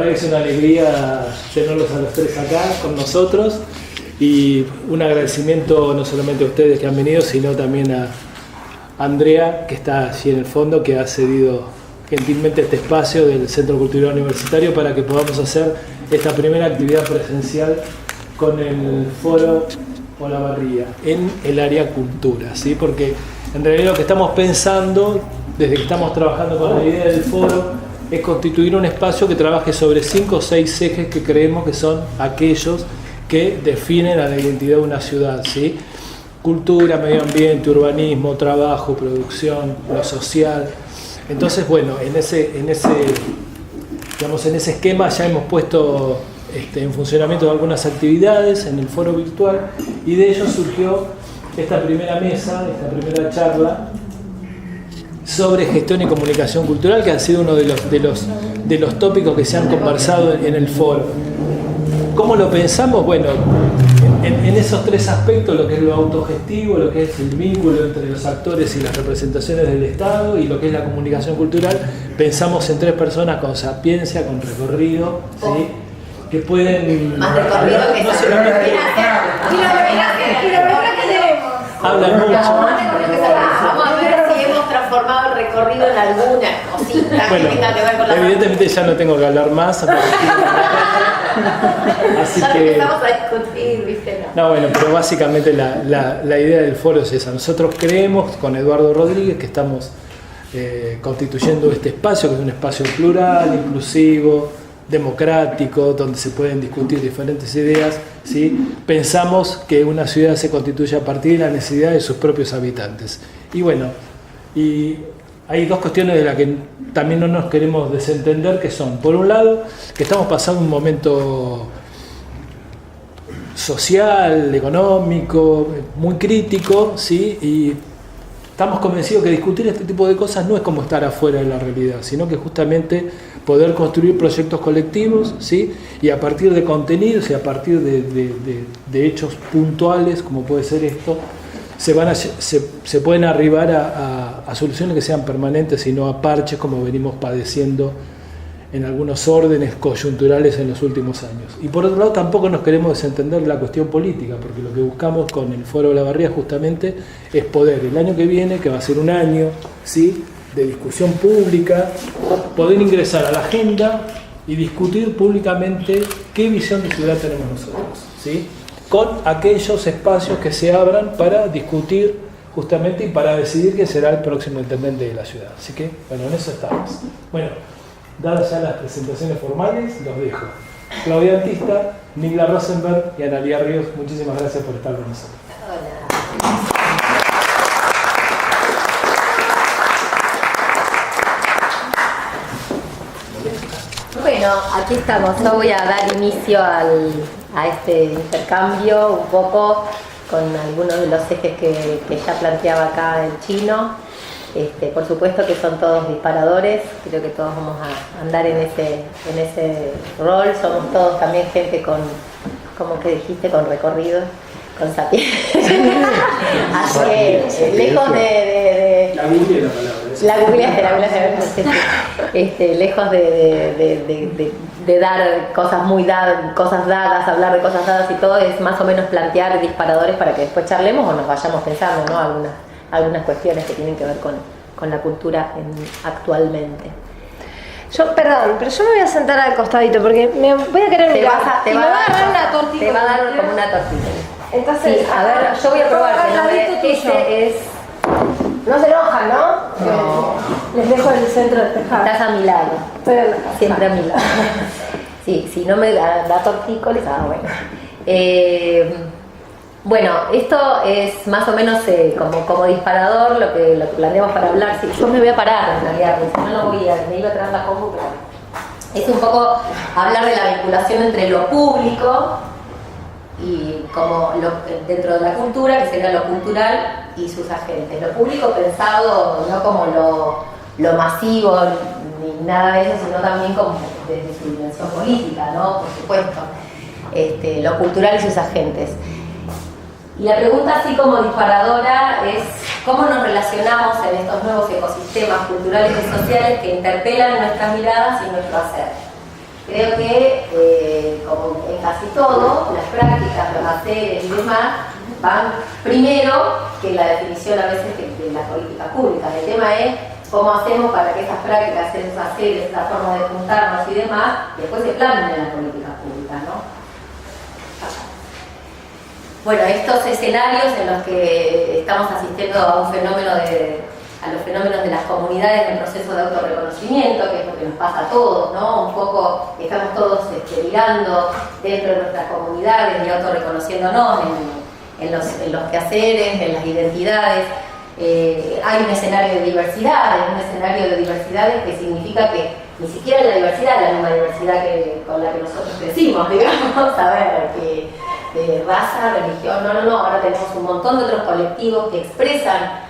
Es una alegría tenerlos a los tres acá con nosotros y un agradecimiento no solamente a ustedes que han venido, sino también a Andrea, que está allí en el fondo, que ha cedido gentilmente este espacio del Centro Cultural Universitario para que podamos hacer esta primera actividad presencial con el Foro Olavarría en el área cultura, ¿sí? Porque en realidad lo que estamos pensando, desde que estamos trabajando con la idea del foro, es constituir un espacio que trabaje sobre 5 o 6 ejes que creemos que son aquellos que definen a la identidad de una ciudad, ¿sí? Cultura, medio ambiente, urbanismo, trabajo, producción, lo social. Entonces, bueno, en ese esquema ya hemos puesto en funcionamiento algunas actividades en el foro virtual y de ello surgió esta primera mesa, esta primera charla sobre gestión y comunicación cultural, que ha sido uno de los tópicos que se han conversado en el foro. ¿Cómo lo pensamos? Bueno, en esos 3 aspectos, lo que es lo autogestivo, lo que es el vínculo entre los actores y las representaciones del Estado y lo que es la comunicación cultural, pensamos en 3 personas con sapiencia, con recorrido, ¿sí? Que pueden... Más recorrido que no solamente... Hablan mucho. Vamos a ver si hemos transformado el recorrido en alguna cosita bueno, que tenga que ver con la... Evidentemente ya no tengo que hablar más. Así ya que... empezamos a discutir, ¿viste? No, bueno, pero básicamente la idea del foro es esa. Nosotros creemos con Eduardo Rodríguez que estamos constituyendo este espacio, que es un espacio plural, inclusivo, democrático, donde se pueden discutir diferentes ideas, ¿sí? Pensamos que una ciudad se constituye a partir de la necesidad de sus propios habitantes. Y bueno, y hay 2 cuestiones de las que también no nos queremos desentender, que son, por un lado, que estamos pasando un momento social, económico, muy crítico, ¿sí? Y estamos convencidos que discutir este tipo de cosas no es como estar afuera de la realidad, sino que justamente poder construir proyectos colectivos, ¿sí? Y a partir de contenidos y a partir de hechos puntuales, como puede ser esto, se pueden arribar a soluciones que sean permanentes y no a parches como venimos padeciendo en algunos órdenes coyunturales en los últimos años. Y por otro lado tampoco nos queremos desentender la cuestión política, porque lo que buscamos con el Foro Olavarría justamente es poder el año que viene, que va a ser un año, ¿sí?, de discusión pública, poder ingresar a la agenda y discutir públicamente qué visión de ciudad tenemos nosotros, ¿sí?, con aquellos espacios que se abran para discutir justamente y para decidir quién será el próximo intendente de la ciudad. Así que, bueno, en eso estamos. Bueno, dadas ya las presentaciones formales, los dejo. Claudia Antista, Nigla Rosenberg y Analía Ríos, muchísimas gracias por estar con nosotros. Hola. Bueno, aquí estamos. Yo voy a dar inicio a este intercambio un poco con algunos de los ejes que ya planteaba acá el chino. Por supuesto que son todos disparadores, creo que todos vamos a andar en ese rol, somos todos también gente con, como que dijiste, con recorrido, con sapiencia. Así que lejos de la googleaste, lejos de dar cosas dadas, hablar de cosas dadas y todo, es más o menos plantear disparadores para que después charlemos o nos vayamos pensando, ¿no?, algunas cuestiones que tienen que ver con la cultura actualmente. Perdón, pero yo me voy a sentar al costadito porque me voy a querer mirar. Te va a dar una tortita. Te va a dar como una tortita. Entonces, sí, a ver, yo voy a probar. No se enojan, ¿no? No. Les dejo el centro despejado. Estás a mi lado. Siempre a mi lado. Sí, si no me da tortícolis, bueno. Bueno, esto es más o menos como disparador lo que planteamos para hablar. Sí, yo me voy a parar en realidad, porque si no me iba a traer la compu, pero es un poco hablar de la vinculación entre lo público y como dentro de la cultura, que sería lo cultural y sus agentes. Lo público pensado no como lo masivo ni nada de eso, sino también como desde su dimensión política, ¿no? Por supuesto. Lo cultural y sus agentes. Y la pregunta así como disparadora es cómo nos relacionamos en estos nuevos ecosistemas culturales y sociales que interpelan nuestras miradas y nuestro hacer. Creo que, como en casi todo, las prácticas, los haceres y demás van primero que la definición a veces de las políticas públicas. El tema es cómo hacemos para que esas prácticas, esos haceres, esas formas de juntarnos y demás, después se plasmen en las políticas públicas, ¿no? Bueno, estos escenarios en los que estamos asistiendo a un fenómeno a los fenómenos de las comunidades en el proceso de autorreconocimiento, que es lo que nos pasa a todos, ¿no? Un poco estamos todos mirando dentro de nuestras comunidades y autorreconociéndonos en los quehaceres, en las identidades. Hay un escenario de diversidades que significa que ni siquiera la diversidad es la misma diversidad con la que nosotros crecimos, digamos, a ver, de raza, religión, no, ahora tenemos un montón de otros colectivos que expresan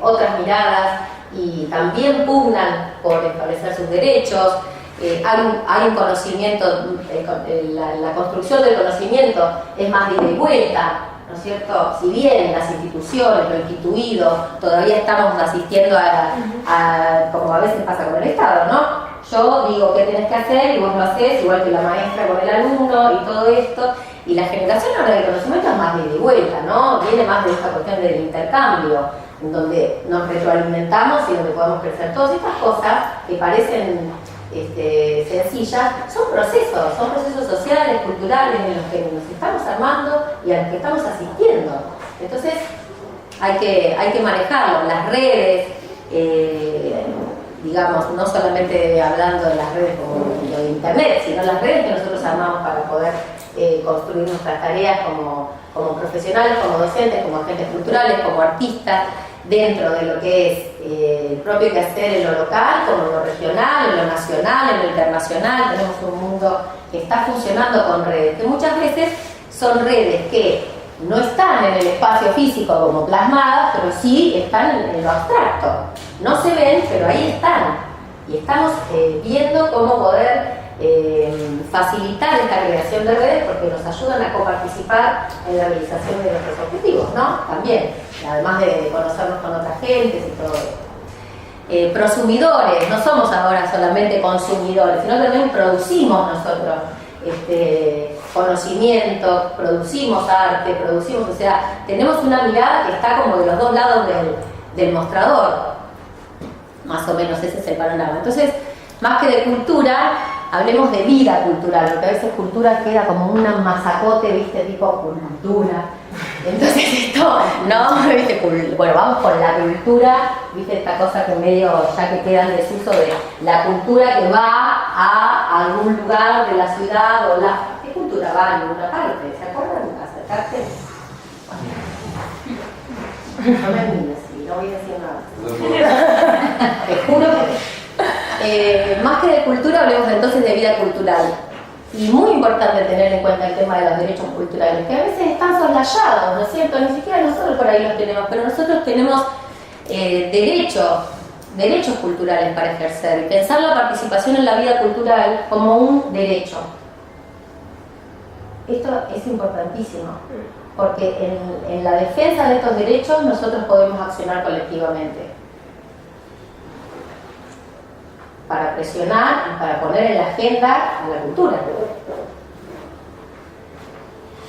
otras miradas y también pugnan por establecer sus derechos. Hay un conocimiento, la construcción del conocimiento es más de ida y vuelta, ¿no es cierto? Si bien las instituciones, lo instituido, todavía estamos asistiendo como a veces pasa con el Estado, ¿no? Yo digo qué tenés que hacer y vos lo hacés, igual que la maestra con el alumno y todo esto. Y la generación ahora del conocimiento es más de ida y vuelta, ¿no? Viene más de esta cuestión del intercambio, en donde nos retroalimentamos y donde podemos crecer. Todas estas cosas que parecen sencillas son procesos sociales, culturales en los que nos estamos armando y a los que estamos asistiendo. Entonces hay que manejarlo. Las redes, digamos, no solamente hablando de las redes como lo de internet, sino las redes que nosotros armamos para poder construir nuestras tareas como profesionales, como docentes, como agentes culturales, como artistas, dentro de lo que es el propio quehacer en lo local, como en lo regional, en lo nacional, en lo internacional. Tenemos un mundo que está funcionando con redes, que muchas veces son redes que no están en el espacio físico como plasmadas, pero sí están en lo abstracto. No se ven, pero ahí están. Y estamos viendo cómo poder facilitar esta creación de redes, porque nos ayudan a coparticipar en la realización de nuestros objetivos, ¿no? También, además de conocernos con otras gentes y todo esto. Prosumidores, no somos ahora solamente consumidores, sino también producimos nosotros conocimiento, producimos arte, o sea, tenemos una mirada que está como de los dos lados del mostrador, más o menos ese es el panorama. Entonces, más que de cultura, hablemos de vida cultural, porque a veces cultura queda como un masacote, ¿viste? Tipo cultura. Entonces esto, ¿no? ¿Viste? Bueno, vamos con la cultura, ¿viste? Esta cosa que medio ya que queda en desuso de la cultura que va a algún lugar de la ciudad o la... ¿Qué cultura va a ninguna parte? ¿Se acuerdan? Acercarse. No me mires, no voy a decir nada. Te juro que... más que de cultura, hablemos entonces de vida cultural. Y muy importante tener en cuenta el tema de los derechos culturales, que a veces están soslayados, ¿no es cierto? Ni siquiera nosotros por ahí los tenemos, pero nosotros tenemos derechos culturales para ejercer. Y pensar la participación en la vida cultural como un derecho. Esto es importantísimo, porque en la defensa de estos derechos nosotros podemos accionar colectivamente. Para presionar y para poner en la agenda a la cultura.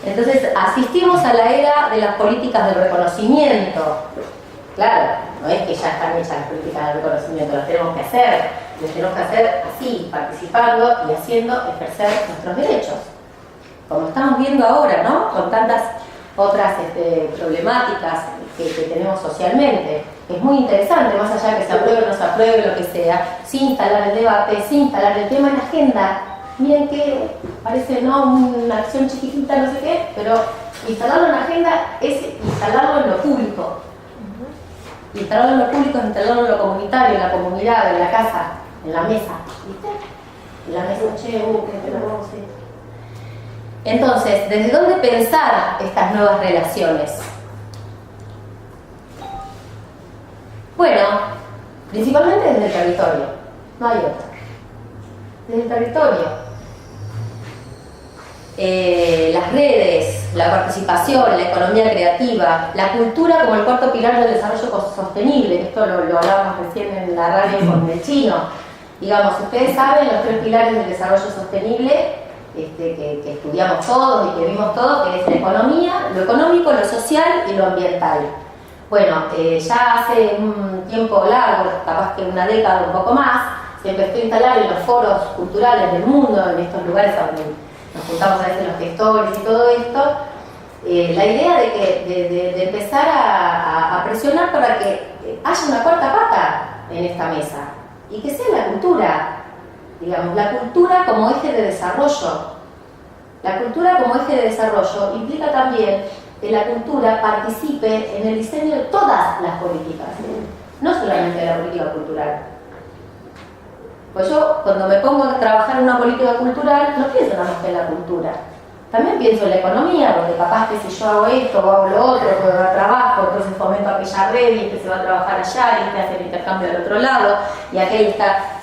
Entonces, asistimos a la era de las políticas del reconocimiento. Claro, no es que ya están hechas las políticas del reconocimiento, las tenemos que hacer así, participando y haciendo ejercer nuestros derechos. Como estamos viendo ahora, ¿no? Con tantas otras problemáticas que tenemos socialmente. Es muy interesante, más allá de que se apruebe o no se apruebe, lo que sea, sin instalar el debate, sin instalar el tema en la agenda. Miren que parece, ¿no?, una acción chiquitita, no sé qué, pero instalarlo en la agenda es instalarlo en lo público. Instalarlo en lo público es instalarlo en lo comunitario, en la comunidad, en la casa, en la mesa. ¿Viste? En la mesa, que la vamos a hacer. Entonces, ¿desde dónde pensar estas nuevas relaciones? Bueno, principalmente desde el territorio, no hay otra. Desde el territorio. Las redes, la participación, la economía creativa, la cultura como el cuarto pilar del desarrollo sostenible, esto lo hablábamos recién en la radio con el chino. Digamos, ustedes saben los 3 pilares del desarrollo sostenible que estudiamos todos y que vimos todos, que es la economía, lo económico, lo social y lo ambiental. Bueno, ya hace un tiempo largo, capaz que una década, un poco más, se empezó a instalar en los foros culturales del mundo, en estos lugares donde nos juntamos a veces los gestores y todo esto, la idea de empezar a presionar para que haya una cuarta pata en esta mesa, y que sea la cultura, digamos, la cultura como eje de desarrollo. La cultura como eje de desarrollo implica también que la cultura participe en el diseño de todas las políticas, no solamente de la política cultural. Pues yo, cuando me pongo a trabajar en una política cultural, no pienso nada más que en la cultura. También pienso en la economía, porque capaz que si yo hago esto o hago lo otro, pues me trabajo, entonces fomento aquella red y que se va a trabajar allá y que hace el intercambio del otro lado, y aquel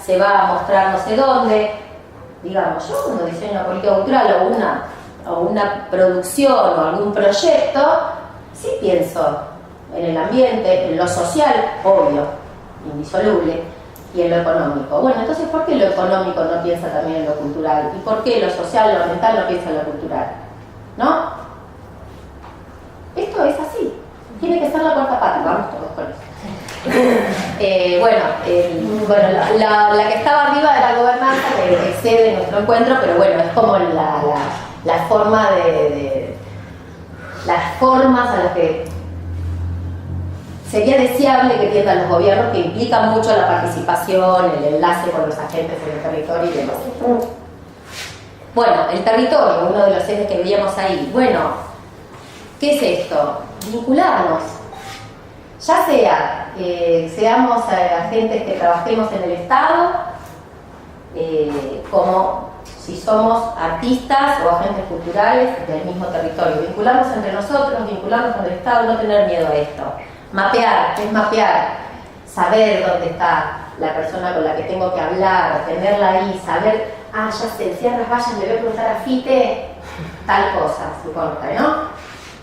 se va a mostrar no sé dónde. Digamos, yo cuando diseño una política cultural o una producción o algún proyecto, sí pienso en el ambiente, en lo social, obvio, indisoluble, y en lo económico. Bueno, entonces, ¿por qué lo económico no piensa también en lo cultural? ¿Y por qué lo social, lo ambiental no piensa en lo cultural? ¿No? Esto es así. Tiene que ser la cuarta pata, vamos todos con eso. La que estaba arriba de la gobernanza, que excede nuestro encuentro, pero bueno, es como la forma las formas a las que sería deseable que tiendan los gobiernos, que implican mucho la participación, el enlace con los agentes en el territorio y demás. Bueno, el territorio, uno de los ejes que veíamos ahí. Bueno, ¿qué es esto? Vincularnos. Ya sea seamos agentes que trabajemos en el Estado, como si somos artistas o agentes culturales del mismo territorio. Vincularnos entre nosotros, vincularnos con el Estado, no tener miedo a esto. Mapear, ¿qué es mapear? Saber dónde está la persona con la que tengo que hablar, tenerla ahí, saber, ya sé, cierras vallas, le voy a preguntar a Fite tal cosa, suponte, ¿no?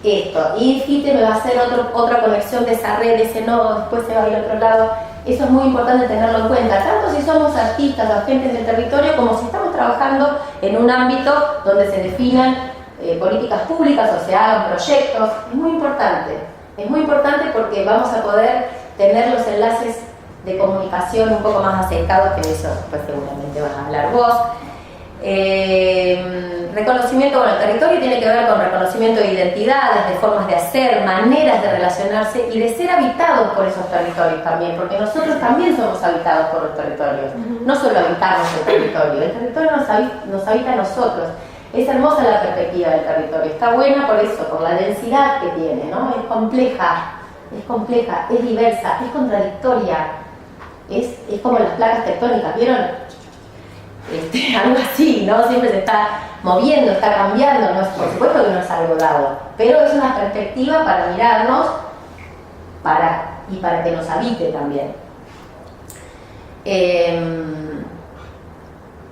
Esto, y Fite me va a hacer otra conexión de esa red, ese nodo, después se va a ir a otro lado. Eso es muy importante tenerlo en cuenta, tanto si somos artistas o agentes del territorio, como si estamos trabajando en un ámbito donde se definan políticas públicas o se hagan proyectos. Es muy importante porque vamos a poder tener los enlaces de comunicación un poco más acercados, que de eso pues seguramente vas a hablar vos. Reconocimiento, bueno, el territorio tiene que ver con reconocimiento de identidades, de formas de hacer, maneras de relacionarse y de ser habitados por esos territorios también, porque nosotros también somos habitados por los territorios, no solo habitamos el territorio nos habita a nosotros. Es hermosa la perspectiva del territorio, está buena por eso, por la densidad que tiene, ¿no? Es compleja, es diversa, es contradictoria, es como las placas tectónicas, ¿vieron? Algo así, ¿no? Siempre se está moviendo, está cambiando, ¿no? Por supuesto que no es algo dado, pero es una perspectiva para mirarnos y para que nos habite también.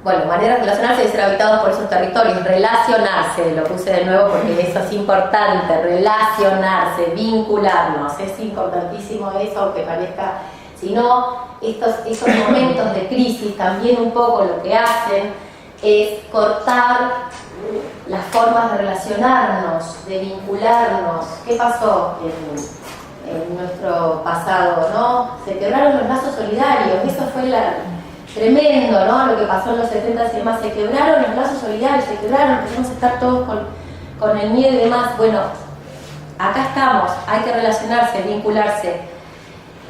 Bueno, maneras de relacionarse y ser habitados por esos territorios, relacionarse, lo puse de nuevo porque eso es importante, relacionarse, vincularnos, es importantísimo eso, aunque parezca, si no, esos momentos de crisis también un poco lo que hacen es cortar las formas de relacionarnos, de vincularnos. ¿Qué pasó en nuestro pasado, no? Se quebraron los lazos solidarios, eso fue tremendo, ¿no? Lo que pasó en los 70 y demás, se quebraron los lazos solidarios, empezamos a estar todos con el miedo y demás. Bueno, acá estamos, hay que relacionarse, vincularse.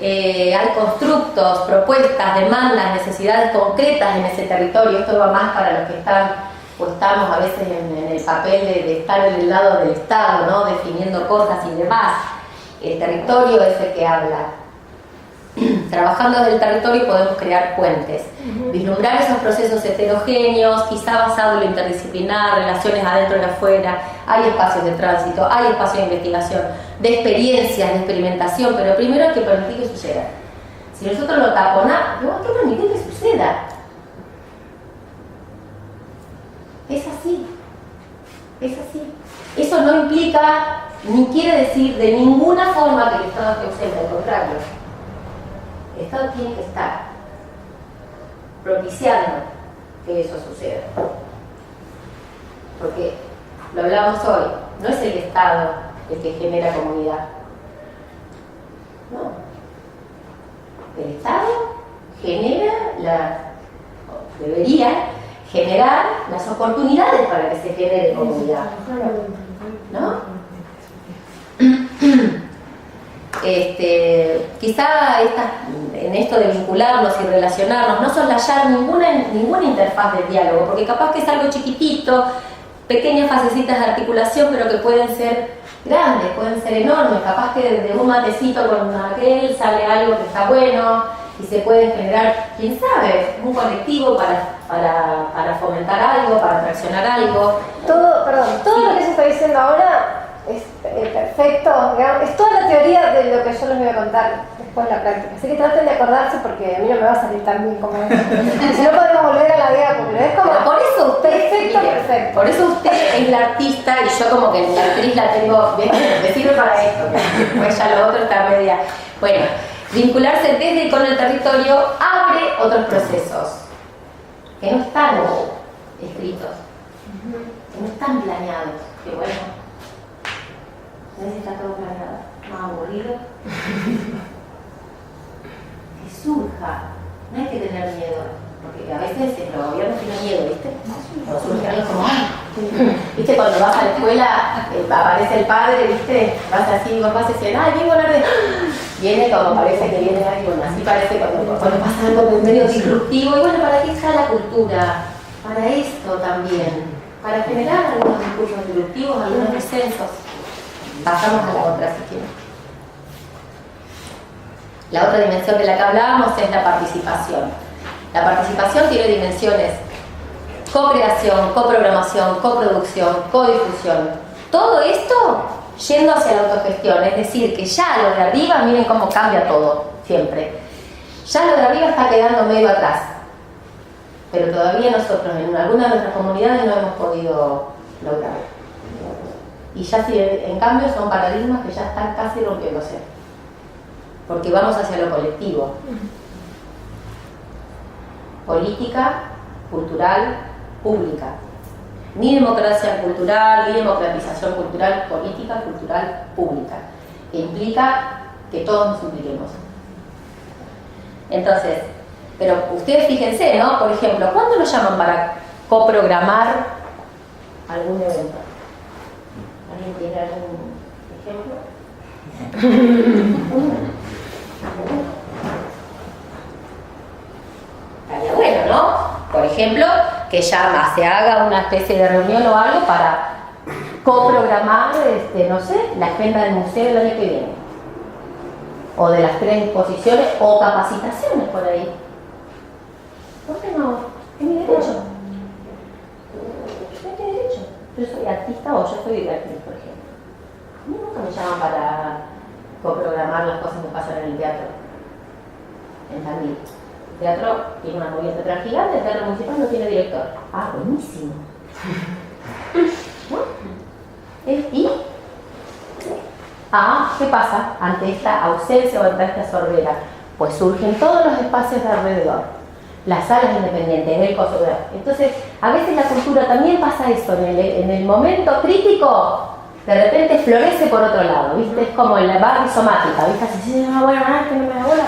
Hay constructos, propuestas, demandas, necesidades concretas en ese territorio. Esto va más para los que están o estamos a veces en el papel de estar en el lado del Estado, ¿no? Definiendo cosas y demás. El territorio es el que habla. Trabajando desde el territorio podemos crear puentes, vislumbrar esos procesos heterogéneos, quizá basado en lo interdisciplinar, relaciones adentro y afuera. Hay espacios de tránsito, hay espacios de investigación, de experiencias, de experimentación, pero primero hay que permitir que suceda. Si nosotros lo taponamos, hay que permitir que suceda. Es así. Eso no implica, ni quiere decir de ninguna forma que el Estado esté ausente, al contrario. El Estado tiene que estar. propiciando que eso suceda. Porque, lo hablamos hoy, no es el Estado el que genera comunidad. No. El Estado debería generar las oportunidades para que se genere comunidad, ¿no? Quizá en esto de vincularnos y relacionarnos, no soslayar ninguna interfaz de diálogo, porque capaz que es algo chiquitito, pequeñas fasecitas de articulación, pero que pueden ser grandes, pueden ser enormes, capaz que de un matecito con aquel sale algo que está bueno y se puede generar, quién sabe, un colectivo para fomentar algo, para traccionar algo. Todo lo que se está diciendo ahora es perfecto, digamos, es toda la teoría de lo que yo les voy a contar después de la práctica. Así que traten de acordarse porque a mí no me va a salir tan bien como esto. Si no podemos volver a la idea, porque es como. Pero por eso usted, perfecto. Por eso usted es la artista y yo como que la actriz la tengo, me sirve para esto, pues ya lo otro está media. Bueno, vincularse desde y con el territorio abre otros procesos que no están escritos, que no están planeados, que bueno. Está todo planeado, más aburrido. Que surja, no hay que tener miedo, porque a veces los gobiernos tienen miedo, ¿viste? Cuando surge algo como, ¿viste? Cuando vas a la escuela, aparece el padre, ¿viste? Vas así, vos vas a decir, ¡ay, vengo a hablar de...! Viene como parece que viene algo, así parece cuando pasa algo medio disruptivo. Y bueno, ¿para qué está la cultura? Para esto también, para generar algunos discursos disruptivos, algunos disensos. Pasamos a la otra, si quieren. La otra dimensión de la que hablábamos es la participación. La participación tiene dimensiones: co-creación, coprogramación, coproducción, codifusión. Todo esto yendo hacia la autogestión, es decir, que ya lo de arriba, miren cómo cambia todo, siempre. Ya lo de arriba está quedando medio atrás, pero todavía nosotros en alguna de nuestras comunidades no hemos podido lograrlo. Y ya sí, en cambio son paradigmas que ya están casi rompiéndose, porque vamos hacia lo colectivo. Política, cultural, pública. Ni democracia cultural, ni democratización cultural, política, cultural, pública. Que implica que todos nos impliquemos. Entonces, pero ustedes fíjense, ¿no? Por ejemplo, ¿cuándo lo llaman para coprogramar algún evento? ¿Alguien tiene algún ejemplo? Estaría bueno, ¿no? Por ejemplo, que ya se haga una especie de reunión o algo para coprogramar, no sé, la agenda del museo el año que viene. O de las 3 exposiciones o capacitaciones por ahí. ¿Por qué no? Es mi derecho. Es mi derecho. Yo soy artista o yo soy actriz, por ejemplo. A mí nunca me llaman para coprogramar las cosas que pasan en el teatro. En Tandil. El teatro tiene una movida teatral gigante, el teatro municipal no tiene director. Ah, buenísimo. ¿No? ¿Y? ¿Qué pasa ante esta ausencia o ante esta sordera? Pues surgen todos los espacios de alrededor, las salas independientes, el coso. Entonces, a veces la cultura también pasa eso, en el momento crítico, de repente florece por otro lado, ¿viste? Es como en la barrisomática, ¿viste? Así, no voy a ganar, que no me da bola,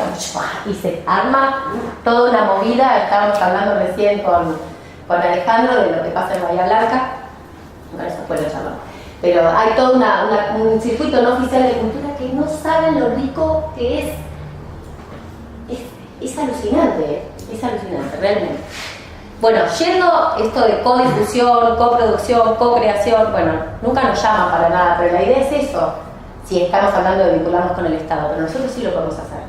y se arma toda una movida. Estábamos hablando recién con Alejandro de lo que pasa en Bahía Blanca, bueno, eso fue lo charlamos. Pero hay todo un circuito no oficial de cultura que no saben lo rico que es. Es alucinante, realmente. Bueno, yendo esto de codifusión, coproducción, co-creación, bueno, nunca nos llaman para nada, pero la idea es eso, si estamos hablando de vincularnos con el Estado, pero nosotros sí lo podemos hacer.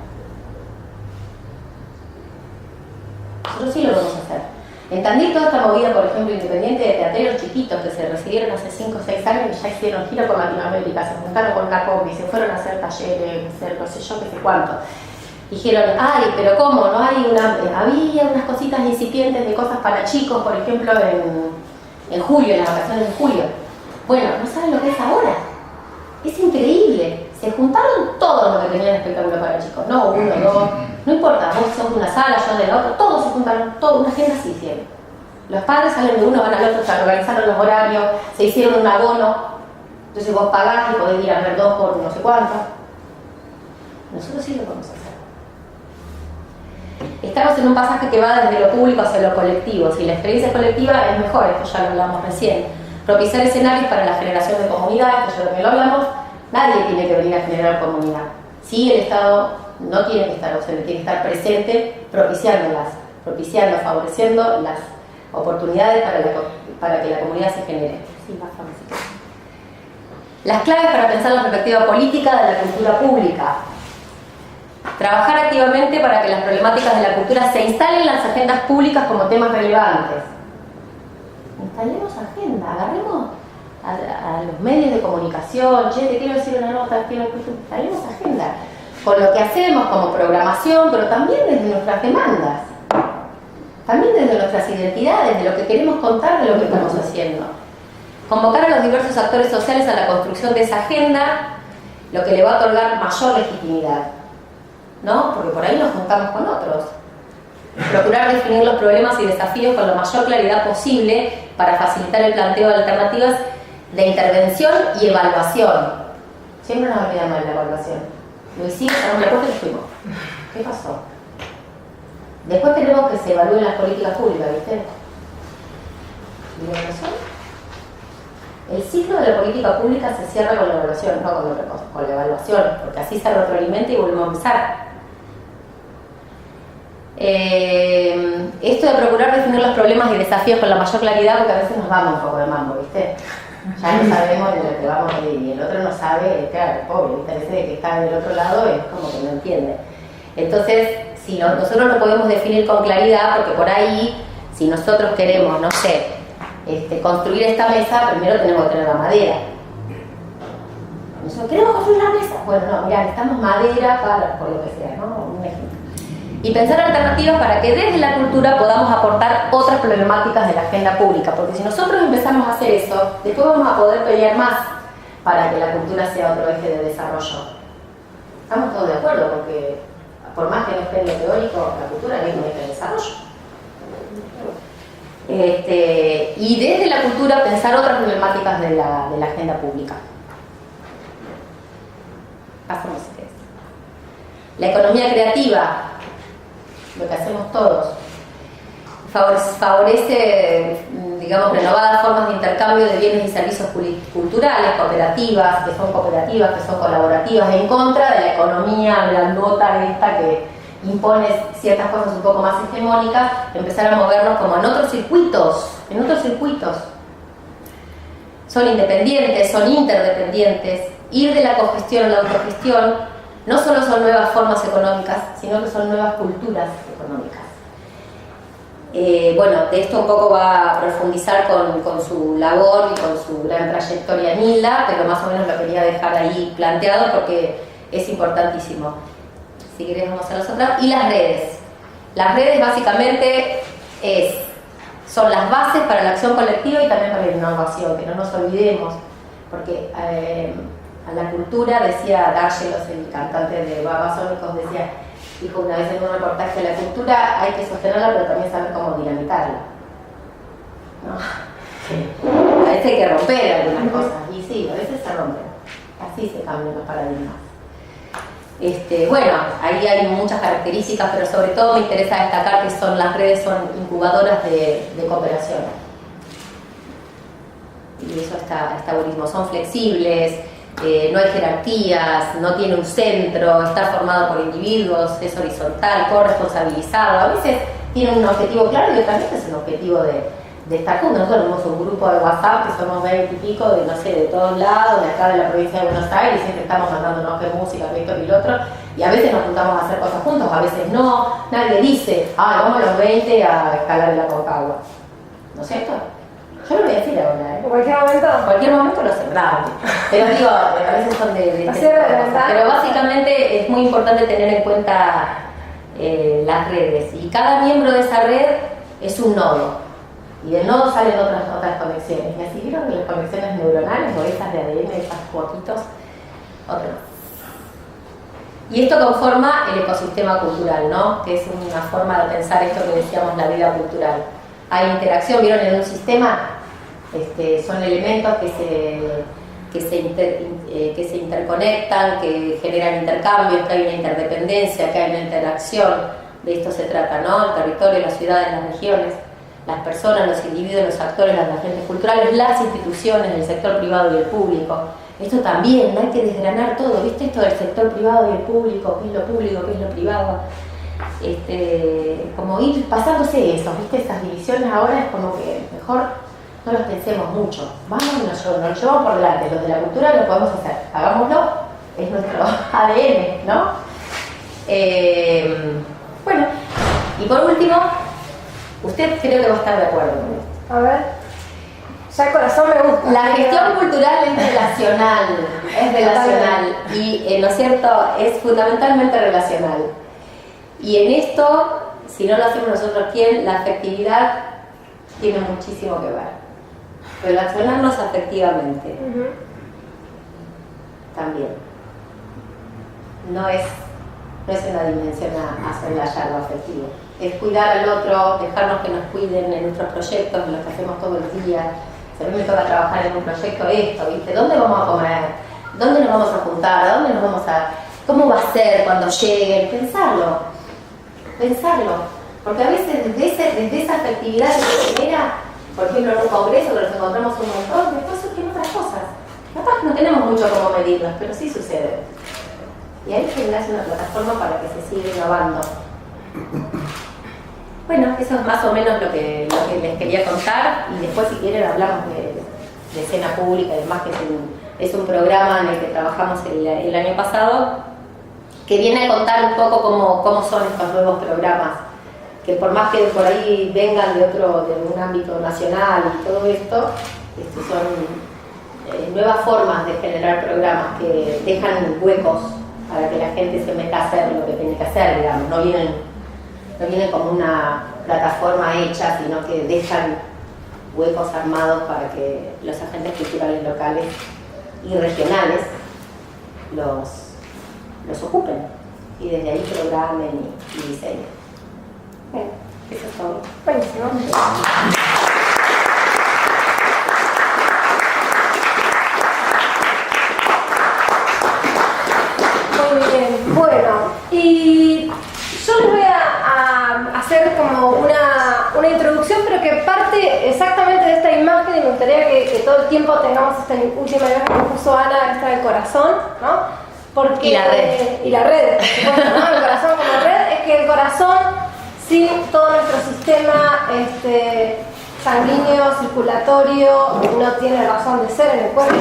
Nosotros sí lo podemos hacer. En Tandil toda esta movida, por ejemplo, independiente de teatreros chiquitos que se recibieron hace 5 o 6 años y ya hicieron giro por Latinoamérica, se juntaron con Capombi, se fueron a hacer talleres, hacer no sé yo, qué sé cuánto. Dijeron, pero ¿cómo? ¿No hay había unas cositas incipientes de cosas para chicos, por ejemplo, en julio, en las vacaciones de julio? Bueno, no saben lo que es ahora. Es increíble. Se juntaron todo lo que tenían espectáculo para chicos. No 1, 2, No importa, vos sos de una sala, yo de la otra, todos se juntan, toda una agenda se hicieron. Los padres salen de uno, van al otro, se organizaron los horarios, se hicieron un abono, entonces vos pagás y podés ir a ver 2 por no sé cuánto. Nosotros sí lo podemos hacer. Estamos en un pasaje que va desde lo público hacia lo colectivo. Si la experiencia colectiva es mejor, esto ya lo hablamos recién. Propiciar escenarios para la generación de comunidades, esto ya también lo hablamos. Nadie tiene que venir a generar comunidad. Sí, el Estado no tiene que estar ausente, tiene que estar presente, propiciando, favoreciendo las oportunidades para que la comunidad se genere. Sí, más fácil. Las claves para pensar la perspectiva política de la cultura pública. Trabajar activamente para que las problemáticas de la cultura se instalen en las agendas públicas como temas relevantes. Instalemos agenda, agarremos a los medios de comunicación, che, te quiero decir una nota, instalemos agenda. Con lo que hacemos como programación, pero también desde nuestras demandas. También desde nuestras identidades, de lo que queremos contar, de lo que estamos haciendo. Convocar a los diversos actores sociales a la construcción de esa agenda, lo que le va a otorgar mayor legitimidad, ¿no? Porque por ahí nos juntamos con otros. Procurar definir los problemas y desafíos con la mayor claridad posible para facilitar el planteo de alternativas de intervención y evaluación. Siempre nos olvidamos de la evaluación. Lo hicimos, cerramos la puerta y nos fuimos. ¿Qué pasó? Después queremos que se evalúen las políticas públicas, ¿viste? ¿Y la evaluación? El ciclo de la política pública se cierra con la evaluación, no con otra cosa, con la evaluación, porque así se retroalimenta y volvemos a empezar. Esto de procurar definir los problemas y desafíos con la mayor claridad, porque a veces nos vamos un poco de mambo, ¿viste? Ya no sabemos de lo que vamos a ir y el otro no sabe, claro, pobre, ¿viste? A veces de que está del otro lado es como que no entiende. Entonces, si nosotros lo podemos definir con claridad, porque por ahí, si nosotros queremos, no sé, construir esta mesa, primero tenemos que tener la madera. Nosotros queremos construir la mesa. Bueno, no, mirá, necesitamos madera para, por lo que sea, ¿no? Un ejemplo. Y pensar alternativas para que desde la cultura podamos aportar otras problemáticas de la agenda pública, porque si nosotros empezamos a hacer eso, después vamos a poder pelear más para que la cultura sea otro eje de desarrollo. Estamos todos de acuerdo, porque por más que no esté en lo teórico, la cultura es un eje de desarrollo. Y desde la cultura pensar otras problemáticas de la agenda pública. Pasamos a eso. La economía creativa, lo que hacemos todos, favorece, digamos, renovadas formas de intercambio de bienes y servicios culturales, cooperativas, que son colaborativas, en contra de la economía grandota esta que impone ciertas cosas un poco más hegemónicas, empezar a movernos como en otros circuitos. Son independientes, son interdependientes. Ir de la cogestión a la autogestión no solo son nuevas formas económicas, sino que son nuevas culturas económicas. Bueno, de esto un poco va a profundizar con su labor y con su gran trayectoria Nilda, pero más o menos lo quería dejar ahí planteado porque es importantísimo. Si querés vamos a las otras. Y las redes. Las redes básicamente son las bases para la acción colectiva y también para la innovación, que no nos olvidemos, porque a la cultura, decía D'Argelos, el cantante de Babasónicos, dijo una vez en un reportaje, la cultura hay que sostenerla, pero también saber cómo dinamitarla, ¿no? Sí. A veces hay que romper algunas cosas, y sí, a veces se rompen, así se cambian los paradigmas. Bueno, ahí hay muchas características, pero sobre todo me interesa destacar que las redes son incubadoras de cooperación. Y eso está buenísimo, son flexibles, no hay jerarquías, no tiene un centro, está formado por individuos, es horizontal, corresponsabilizado, a veces tiene un objetivo claro y otras veces es un objetivo de estar juntos. Nosotros tenemos un grupo de WhatsApp que somos 20 y pico, de no sé, de todos lados, de acá de la provincia de Buenos Aires, y siempre estamos mandándonos qué música, qué esto y lo otro, y a veces nos juntamos a hacer cosas juntos, a veces no, nadie dice, vamos los 20 a escalar el Aconcagua, ¿no es cierto? Yo lo voy a decir ahora, ¿En cualquier momento? En cualquier momento lo sembramos, pero digo, a veces son de pero básicamente es muy importante tener en cuenta las redes, y cada miembro de esa red es un nodo. Y del nodo salen otras conexiones. Y así vieron que las conexiones neuronales o esas de ADN, esas poquitos, otras. Y esto conforma el ecosistema cultural, ¿no? Que es una forma de pensar esto que decíamos, la vida cultural. Hay interacción, ¿vieron? En un sistema son elementos que se interconectan, que generan intercambios, que hay una interdependencia, que hay una interacción. De esto se trata, ¿no? El territorio, las ciudades, las regiones, las personas, los individuos, los actores, las agentes culturales, las instituciones, el sector privado y el público. Esto también, no hay que desgranar todo, ¿viste? Esto del sector privado y el público, qué es lo público, qué es lo privado. Como ir pasándose eso, ¿viste? Esas divisiones ahora es como que mejor no los pensemos mucho. Vamos y nos lo llevamos por delante. Los de la cultura lo podemos hacer, hagámoslo, es nuestro ADN, ¿no? Bueno, y por último, usted creo que va a estar de acuerdo con esto. A ver, ya el corazón me gusta. La gestión cultural es relacional y, ¿no es cierto?, es fundamentalmente relacional. Y en esto, si no lo hacemos nosotros, ¿quién? La afectividad tiene muchísimo que ver. Relacionarnos afectivamente. También. No es una dimensión a soslayar lo afectivo. Es cuidar al otro, dejarnos que nos cuiden en nuestros proyectos, en los que hacemos todos los días. Si a mí me toca trabajar en un proyecto, esto, ¿viste? ¿Dónde vamos a comer? ¿Dónde nos vamos a juntar? ¿A dónde nos vamos a...? ¿Cómo va a ser cuando lleguen? Pensarlo. Porque a veces desde esa afectividad que se genera, por ejemplo en un congreso que nos encontramos un montón, después surgen otras cosas. Capaz no tenemos mucho cómo medirlas, pero sí sucede. Y ahí se hace una plataforma para que se siga innovando. Bueno, eso es más o menos lo que les quería contar, y después si quieren hablamos de escena pública y demás, que es un programa en el que trabajamos el año pasado, que viene a contar un poco cómo son estos nuevos programas, que por más que por ahí vengan de un ámbito nacional y todo esto, son nuevas formas de generar programas que dejan huecos para que la gente se meta a hacer lo que tiene que hacer, digamos. No vienen como una plataforma hecha, sino que dejan huecos armados para que los agentes culturales locales y regionales los ocupen y desde ahí programen y diseñen. Bueno, eso es todo. Buenísimo. Muy bien, bueno, y yo les voy a hacer como una introducción, pero que parte exactamente de esta imagen, y me gustaría que todo el tiempo tengamos esta última imagen que puso Ana, esta del corazón, ¿no? Porque, y la red, por supuesto, ¿no? El corazón como red, es que el corazón, sin todo nuestro sistema sanguíneo, circulatorio, no tiene razón de ser en el cuerpo.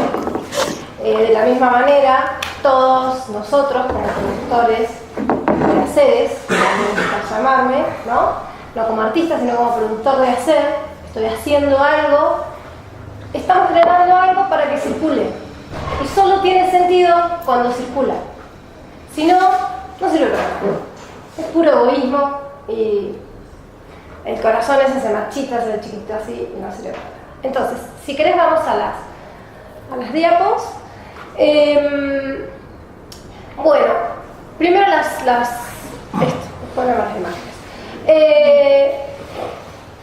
De la misma manera, todos nosotros, como conductores de haceres, como me gusta llamarme, no como artista, sino como productor de hacer, estoy haciendo algo, estamos generando algo para que circule. Y solo tiene sentido cuando circula. Si no, no sirve para nada. Es puro egoísmo y el corazón ese se marchita, se chiquito así y no sirve para nada. Entonces, si querés vamos a las diapos. Bueno, primero después las imágenes.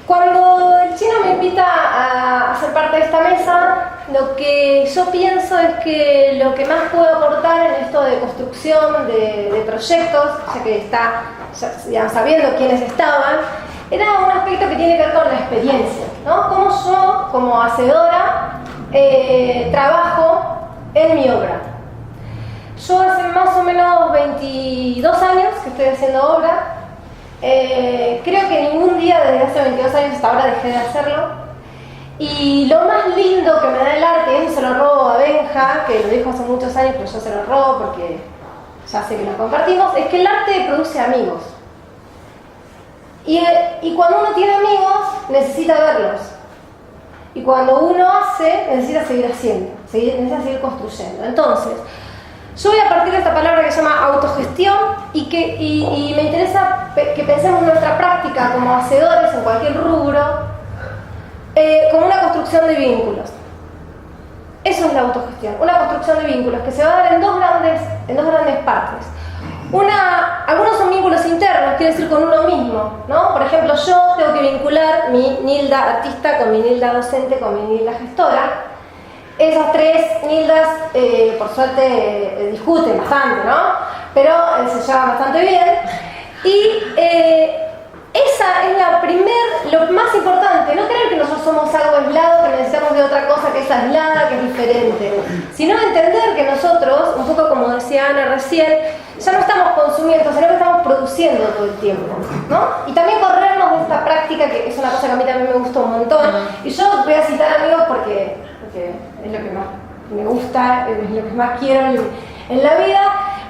Cuando el chino me invita a ser parte de esta mesa, lo que yo pienso es que lo que más puedo aportar en esto de construcción de proyectos, ya que ya sabiendo quiénes estaban, era un aspecto que tiene que ver con la experiencia, ¿no? Cómo yo, como hacedora, trabajo en mi obra. Yo hace más o menos 22 años que estoy haciendo obra. Creo que ningún día desde hace 22 años hasta ahora dejé de hacerlo. Y lo más lindo que me da el arte, y eso se lo robo a Benja, que lo dijo hace muchos años, pero yo se lo robo porque ya sé que lo compartimos, es que el arte produce amigos. Y cuando uno tiene amigos, necesita verlos. Y cuando uno hace, necesita seguir haciendo, necesita seguir construyendo. Entonces, yo voy a partir de esta palabra que se llama autogestión y me interesa que pensemos nuestra práctica como hacedores en cualquier rubro como una construcción de vínculos. Eso es la autogestión, una construcción de vínculos que se va a dar en dos grandes partes. Algunos son vínculos internos, quiere decir con uno mismo, ¿no? Por ejemplo, yo tengo que vincular mi Nilda artista con mi Nilda docente, con mi Nilda gestora. Esas tres Nildas, por suerte, discuten bastante, ¿no? Pero se llevan bastante bien. Y esa es lo más importante, no creer que nosotros somos algo aislado, que necesitamos de otra cosa que es aislada, que es diferente, sino entender que nosotros, un poco como decía Ana recién, ya no estamos consumiendo, sino que estamos produciendo todo el tiempo, ¿no? Y también corrernos de esta práctica, que es una cosa que a mí también me gusta un montón, y yo voy a citar amigos porque es lo que más me gusta, es lo que más quiero en la vida.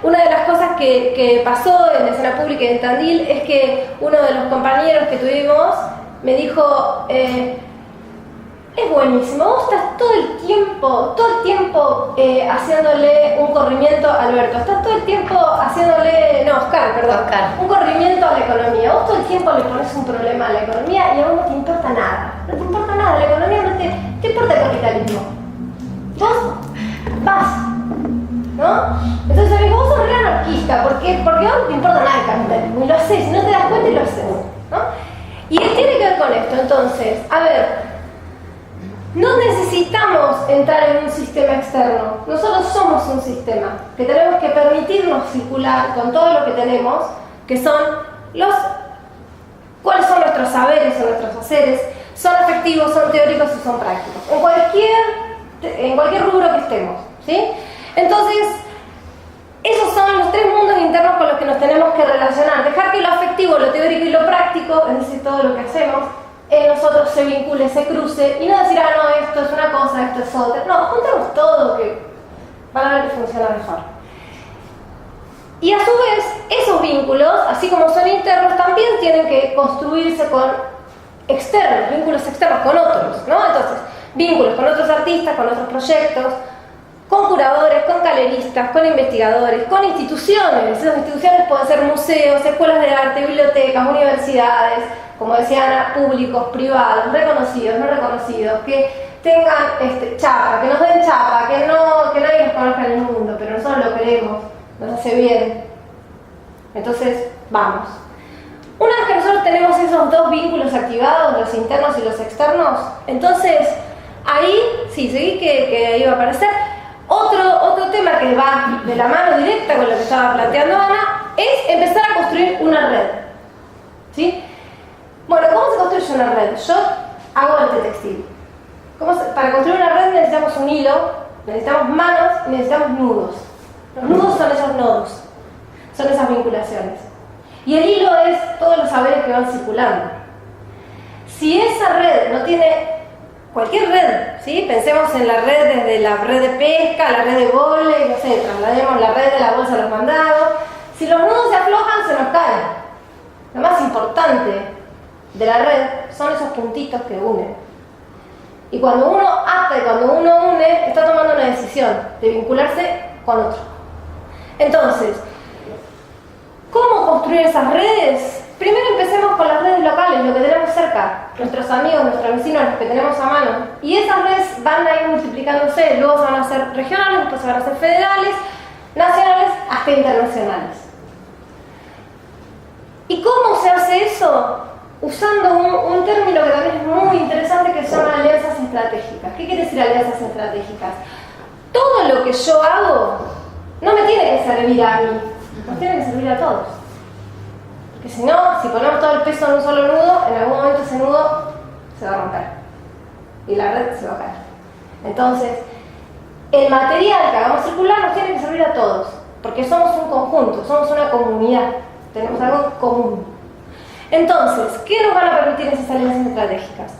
Una de las cosas que pasó en la escena pública en Tandil es que uno de los compañeros que tuvimos me dijo, es buenísimo, vos estás todo el tiempo haciéndole un corrimiento a Alberto, estás todo el tiempo haciéndole, Oscar, un corrimiento a la economía, vos todo el tiempo le pones un problema a la economía y a vos no te importa nada, la economía no te importa el capitalismo, vos vas, ¿no? Entonces me dijo, vos sos re anarquista, porque a vos no te importa nada el capitalismo, y lo haces, no te das cuenta y lo haces, ¿no? Y él tiene que ver con esto, entonces, a ver, no necesitamos entrar en un sistema externo, nosotros somos un sistema, que tenemos que permitirnos circular con todo lo que tenemos, que son cuáles son nuestros saberes o nuestros haceres, son afectivos, son teóricos y son prácticos, en cualquier rubro que estemos, ¿sí? Entonces, esos son los tres mundos internos con los que nos tenemos que relacionar. Dejar que lo afectivo, lo teórico y lo práctico, es decir, todo lo que hacemos, en nosotros se vincule, se cruce, y no decir, no, esto es una cosa, esto es otra. No, juntemos todo, que van a ver que funciona mejor. Y a su vez, esos vínculos, así como son internos, también tienen que construirse con externos, vínculos externos con otros, ¿no? Entonces, vínculos con otros artistas, con otros proyectos, con curadores, con galeristas, con investigadores, con instituciones. Esas instituciones pueden ser museos, escuelas de arte, bibliotecas, universidades, como decía Ana, públicos, privados, reconocidos, no reconocidos, que tengan chapa, que nos den chapa, que nadie nos conozca en el mundo, pero nosotros lo queremos, nos hace bien. Entonces, vamos. Una vez que nosotros tenemos esos dos vínculos activados, los internos y los externos, entonces ahí, sí, seguí que ahí va a aparecer. Otro tema que va de la mano directa con lo que estaba planteando Ana es empezar a construir una red, ¿sí? Bueno, ¿cómo se construye una red? Yo hago arte textil. Para construir una red necesitamos un hilo, necesitamos manos y necesitamos nudos. Los nudos son esos nodos, son esas vinculaciones. Y el hilo es todos los saberes que van circulando. Si esa red no tiene cualquier red, ¿sí? Pensemos en la red desde la red de pesca, la red de vóley, no sé, traslademos la red de la bolsa a los mandados. Si los nudos se aflojan, se nos caen. Lo más importante de la red son esos puntitos que unen. Y cuando uno ata y cuando uno une, está tomando una decisión de vincularse con otro. Entonces, ¿cómo construir esas redes? Primero empecemos con las redes locales, lo que tenemos cerca, nuestros amigos, nuestros vecinos, los que tenemos a mano. Y esas redes van a ir multiplicándose, luego se van a hacer regionales, después se van a hacer federales, nacionales, hasta internacionales. ¿Y cómo se hace eso? Usando un término que también es muy interesante, que se llama alianzas estratégicas. ¿Qué quiere decir alianzas estratégicas? Todo lo que yo hago no me tiene que servir a mí, nos tiene que servir a todos. Porque si no, si ponemos todo el peso en un solo nudo, en algún momento ese nudo se va a romper y la red se va a caer. Entonces, el material que hagamos circular nos tiene que servir a todos, porque somos un conjunto, somos una comunidad, tenemos algo en común. Entonces, ¿qué nos van a permitir esas alianzas estratégicas?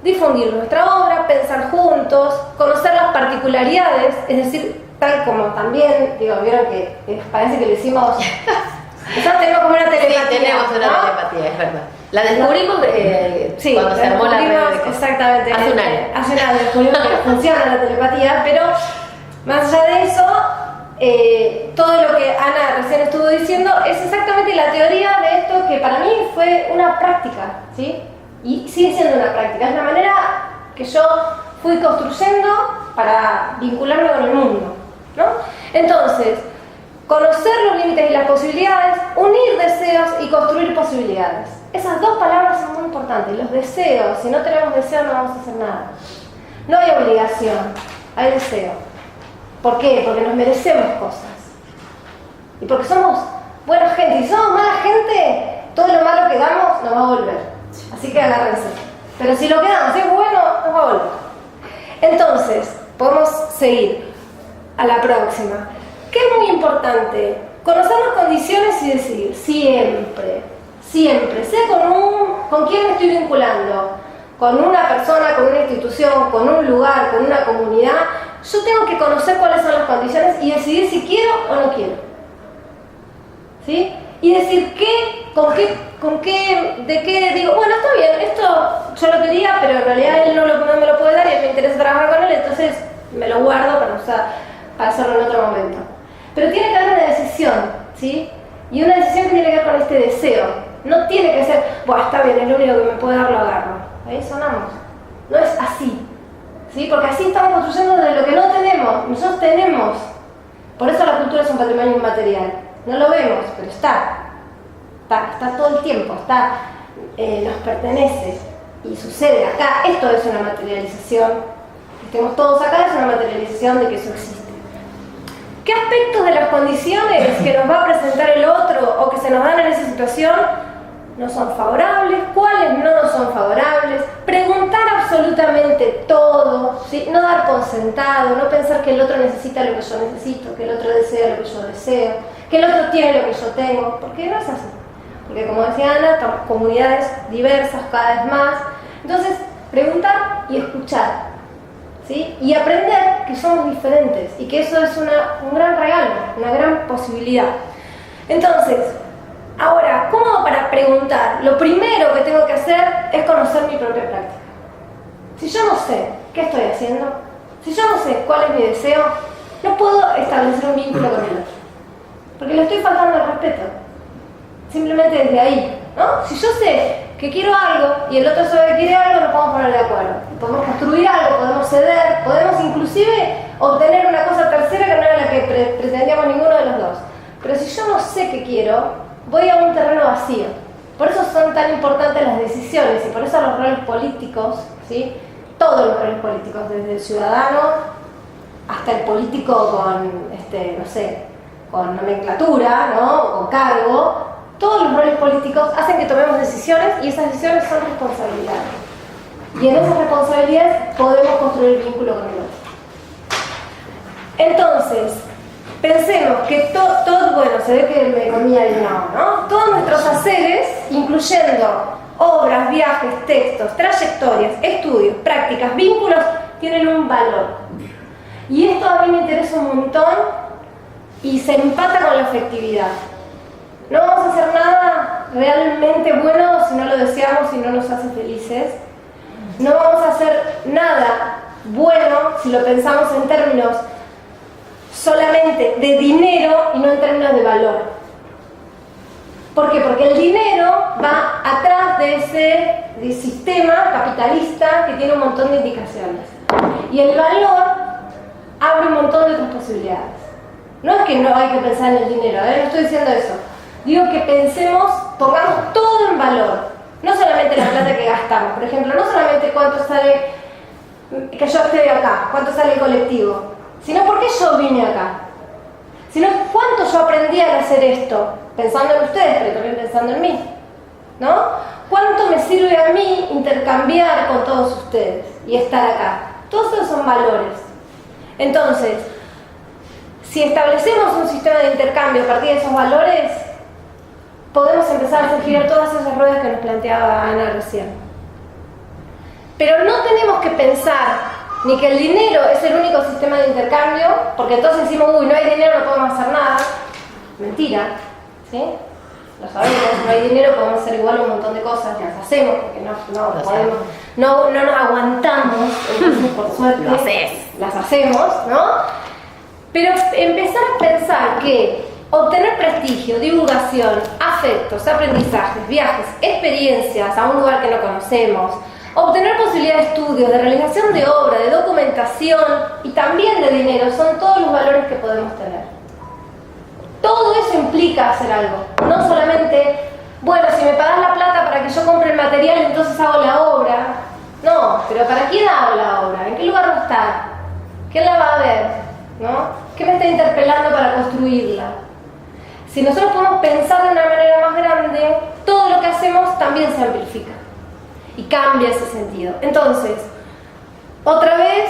Difundir nuestra obra, pensar juntos, conocer las particularidades, es decir, tal como también, vieron que parece que lo hicimos. Nosotros tenemos como una telepatía. Sí, tenemos una telepatía, es verdad. La descubrimos sí, cuando se armó la red. Exactamente. Hace un año. Hace un año descubrimos que funciona la telepatía, pero más allá de eso, todo lo que Ana recién estuvo diciendo es exactamente la teoría de esto, que para mí fue una práctica, ¿sí? Y sigue siendo una práctica. Es la manera que yo fui construyendo para vincularme con el mundo, ¿no? Entonces, Conocer los límites y las posibilidades, unir deseos y construir posibilidades. Esas dos palabras son muy importantes. Los deseos, si no tenemos deseos no vamos a hacer nada. No hay obligación, hay deseo. ¿Por qué? Porque nos merecemos cosas. Y porque somos buena gente. Y si somos mala gente, todo lo malo que damos nos va a volver. Así que agárrense. Pero si lo que damos es bueno, nos va a volver. Entonces, podemos seguir a la próxima. ¿Qué es muy importante? Conocer las condiciones y decidir. Siempre. Siempre. Sea con quién me estoy vinculando. Con una persona, con una institución, con un lugar, con una comunidad. Yo tengo que conocer cuáles son las condiciones y decidir si quiero o no quiero. ¿Sí? Y decir de qué digo, bueno, está bien, esto yo lo quería, pero en realidad él no me lo puede dar y a mí me interesa trabajar con él, entonces me lo guardo para hacerlo en otro momento. Pero tiene que haber una decisión, ¿sí? Y una decisión que tiene que ver con este deseo. No tiene que ser, bueno, está bien, es lo único que me puede dar, lo agarro. Ahí sonamos. No es así, ¿sí? Porque así estamos construyendo desde lo que no tenemos. Nosotros tenemos. Por eso la cultura es un patrimonio inmaterial. No lo vemos, pero está todo el tiempo, nos pertenece y sucede acá. Esto es una materialización, que estemos todos acá es una materialización de que eso existe. ¿Qué aspectos de las condiciones que nos va a presentar el otro o que se nos dan en esa situación no son favorables? ¿Cuáles no nos son favorables? Preguntar absolutamente todo, ¿sí? No dar por sentado, no pensar que el otro necesita lo que yo necesito, que el otro desea lo que yo deseo, que el otro tiene lo que yo tengo, porque no es así. Porque como decía Ana, estamos comunidades diversas cada vez más. Entonces, preguntar y escuchar, ¿sí? Y aprender que somos diferentes y que eso es un gran regalo, una gran posibilidad. Entonces, ahora, ¿cómo para preguntar? Lo primero que tengo que hacer es conocer mi propia práctica. Si yo no sé qué estoy haciendo, si yo no sé cuál es mi deseo, no puedo establecer un vínculo con el otro. Porque le estoy faltando el respeto. Simplemente desde ahí, ¿no? Si yo sé que quiero algo y el otro sabe que quiere algo, nos podemos poner de acuerdo. Podemos construir algo, podemos ceder, podemos inclusive obtener una cosa tercera que no era la que pretendíamos ninguno de los dos. Pero si yo no sé qué quiero, voy a un terreno vacío. Por eso son tan importantes las decisiones y por eso los roles políticos, ¿sí? Todos los roles políticos, desde el ciudadano hasta el político con, no sé, con nomenclatura, ¿no? O con cargo, todos los roles políticos hacen que tomemos decisiones y esas decisiones son responsabilidades. Y en esas responsabilidades podemos construir vínculo con el otro. Entonces, pensemos que todo, bueno, se ve que me comía el ¿no? Todos nuestros haceres, incluyendo obras, viajes, textos, trayectorias, estudios, prácticas, vínculos, tienen un valor. Y esto a mí me interesa un montón y se empata con la afectividad. No vamos a hacer nada realmente bueno si no lo deseamos y no nos hace felices. No vamos a hacer nada bueno si lo pensamos en términos solamente de dinero y no en términos de valor. ¿Por qué? Porque el dinero va atrás de ese sistema capitalista que tiene un montón de indicaciones. Y el valor abre un montón de otras posibilidades. No es que no hay que pensar en el dinero, no estoy diciendo eso. Digo que pensemos, pongamos todo en valor. No solamente la plata que gastamos, por ejemplo, no solamente cuánto sale que yo esté acá, cuánto sale el colectivo, sino por qué yo vine acá, sino cuánto yo aprendí al hacer esto, pensando en ustedes, pero también pensando en mí, ¿no? ¿Cuánto me sirve a mí intercambiar con todos ustedes y estar acá? Todos esos son valores. Entonces, si establecemos un sistema de intercambio a partir de esos valores, podemos empezar a girar todas esas ruedas que nos planteaba Ana recién. Pero no tenemos que pensar ni que el dinero es el único sistema de intercambio, porque entonces decimos, uy, no hay dinero, no podemos hacer nada. Mentira, ¿sí? Lo sabemos, no hay dinero, podemos hacer igual un montón de cosas, las hacemos, porque no nos aguantamos, entonces por suerte las hacemos, ¿no? Pero empezar a pensar que obtener prestigio, divulgación, afectos, aprendizajes, viajes, experiencias a un lugar que no conocemos, obtener posibilidad de estudios, de realización de obra, de documentación y también de dinero, son todos los valores que podemos tener. implica hacer algo. No solamente, bueno, si me pagas la plata para que yo compre el material, entonces hago la obra. No, pero ¿para quién hago la obra? ¿En qué lugar va a estar? ¿Quién la va a ver? ¿No? ¿Qué me está interpelando para construirla? Si nosotros podemos pensar de una manera más grande, todo lo que hacemos también se amplifica y cambia ese sentido. Entonces, otra vez,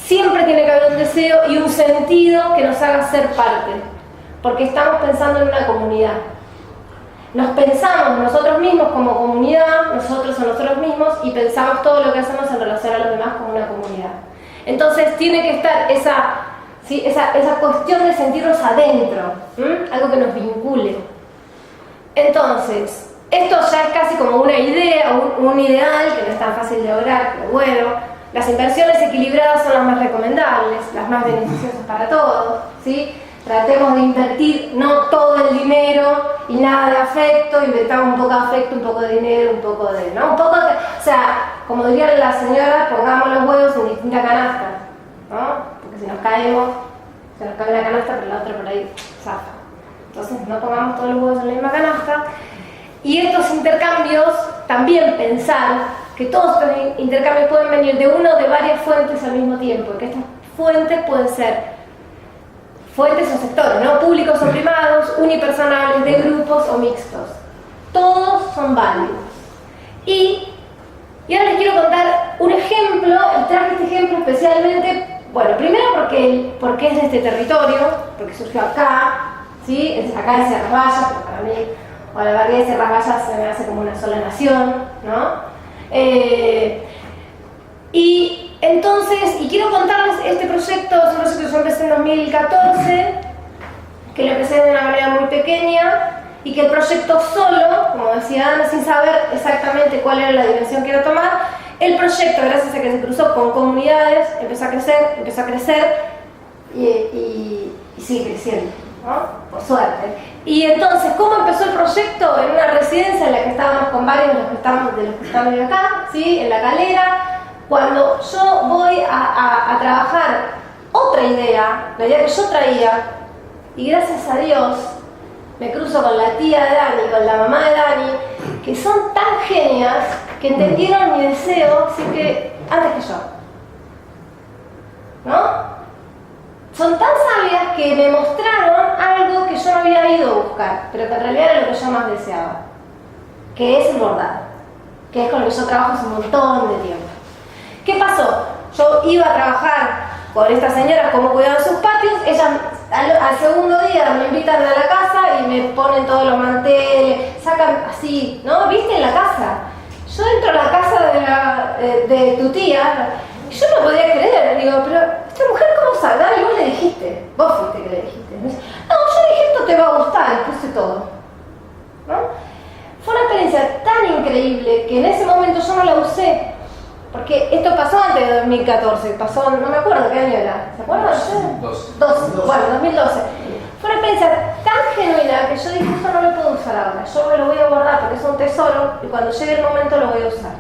siempre tiene que haber un deseo y un sentido que nos haga ser parte, porque estamos pensando en una comunidad. Nos pensamos nosotros mismos como comunidad, nosotros a nosotros mismos, y pensamos todo lo que hacemos en relación a los demás como una comunidad. Entonces tiene que estar esa cuestión de sentirnos adentro, algo que nos vincule. Entonces, esto ya es casi como una idea, un ideal que no es tan fácil de lograr, pero bueno, las inversiones equilibradas son las más recomendables, las más beneficiosas para todos, ¿sí? Tratemos de invertir no todo el dinero y nada de afecto, invertamos un poco de afecto, un poco de dinero, un poco de... ¿no? Un poco de, o sea, como diría la señora, pongamos los huevos en distintas canastas, ¿no? Porque si nos caemos, se nos cae una canasta, pero la otra por ahí zafa. Entonces no pongamos todos los huevos en la misma canasta. Y estos intercambios, también pensar que todos estos intercambios pueden venir de una o de varias fuentes al mismo tiempo, y que estas fuentes pueden ser fuentes o sectores, ¿no? Públicos o privados, unipersonales, de grupos o mixtos. Todos son válidos. Y ahora les quiero contar un ejemplo, y traje este ejemplo especialmente, bueno, primero porque es de este territorio, porque surgió acá, ¿sí? Acá en Sierras Vallas, pero para mí, o la barriga de Sierras Vallas se me hace como una sola nación, ¿no? Y entonces, quiero contarles este proyecto, es un proyecto que yo empecé en 2014, que lo empecé de una manera muy pequeña, y que el proyecto solo, como decía Ana, sin saber exactamente cuál era la dimensión que iba a tomar, el proyecto, gracias a que se cruzó con comunidades, empezó a crecer, y sigue creciendo, ¿no? Por suerte. Y entonces, ¿cómo empezó el proyecto? En una residencia en la que estábamos con varios de los que estamos acá, ¿sí? En La Calera. Cuando yo voy a trabajar otra idea, la idea que yo traía, y gracias a Dios me cruzo con la tía de Dani, con la mamá de Dani, que son tan genias que entendieron mi deseo, así que antes que yo, ¿no? Son tan sabias que me mostraron algo que yo no había ido a buscar, pero que en realidad era lo que yo más deseaba, que es el bordado, que es con lo que yo trabajo hace un montón de tiempo. ¿Qué pasó? Yo iba a trabajar con estas señoras como cuidaban sus patios, ellas al segundo día me invitan a la casa y me ponen todos los manteles, sacan así, ¿no? ¿Viste? En la casa. Yo entro a la casa de tu tía y yo no podía creer, digo, pero esta mujer ¿cómo sabe? Y vos le dijiste, vos fuiste que le dijiste. Me dice, no, yo dije esto te va a gustar y puse todo, ¿no? Fue una experiencia tan increíble que en ese momento yo no la usé. Porque esto pasó antes de 2014, pasó, no me acuerdo qué año era, ¿se acuerdan? 2012. Bueno, 2012. Fue una experiencia tan genuina que yo dije, esto no lo puedo usar ahora, yo me lo voy a guardar porque es un tesoro y cuando llegue el momento lo voy a usar.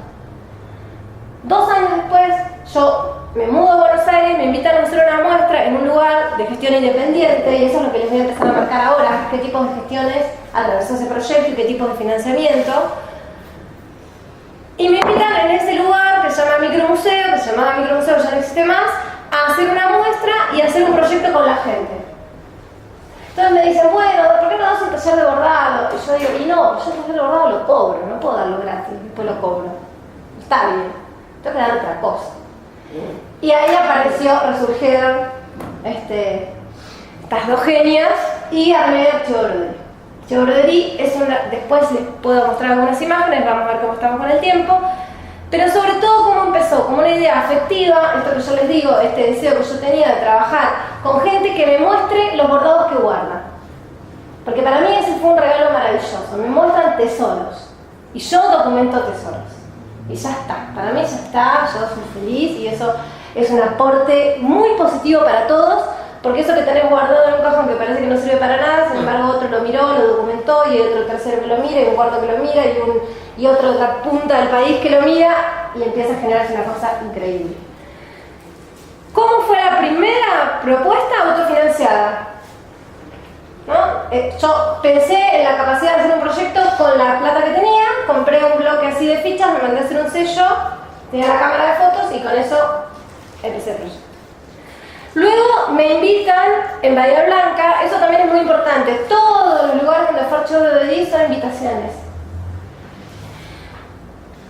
2 años después, yo me mudo a Buenos Aires, me invitan a hacer una muestra en un lugar de gestión independiente, y eso es lo que les voy a empezar a marcar ahora, qué tipos de gestiones atravesó ese proyecto y qué tipos de financiamiento. Y me invitan en ese lugar que se llama Micromuseo, que se llamaba Micromuseo, ya no existe más, a hacer una muestra y a hacer un proyecto con la gente. Entonces me dicen, bueno, ¿por qué no das un taller de bordado? Y yo digo, y no, yo el taller de bordado lo cobro, no puedo darlo gratis, después lo cobro. Está bien, tengo que dar otra cosa. Y ahí resurgieron estas dos genias y armé Archivo Broderí. Archivo Broderí es después les puedo mostrar algunas imágenes, vamos a ver cómo estamos con el tiempo, pero sobre todo cómo empezó, como una idea afectiva, esto que yo les digo, este deseo que yo tenía de trabajar con gente que me muestre los bordados que guarda. Porque para mí ese fue un regalo maravilloso, me muestran tesoros, y yo documento tesoros. Y ya está, para mí ya está, yo soy feliz y eso es un aporte muy positivo para todos, porque eso que tenés guardado en un cajón que parece que no sirve para nada, sin embargo otro lo miró, lo documentó, y otro tercero que lo mira, y un cuarto que lo mira, y otro de otra punta del país que lo mira, y empieza a generarse una cosa increíble. ¿Cómo fue la primera propuesta autofinanciada? ¿No? yo pensé en la capacidad de hacer un proyecto con la plata que tenía, compré un bloque así de fichas, me mandé a hacer un sello, tenía la cámara de fotos y con eso empecé el proyecto. Luego me invitan en Bahía Blanca, eso también es muy importante, todos los lugares donde fue Archivo de Di son invitaciones.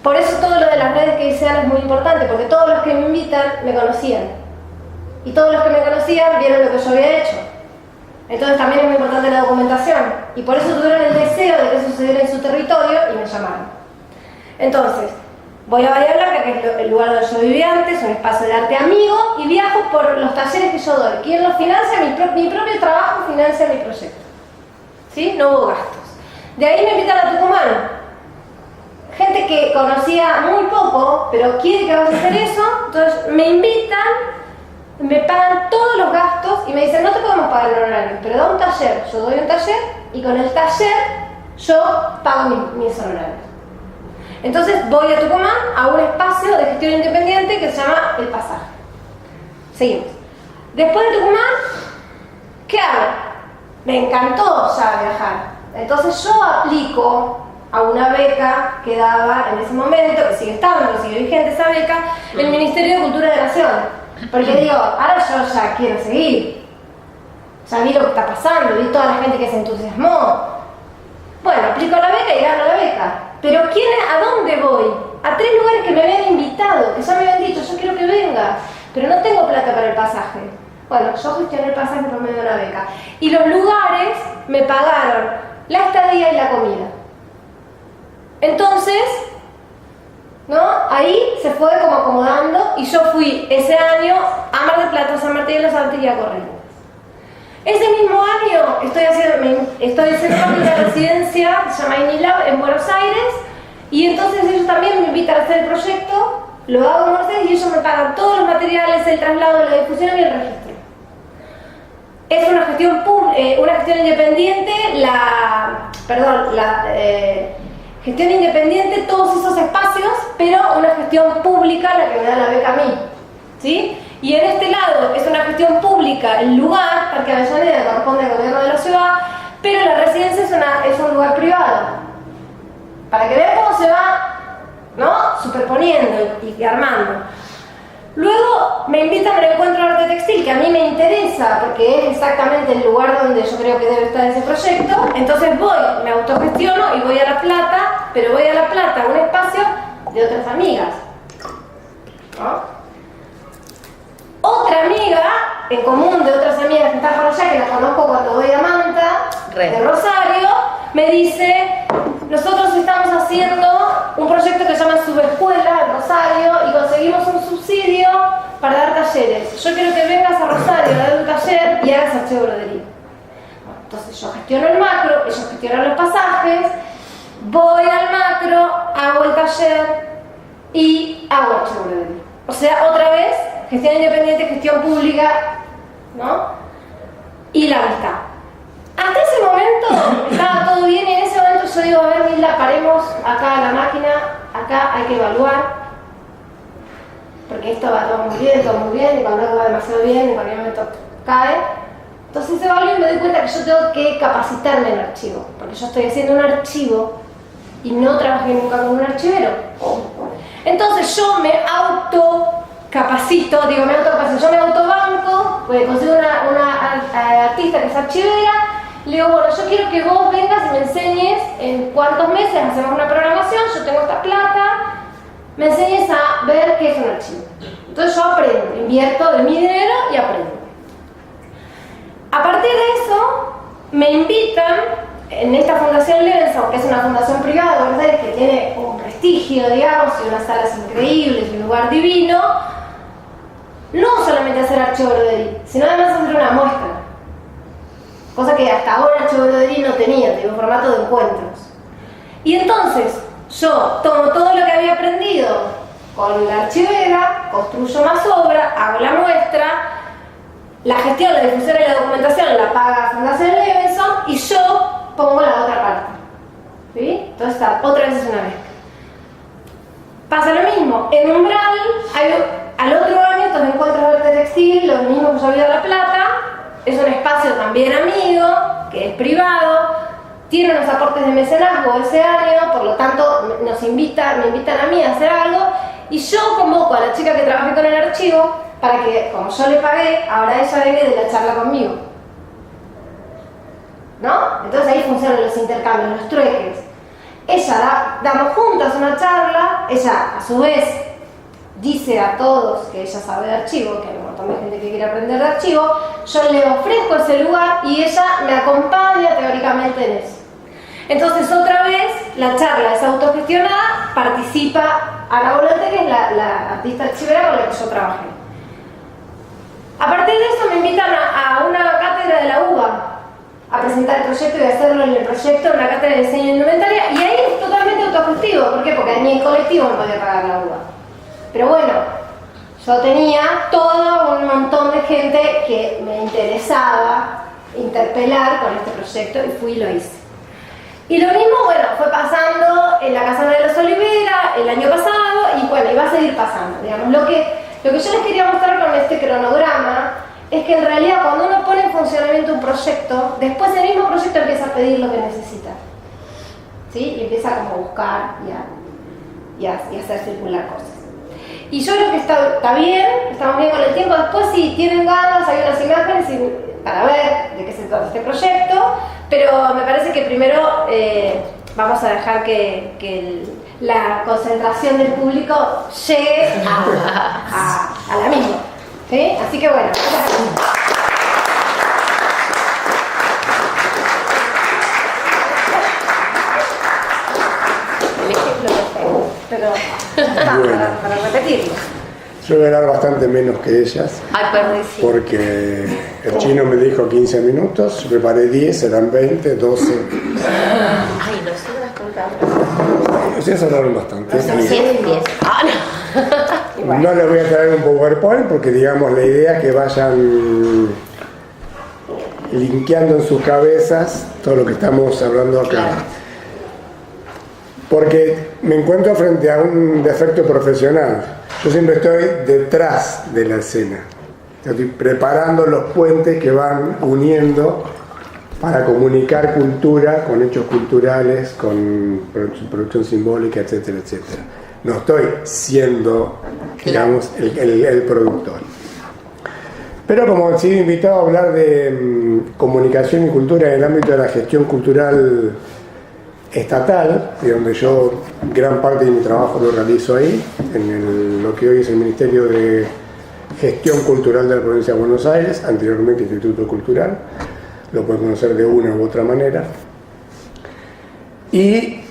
Por eso todo lo de las redes que hice es muy importante, porque todos los que me invitan me conocían. Y todos los que me conocían vieron lo que yo había hecho. Entonces también es muy importante la documentación. Y por eso tuvieron el deseo de que eso sucediera en su territorio y me llamaron. Entonces, voy a Bahía Blanca, que es el lugar donde yo vivía antes, un espacio de arte amigo, y viajo por los talleres que yo doy. ¿Quién lo financia? Mi propio trabajo financia mi proyecto. ¿Sí? No hubo gastos. De ahí me invitan a Tucumán. Gente que conocía muy poco, pero quiere que vaya a hacer eso, entonces me invitan, me pagan todos los gastos y me dicen, no te podemos pagar el honorario, pero da un taller. Yo doy un taller y con el taller yo pago mis honorarios. Entonces voy a Tucumán a un espacio de gestión independiente que se llama El Pasaje. Seguimos. Después de Tucumán, ¿qué hago? Me encantó ya viajar. Entonces yo aplico a una beca que daba en ese momento, que sigue estando, sigue vigente esa beca, el Ministerio de Cultura de la Nación. Porque digo, ahora yo ya quiero seguir. Ya vi lo que está pasando, vi toda la gente que se entusiasmó. Bueno, aplico la beca y gano la beca. Pero ¿a dónde voy? A 3 lugares que me habían invitado, que ya me habían dicho, yo quiero que vengas, pero no tengo plata para el pasaje. Bueno, yo gestioné el pasaje por medio de una beca. Y los lugares me pagaron la estadía y la comida. Entonces, ¿no? Ahí se fue como acomodando y yo fui ese año a Mar del Plata, San Martín de los Andes y a Corrientes. Ese mismo año estoy haciendo una residencia, se llama INILAB, en Buenos Aires, y entonces ellos también me invitan a hacer el proyecto, lo hago en Buenos Aires y ellos me pagan todos los materiales, el traslado, la difusión y el registro. Es una gestión independiente, gestión independiente, todos esos espacios, pero una gestión pública la que me da la beca a mí, ¿sí? Y en este lado es una gestión pública, el lugar, Parque Avellaneda, corresponde al gobierno de la ciudad, pero la residencia es un lugar privado. Para que vean cómo se va, ¿no?, superponiendo y armando. Luego me invitan al encuentro de arte textil, que a mí me interesa porque es exactamente el lugar donde yo creo que debe estar ese proyecto. Entonces voy, me autogestiono y voy a La Plata, pero voy a La Plata, a un espacio de otras amigas, ¿no? Otra amiga en común de otras amigas que están por allá, que las conozco cuando voy a Manta, de Rosario, me dice, nosotros estamos haciendo un proyecto que se llama Subescuela en Rosario y conseguimos un subsidio para dar talleres. Yo quiero que vengas a Rosario a dar un taller y hagas archivo de brodería. Bueno, entonces yo gestiono el macro, ellos gestionan los pasajes, voy al macro, hago el taller y hago archivo de brodería. O sea, otra vez, gestión independiente, gestión pública, ¿no? Y la amistad. Hasta ese momento estaba todo bien y en ese momento yo digo, a ver, Milda, paremos acá la máquina, acá hay que evaluar, porque esto va todo muy bien, y cuando algo va demasiado bien, en cualquier momento cae. Entonces evalúo y me doy cuenta que yo tengo que capacitarme en archivo, porque yo estoy haciendo un archivo y no trabajé nunca con un archivero. Entonces yo me autocapacito, yo me autobanco, pues consigo una artista que es archivera, le digo, bueno, yo quiero que vos vengas y me enseñes en cuántos meses hacemos una programación, yo tengo esta plata, me enseñes a ver qué es un archivo. Entonces yo aprendo, invierto de mi dinero y aprendo. A partir de eso, me invitan en esta Fundación Levenson, que es una fundación privada, ¿verdad?, que tiene un prestigio, digamos, y unas salas increíbles, y un lugar divino, no solamente hacer archivo broderí, sino además hacer una muestra. Cosa que hasta ahora archivo broderí no tenía un formato de encuentros. Y entonces, yo tomo todo lo que había aprendido con la archivera, construyo más obra, hago la muestra, la gestión, la difusión y la documentación la paga Fundación Levenson y yo pongo la otra parte. ¿Sí? Entonces, otra vez es una mezcla. Pasa lo mismo, en Umbral, al otro año estos encuentros de arte textil, los mismos que yo había en La Plata, es un espacio también amigo, que es privado, tiene unos aportes de mecenazgo ese año, por lo tanto me invitan a mí a hacer algo, y yo convoco a la chica que trabajé con el archivo para que, como yo le pagué, ahora ella venga de la charla conmigo. ¿No? Entonces ahí funcionan los intercambios, los trueques. Damos juntas una charla, ella a su vez dice a todos que ella sabe de archivo, que hay un montón de gente que quiere aprender de archivo, yo le ofrezco ese lugar y ella me acompaña teóricamente en eso. Entonces otra vez la charla es autogestionada, participa Ana Volante, que es la artista archivera con la que yo trabajé. A partir de eso me invitan a una cátedra de la UBA a presentar el proyecto y a hacerlo en el proyecto, en una cátedra de diseño de indumentaria, y ahí es totalmente autogestivo. ¿Por qué? Porque ni el colectivo me podía pagar la UBA. Pero bueno, yo tenía todo un montón de gente que me interesaba interpelar con este proyecto y fui y lo hice. Y lo mismo, bueno, fue pasando en la Casona de los Olivera el año pasado y bueno, y va a seguir pasando, digamos. Lo que yo les quería mostrar con este cronograma es que en realidad cuando uno pone en funcionamiento un proyecto, después el mismo proyecto empieza a pedir lo que necesita, ¿sí? Y empieza como a buscar y a hacer circular cosas. Y yo creo que está bien, estamos bien con el tiempo. Después, si tienen ganas, hay unas imágenes para ver de qué se trata este proyecto, pero me parece que primero vamos a dejar que la concentración del público llegue a la misma. ¿Sí? Así que bueno. El ejemplo perfecto, para repetirlo. Yo voy a hablar bastante menos que ellas. Ay, perdón, sí. Porque el chino me dijo 15 minutos, yo preparé 10, eran 20, 12. Ay, no sé las contadas. Ustedes hablaron bastante. Son 7 y 10. Ah, no. No les voy a traer un PowerPoint porque, digamos, la idea es que vayan linkeando en sus cabezas todo lo que estamos hablando acá. Claro. Porque me encuentro frente a un defecto profesional. Yo siempre estoy detrás de la escena. Estoy preparando los puentes que van uniendo para comunicar cultura con hechos culturales, con producción simbólica, etcétera, etcétera. No estoy siendo, digamos, el productor. Pero como he sido invitado a hablar de comunicación y cultura en el ámbito de la gestión cultural estatal, de donde yo gran parte de mi trabajo lo realizo ahí, en lo que hoy es el Ministerio de Gestión Cultural de la Provincia de Buenos Aires, anteriormente Instituto Cultural, lo pueden conocer de una u otra manera. Y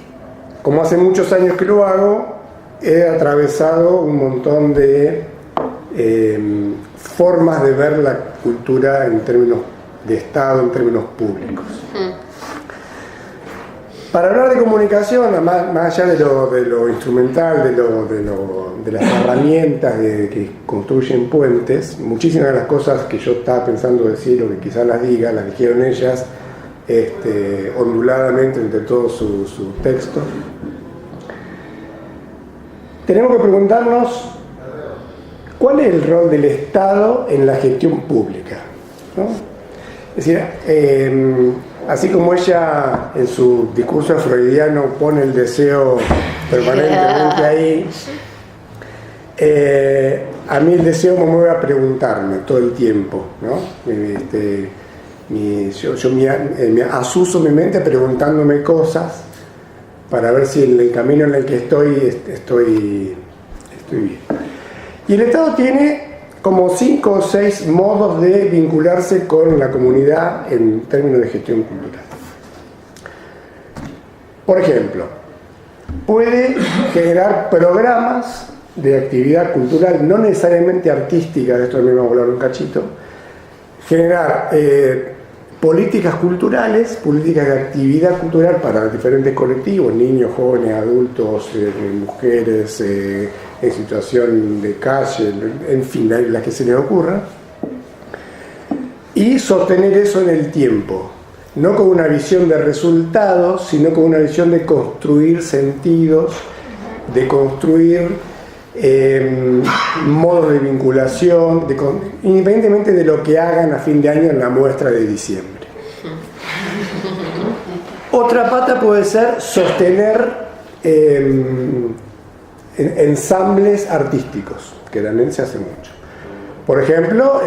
como hace muchos años que lo hago, he atravesado un montón de formas de ver la cultura en términos de Estado, en términos públicos. Para hablar de comunicación, más allá de lo instrumental, de las herramientas que construyen puentes, muchísimas de las cosas que yo estaba pensando decir o que quizás las dijeron ellas onduladamente entre todos sus textos. Tenemos que preguntarnos cuál es el rol del Estado en la gestión pública, ¿no? Es decir, así como ella en su discurso freudiano pone el deseo permanentemente ahí, a mí el deseo me mueve a preguntarme todo el tiempo, ¿no? Yo me asuso mi mente preguntándome cosas para ver si en el camino en el que estoy bien. Y el Estado tiene como 5 o 6 modos de vincularse con la comunidad en términos de gestión cultural. Por ejemplo, puede generar programas de actividad cultural, no necesariamente artística, de esto también vamos a hablar un cachito, generar políticas culturales, políticas de actividad cultural para diferentes colectivos, niños, jóvenes, adultos, mujeres, en situación de calle, en fin, las que se les ocurra, y sostener eso en el tiempo, no con una visión de resultados, sino con una visión de construir sentidos, de construir modos de vinculación, independientemente de lo que hagan a fin de año en la muestra de diciembre. Otra pata puede ser sostener ensambles artísticos, que también se hace mucho. Por ejemplo,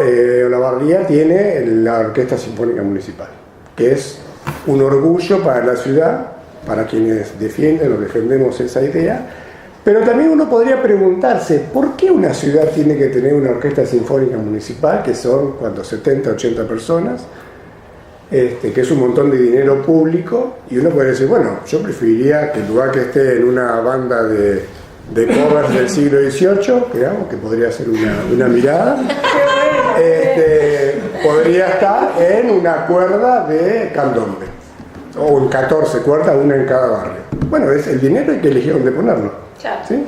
Olavarría tiene la Orquesta Sinfónica Municipal, que es un orgullo para la ciudad, para quienes defienden o defendemos esa idea, pero también uno podría preguntarse, ¿por qué una ciudad tiene que tener una Orquesta Sinfónica Municipal, que son 70, 80 personas, que es un montón de dinero público? Y uno puede decir, bueno, yo preferiría que en lugar que esté en una banda de covers del siglo XVIII, digamos, que podría ser una mirada, podría estar en una cuerda de candombe, o en 14 cuerdas, una en cada barrio. Bueno, es el dinero, hay que elegir dónde ponerlo, ¿sí?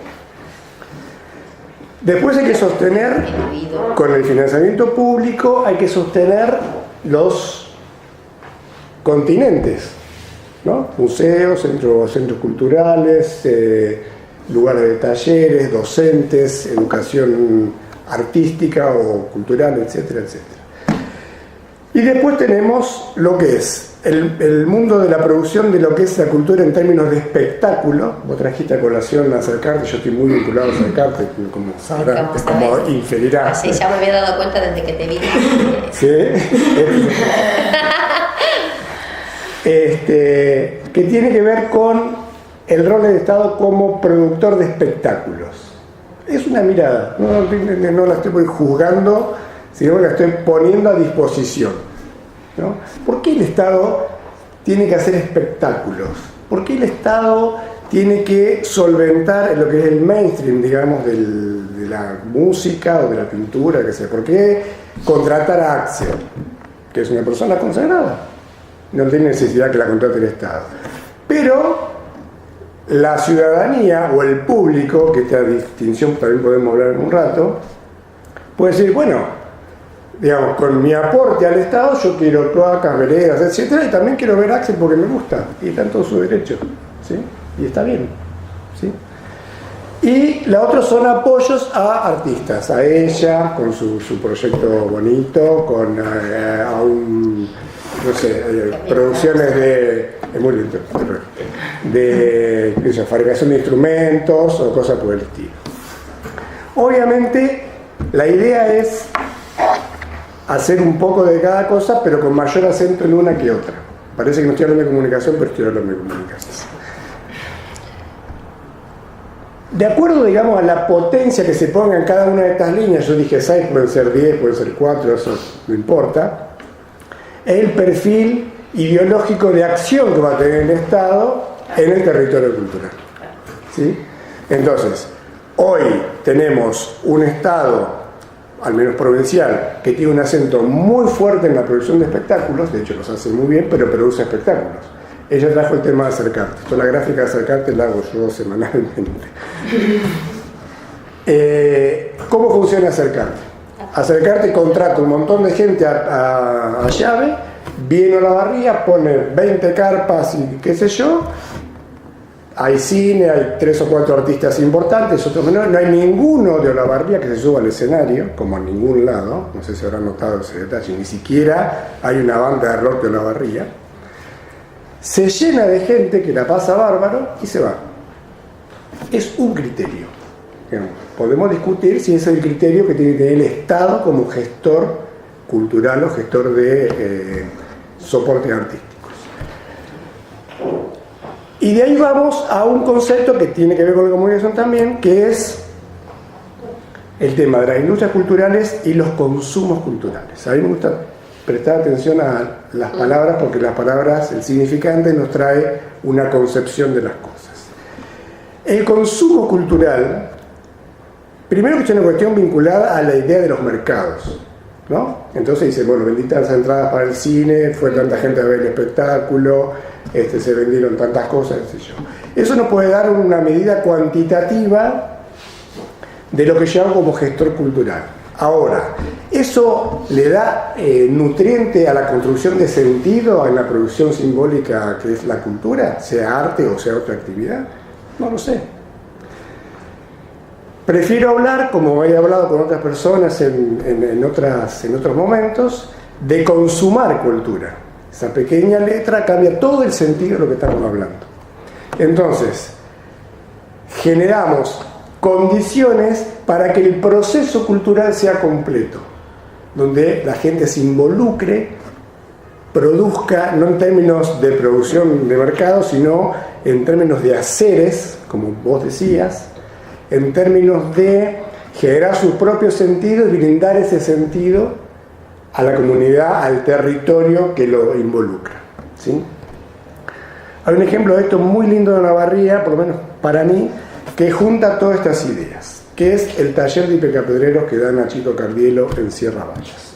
Después hay que sostener, con el financiamiento público, hay que sostener los continentes, ¿no? Museos, centros culturales, lugares de talleres, docentes, educación artística o cultural, etcétera, etcétera. Y después tenemos lo que es el mundo de la producción de lo que es la cultura en términos de espectáculo. Vos trajiste a colación a Acercarte, yo estoy muy vinculado a Acercarte, como sabrán, como inferirás. Sí, ya me había dado cuenta desde que te vi. ¿Sí? Que tiene que ver con el rol del Estado como productor de espectáculos. Es una mirada, no la estoy juzgando, sino que la estoy poniendo a disposición, ¿no? ¿Por qué el Estado tiene que hacer espectáculos? ¿Por qué el Estado tiene que solventar lo que es el mainstream, digamos, de la música o de la pintura, que sea? ¿Por qué contratar a Axel, que es una persona consagrada? No tiene necesidad que la contrate el Estado. Pero la ciudadanía o el público, que esta distinción también podemos hablar en un rato, puede decir, bueno, digamos, con mi aporte al Estado yo quiero cloacas, veredas, etcétera, y también quiero ver a Axel porque me gusta, y está en todo su derecho, ¿sí? Y está bien, ¿sí? Y la otra son apoyos a artistas, a ella, con su proyecto bonito, con a un, no sé, producciones es muy lindo, de fabricación de instrumentos o cosas por el estilo. Obviamente la idea es hacer un poco de cada cosa, pero con mayor acento en una que otra. Parece que no estoy hablando de comunicación, pero estoy hablando de comunicación. De acuerdo, digamos, a la potencia que se ponga en cada una de estas líneas, yo dije 6, pueden ser 10, pueden ser 4, eso no importa, el perfil ideológico de acción que va a tener el Estado en el territorio cultural, ¿sí? Entonces, hoy tenemos un Estado, al menos provincial, que tiene un acento muy fuerte en la producción de espectáculos, de hecho los hace muy bien, pero produce espectáculos. Ella trajo el tema de Acercarte. Toda la gráfica de Acercarte la hago yo semanalmente. ¿Cómo funciona Acercarte? Acercarte contrata un montón de gente a llave, viene a Olavarría, pone 20 carpas y qué sé yo, hay cine, hay 3 o 4 artistas importantes, otros menores, no hay ninguno de Olavarría que se suba al escenario, como en ningún lado, no sé si habrán notado ese detalle, ni siquiera hay una banda de rock de Olavarría. Se llena de gente que la pasa bárbaro y se va. Es un criterio. Podemos discutir si es el criterio que tiene que tener el Estado como gestor cultural o gestor de soportes artísticos. Y de ahí vamos a un concepto que tiene que ver con la comunicación también, que es el tema de las industrias culturales y los consumos culturales. A mí me gusta prestar atención a las palabras, porque las palabras, el significante nos trae una concepción de las cosas. El consumo cultural, primero que es una cuestión vinculada a la idea de los mercados, ¿no? Entonces dice, bueno, vendí tantas entradas para el cine, fue tanta gente a ver el espectáculo, se vendieron tantas cosas, qué sé yo. Eso nos puede dar una medida cuantitativa de lo que yo hago como gestor cultural. Ahora, ¿eso le da nutriente a la construcción de sentido en la producción simbólica que es la cultura, sea arte o sea otra actividad? No lo sé. Prefiero hablar, como he hablado con otras personas en otros momentos, de consumar cultura. Esa pequeña letra cambia todo el sentido de lo que estamos hablando. Entonces, generamos condiciones para que el proceso cultural sea completo, donde la gente se involucre, produzca, no en términos de producción de mercado, sino en términos de haceres, como vos decías, en términos de generar su propio sentido y brindar ese sentido a la comunidad, al territorio que lo involucra, ¿sí? Hay un ejemplo de esto muy lindo de Olavarría, por lo menos para mí, que junta todas estas ideas, que es el taller de picapedreros que da Nachito Cardielo en Sierra Vallas.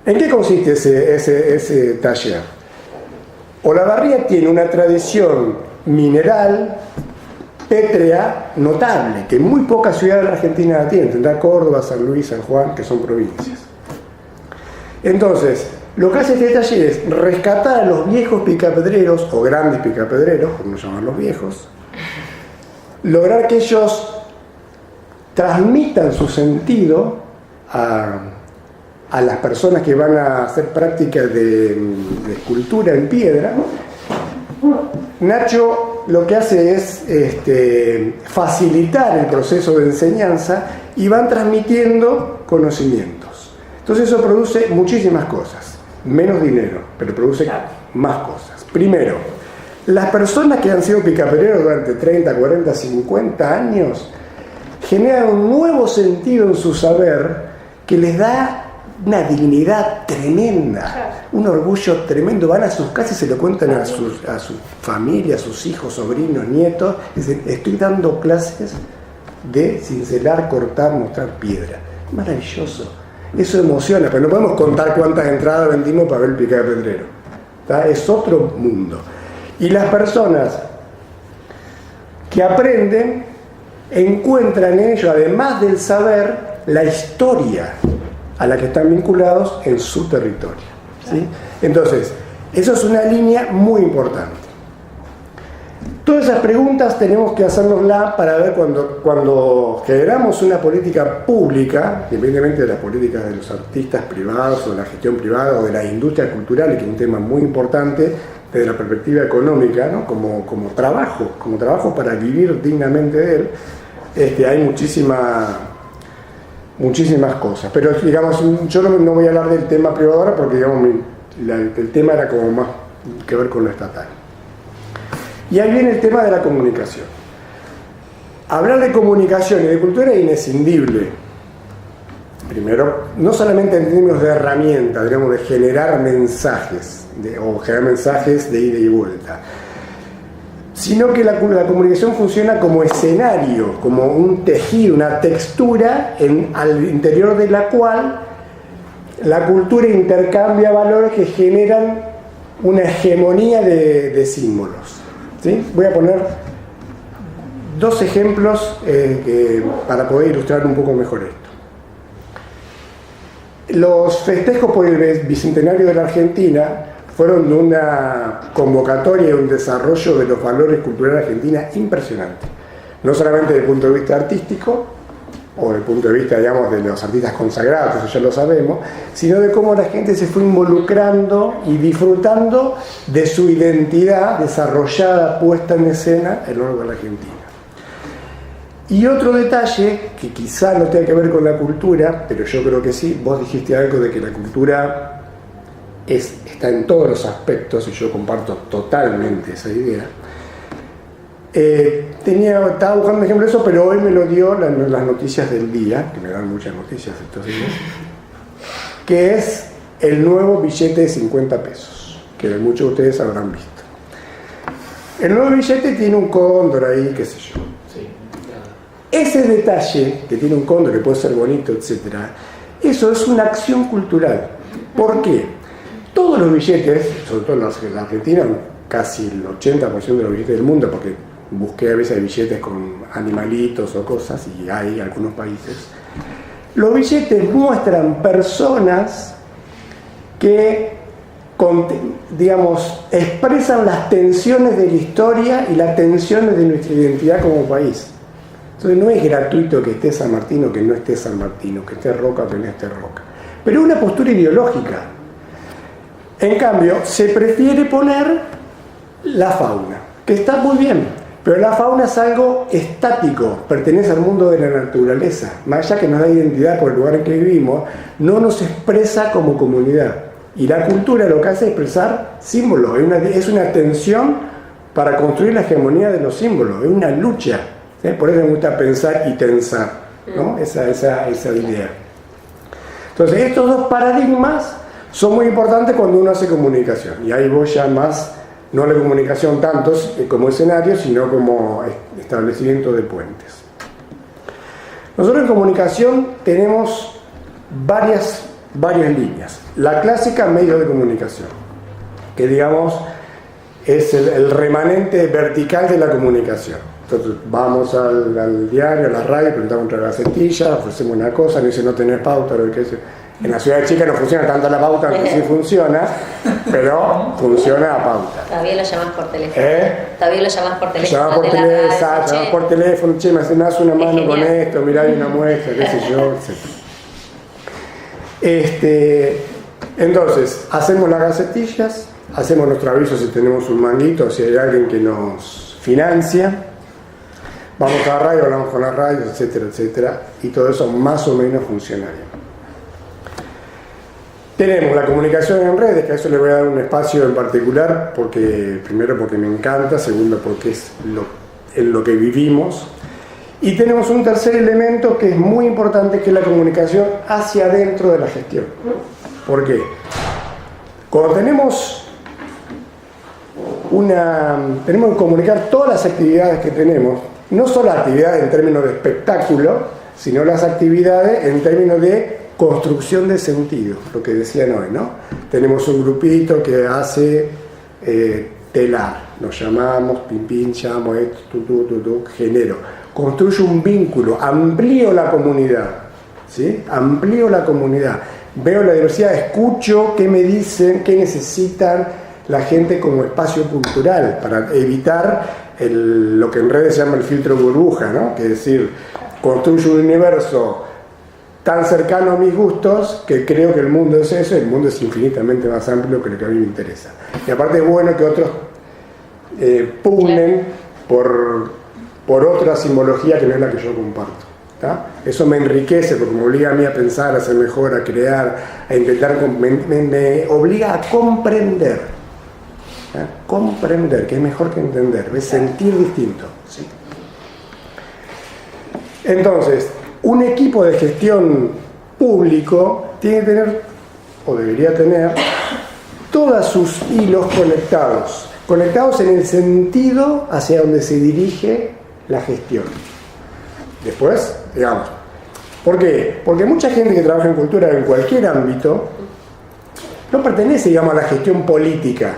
¿En qué consiste ese taller? Olavarría tiene una tradición mineral, pétrea, notable, que muy pocas ciudades de la Argentina la tienen. Tendrá Córdoba, San Luis, San Juan, que son provincias. Entonces, lo que hace este taller es rescatar a los viejos picapedreros, o grandes picapedreros, como llaman los viejos, lograr que ellos transmitan su sentido a las personas que van a hacer prácticas de escultura en piedra. Nacho lo que hace es facilitar el proceso de enseñanza y van transmitiendo conocimientos. Entonces eso produce muchísimas cosas, menos dinero, pero produce más cosas. Primero, las personas que han sido picapedreros durante 30, 40, 50 años generan un nuevo sentido en su saber que les da una dignidad tremenda, un orgullo tremendo. Van a sus casas y se lo cuentan a su familia, a sus hijos, sobrinos, nietos. Dicen, estoy dando clases de cincelar, cortar, mostrar piedra. Maravilloso. Eso emociona, pero no podemos contar cuántas entradas vendimos para ver el picapedrero. Es otro mundo. Y las personas que aprenden encuentran en ello, además del saber, la historia a la que están vinculados en su territorio, ¿sí? Entonces, eso es una línea muy importante. Todas esas preguntas tenemos que hacernoslas para ver cuando generamos una política pública, independientemente de las políticas de los artistas privados o de la gestión privada o de las industrias culturales, que es un tema muy importante desde la perspectiva económica, ¿no? como trabajo para vivir dignamente de él. Hay muchísimas cosas, pero digamos, yo no voy a hablar del tema privado ahora porque digamos, el tema era como más que ver con lo estatal. Y ahí viene el tema de la comunicación. Hablar de comunicación y de cultura es inescindible. Primero, no solamente en términos de herramienta, digamos, de generar mensajes, o generar mensajes de ida y vuelta, sino que la comunicación funciona como escenario, como un tejido, una textura al interior de la cual la cultura intercambia valores que generan una hegemonía de símbolos, ¿sí? Voy a poner dos ejemplos para poder ilustrar un poco mejor esto. Los festejos por el Bicentenario de la Argentina fueron de una convocatoria y un desarrollo de los valores culturales de Argentina impresionante. No solamente desde el punto de vista artístico, o desde el punto de vista, digamos, de los artistas consagrados, eso ya lo sabemos, sino de cómo la gente se fue involucrando y disfrutando de su identidad desarrollada, puesta en escena a lo largo de la Argentina. Y otro detalle, que quizá no tenga que ver con la cultura, pero yo creo que sí, vos dijiste algo de que la cultura está en todos los aspectos, y yo comparto totalmente esa idea. Estaba buscando un ejemplo de eso, pero hoy me lo dio las noticias del día, que me dan muchas noticias estos días, que es el nuevo billete de 50 pesos, que muchos de ustedes habrán visto. El nuevo billete tiene un cóndor ahí, qué sé yo. Sí. Ese detalle, que tiene un cóndor, que puede ser bonito, etc., eso es una acción cultural. ¿Por qué? Todos los billetes, sobre todo en la Argentina, casi el 80% de los billetes del mundo, porque busqué a veces billetes con animalitos o cosas, y hay algunos países, los billetes muestran personas que, digamos, expresan las tensiones de la historia y las tensiones de nuestra identidad como país. Entonces no es gratuito que esté San Martín o que no esté San Martín, o que esté Roca o que no esté Roca. Pero es una postura ideológica. En cambio, se prefiere poner la fauna, que está muy bien, pero la fauna es algo estático, pertenece al mundo de la naturaleza. Más allá que nos da identidad por el lugar en que vivimos, no nos expresa como comunidad. Y la cultura lo que hace es expresar símbolos, es una tensión para construir la hegemonía de los símbolos, es una lucha. Por eso me gusta pensar y tensar, ¿no? Esa idea. Entonces, estos dos paradigmas son muy importantes cuando uno hace comunicación. Y ahí voy ya más, no la comunicación tanto como escenario, sino como establecimiento de puentes. Nosotros en comunicación tenemos varias líneas. La clásica, medio de comunicación, que digamos es el remanente vertical de la comunicación. Entonces vamos al diario, a la radio, preguntamos otra gacetilla, ofrecemos una cosa, no dice no tener pauta, lo que es. En la ciudad chica no funciona tanto la pauta, aunque sí funciona, pero funciona a pauta. Todavía lo llamás por teléfono. Todavía lo llamás por teléfono. Llamás por teléfono, che, me das una mano con esto, mirá, hay una muestra, qué sé yo, etc. Entonces, hacemos las gacetillas, hacemos nuestro aviso si tenemos un manguito, si hay alguien que nos financia. Vamos a la radio, hablamos con la radio, etcétera, etcétera, y todo eso más o menos funcionaría. Tenemos la comunicación en redes, que a eso le voy a dar un espacio en particular, primero porque me encanta, segundo porque es en lo que vivimos, y tenemos un tercer elemento que es muy importante, que es la comunicación hacia adentro de la gestión. ¿Por qué? Cuando tenemos que comunicar todas las actividades que tenemos, no solo actividades en términos de espectáculo, sino las actividades en términos de construcción de sentido, lo que decían hoy, ¿no? Tenemos un grupito que hace telar, nos llamamos, llamo esto, genero. Construyo un vínculo, amplío la comunidad, ¿sí? Amplío la comunidad, veo la diversidad, escucho qué me dicen, qué necesitan la gente como espacio cultural, para evitar lo que en redes se llama el filtro burbuja, ¿no? Que es decir, construyo un universo tan cercano a mis gustos que creo que el mundo es eso, y el mundo es infinitamente más amplio que lo que a mí me interesa. Y aparte es bueno que otros pugnen por otra simbología que no es la que yo comparto. ¿Tá? Eso me enriquece porque me obliga a mí a pensar, a ser mejor, a crear, a intentar, me obliga a comprender. Comprender, que es mejor que entender, es sentir distinto. ¿Sí? Entonces, un equipo de gestión público tiene que tener, o debería tener, todos sus hilos conectados en el sentido hacia donde se dirige la gestión. Después, digamos, ¿por qué? Porque mucha gente que trabaja en cultura en cualquier ámbito no pertenece, digamos, a la gestión política,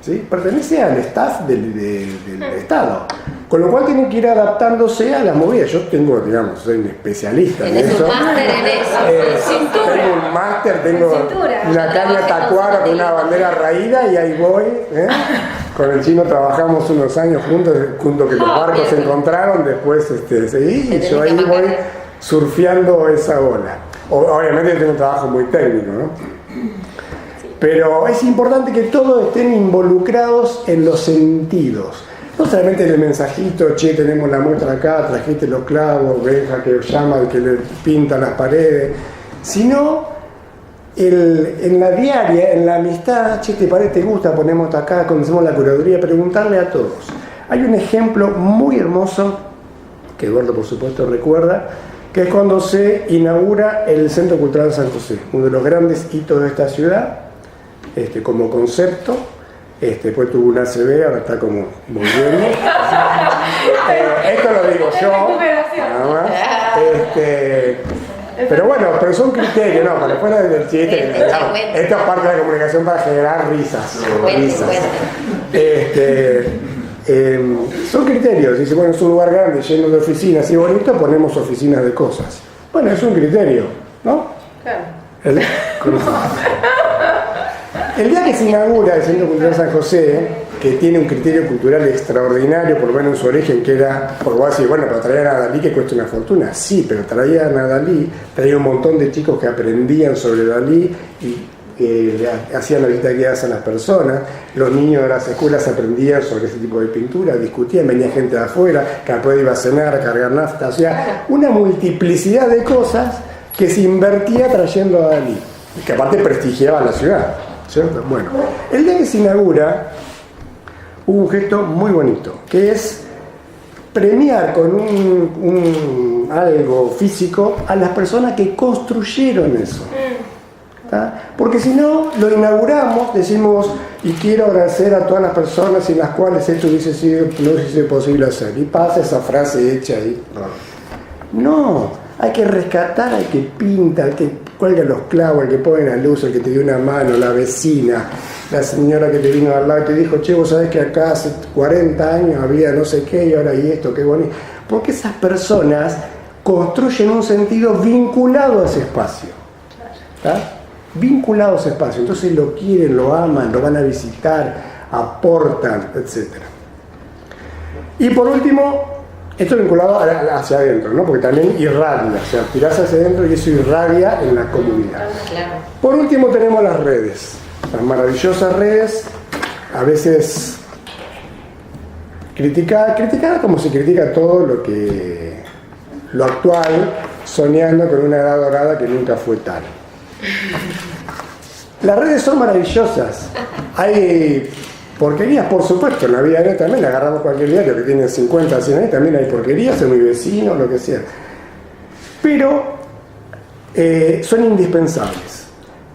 ¿sí? Pertenece al staff del Estado, con lo cual tienen que ir adaptándose a las movidas. Yo tengo, digamos, soy un especialista en eso. Máster en eso. Tengo un máster, tengo una caña tacuara con una bandera raída y ahí voy. Con el chino trabajamos unos años juntos que los barcos se encontraron, después seguí y yo ahí voy surfeando esa ola. Obviamente tengo un trabajo muy técnico, ¿no? Pero es importante que todos estén involucrados en los sentidos. No solamente en el mensajito, che, tenemos la muestra acá, trajiste los clavos, Benja que llama, el que le pinta las paredes, sino en la diaria, en la amistad, che, te parece, te gusta, ponemos acá, conocemos la curaduría, preguntarle a todos. Hay un ejemplo muy hermoso, que Eduardo por supuesto recuerda, que es cuando se inaugura el Centro Cultural San José, uno de los grandes hitos de esta ciudad, como concepto. Después tuvo un ACV, ahora está como volviendo. Esto lo digo yo, nada más. Pero bueno, pero son criterios, no, para fuera del chiste. Esto es parte de la comunicación para generar risas. Son criterios. Dice, bueno, es un lugar grande, lleno de oficinas y bonito, ponemos oficinas de cosas. Bueno, es un criterio, ¿no? Claro. El día que se inaugura el Centro Cultural San José, que tiene un criterio cultural extraordinario, por lo menos en su origen, que era, por vos decir, bueno, pero traían a Dalí que cuesta una fortuna. Sí, pero traían a Dalí, traían un montón de chicos que aprendían sobre Dalí y hacían la visita guiadas a las personas. Los niños de las escuelas aprendían sobre ese tipo de pintura, discutían, venía gente de afuera, que después iba a cenar, a cargar nafta, o sea, una multiplicidad de cosas que se invertía trayendo a Dalí, y que aparte prestigiaba la ciudad, ¿cierto? Bueno, el día que se inaugura hubo un gesto muy bonito, que es premiar con algo físico a las personas que construyeron eso. ¿Tá? Porque si no, lo inauguramos, decimos, y quiero agradecer a todas las personas sin las cuales esto no hubiese sido posible hacer. Y pasa esa frase hecha ahí. No, hay que rescatar al que pinta, al que cuelga los clavos, al que pone la luz, el que te dio una mano, la vecina, la señora que te vino al lado y te dijo, che, vos sabés que acá hace 40 años había no sé qué y ahora hay esto, qué bonito. Porque esas personas construyen un sentido vinculado a ese espacio. ¿Tá? Vinculado a ese espacio, entonces lo quieren, lo aman, lo van a visitar, aportan, etc. Y por último, esto vinculado hacia adentro, ¿no? Porque también irradia, o sea, tirás hacia adentro y eso irradia en la comunidad. Por último tenemos las redes, las maravillosas redes, a veces criticadas como se critica todo lo actual, soñando con una edad dorada que nunca fue tal. Las redes son maravillosas. Hay porquerías, por supuesto, en la vida diaria también. Agarramos cualquier diario que tiene 50, 100 años, también hay porquerías, en mi vecino, lo que sea. Pero son indispensables.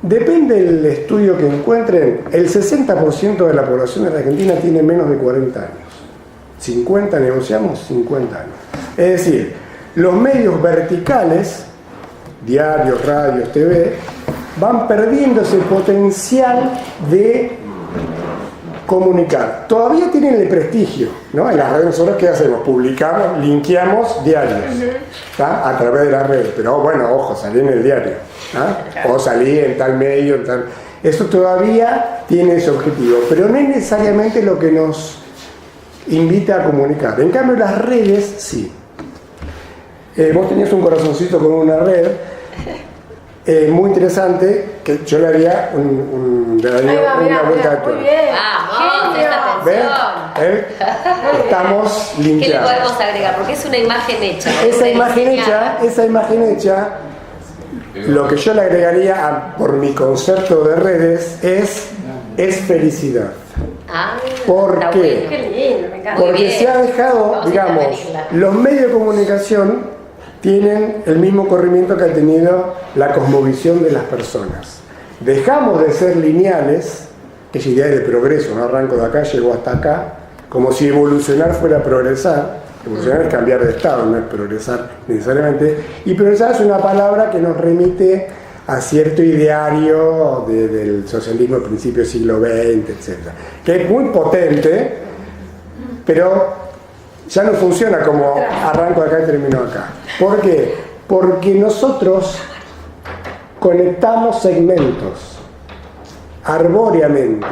Depende del estudio que encuentren, el 60% de la población de la Argentina tiene menos de 40 años. 50 negociamos, 50 años. Es decir, los medios verticales, diarios, radios, TV, van perdiendo ese potencial de comunicar. Todavía tienen el prestigio, ¿no? En las redes nosotros, ¿qué hacemos? Publicamos, linkeamos diarios, ¿tá? A través de las redes. Pero bueno, ojo, salí en el diario, ¿tá? O salí en tal medio, en tal... Eso todavía tiene ese objetivo, pero no es necesariamente lo que nos invita a comunicar. En cambio, las redes, sí. Vos tenías un corazoncito con una red muy interesante, que yo le haría una vuelta a todo. Muy bien. Vamos, presta atención. Estamos ¿Qué le linkeados. podemos agregar? Porque es una imagen hecha. Esa imagen hecha, lo que yo le agregaría por mi concepto de redes es felicidad. ¿Por está qué? bueno. Qué lindo, me encanta. Porque bien. se ha dejado, Vamos a digamos, intervenirla. los medios de comunicación tienen el mismo corrimiento que ha tenido la cosmovisión de las personas. Dejamos de ser lineales, que es idea de progreso, no arranco de acá, llego hasta acá, como si evolucionar fuera progresar. Evolucionar es cambiar de estado, no es progresar necesariamente. Y progresar es una palabra que nos remite a cierto ideario del socialismo del principio del siglo XX, etc. Que es muy potente, pero ya no funciona como arranco de acá y termino acá. ¿Por qué? Porque nosotros conectamos segmentos arbóreamente.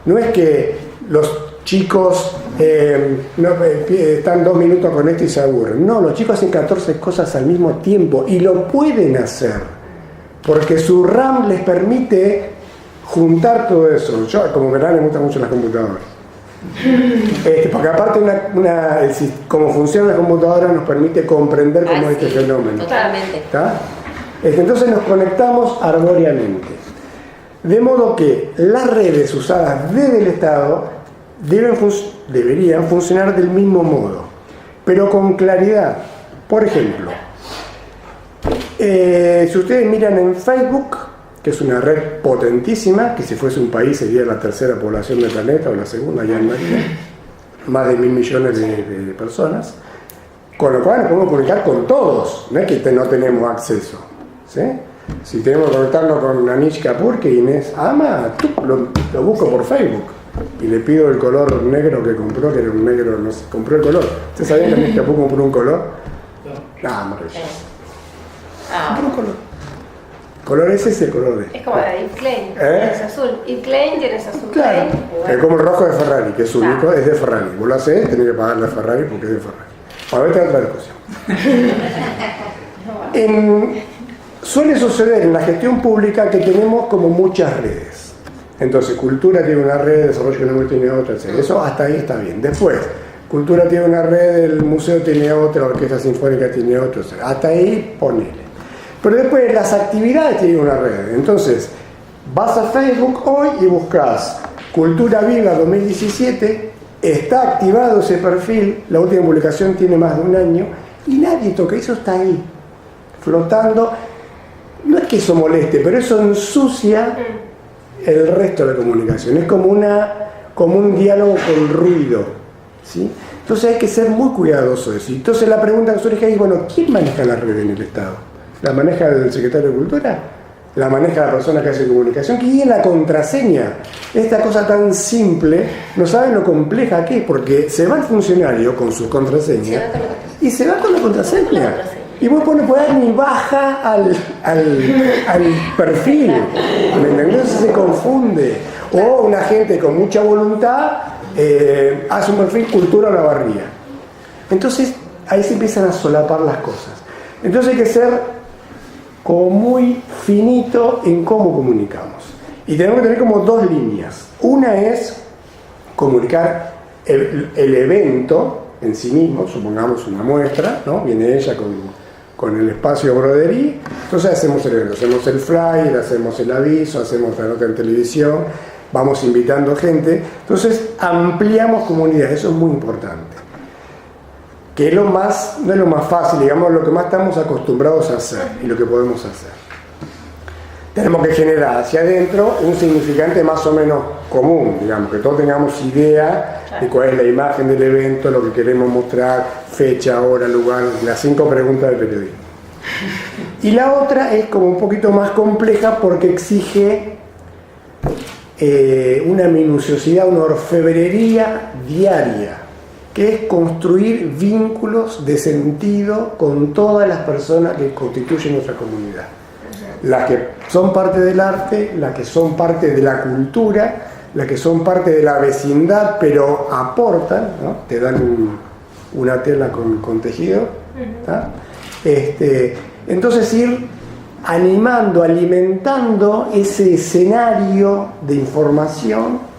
No es que los chicos están 2 minutos con esto y se aburren. No, los chicos hacen 14 cosas al mismo tiempo y lo pueden hacer porque su RAM les permite juntar todo eso. Yo, como verán, me gustan mucho las computadoras. Porque aparte como funciona la computadora nos permite comprender cómo es este fenómeno. Totalmente. ¿Está? Entonces nos conectamos arbóreamente. De modo que las redes usadas desde el Estado deberían funcionar del mismo modo, pero con claridad. Por ejemplo, si ustedes miran en Facebook, que es una red potentísima, que si fuese un país sería la tercera población del planeta o la segunda ya en María, más de 1.000 millones de personas, con lo cual nos podemos comunicar con todos, no es que no tenemos acceso, ¿sí? Si tenemos que conectarnos con Anish Kapoor, que Inés ama, lo busco por Facebook y le pido el color negro que compró, que era un negro, no sé, compró el color. ¿Ustedes sabían que Anish Kapoor compró un color? Maravilloso. Compró un color. color ese es el color de. Es como la de Yves Klein, ¿Eh? es azul. Yves Klein tiene ese azul. Claro, Klein, y bueno. es como el rojo de Ferrari, que es único, Claro. es de Ferrari. Vos lo haces, tenés que pagarle a Ferrari porque es de Ferrari. A ver, otra discusión. Suele suceder en la gestión pública que tenemos como muchas redes. Entonces, cultura tiene una red, desarrollo económico tiene otra, etc. Eso hasta ahí está bien. Después, cultura tiene una red, el museo tiene otra, la orquesta sinfónica tiene otra, etc. Hasta ahí ponele. Pero después las actividades tienen una red. Entonces, vas a Facebook hoy y buscas Cultura Viva 2017, está activado ese perfil, la última publicación tiene más de un año y nadie toca, eso está ahí, flotando. No es que eso moleste, pero eso ensucia el resto de la comunicación. Es como un diálogo con ruido, ¿sí? Entonces hay que ser muy cuidadoso de eso. Entonces la pregunta que surge ahí es, bueno, ¿quién maneja la red en el Estado? ¿La maneja el secretario de Cultura? ¿La maneja la persona que hace comunicación? ¿Quién es la contraseña? Esta cosa tan simple, no saben lo compleja que es, porque se va el funcionario con sus contraseñas y se va con la contraseña. Y vos no podés ni baja al perfil, ¿me entendés? Entonces se confunde. O una gente con mucha voluntad hace un perfil Cultura Olavarría. Entonces ahí se empiezan a solapar las cosas. Entonces hay que ser como muy finito en cómo comunicamos. Y tenemos que tener como dos líneas. Una es comunicar el evento en sí mismo, supongamos una muestra, ¿no? Viene ella con el espacio broderie, entonces hacemos el evento, hacemos el flyer, hacemos el aviso, hacemos la nota en televisión, vamos invitando gente, entonces ampliamos comunidades, eso es muy importante. Que es no es lo más fácil, digamos, lo que más estamos acostumbrados a hacer y lo que podemos hacer. Tenemos que generar hacia adentro un significante más o menos común, digamos, que todos tengamos idea de cuál es la imagen del evento, lo que queremos mostrar, fecha, hora, lugar, las 5 preguntas del periodismo. Y la otra es como un poquito más compleja porque exige una minuciosidad, una orfebrería diaria, que es construir vínculos de sentido con todas las personas que constituyen nuestra comunidad. Las que son parte del arte, las que son parte de la cultura, las que son parte de la vecindad, pero aportan, ¿no? Te dan una tela con tejido. Entonces ir animando, alimentando ese escenario de información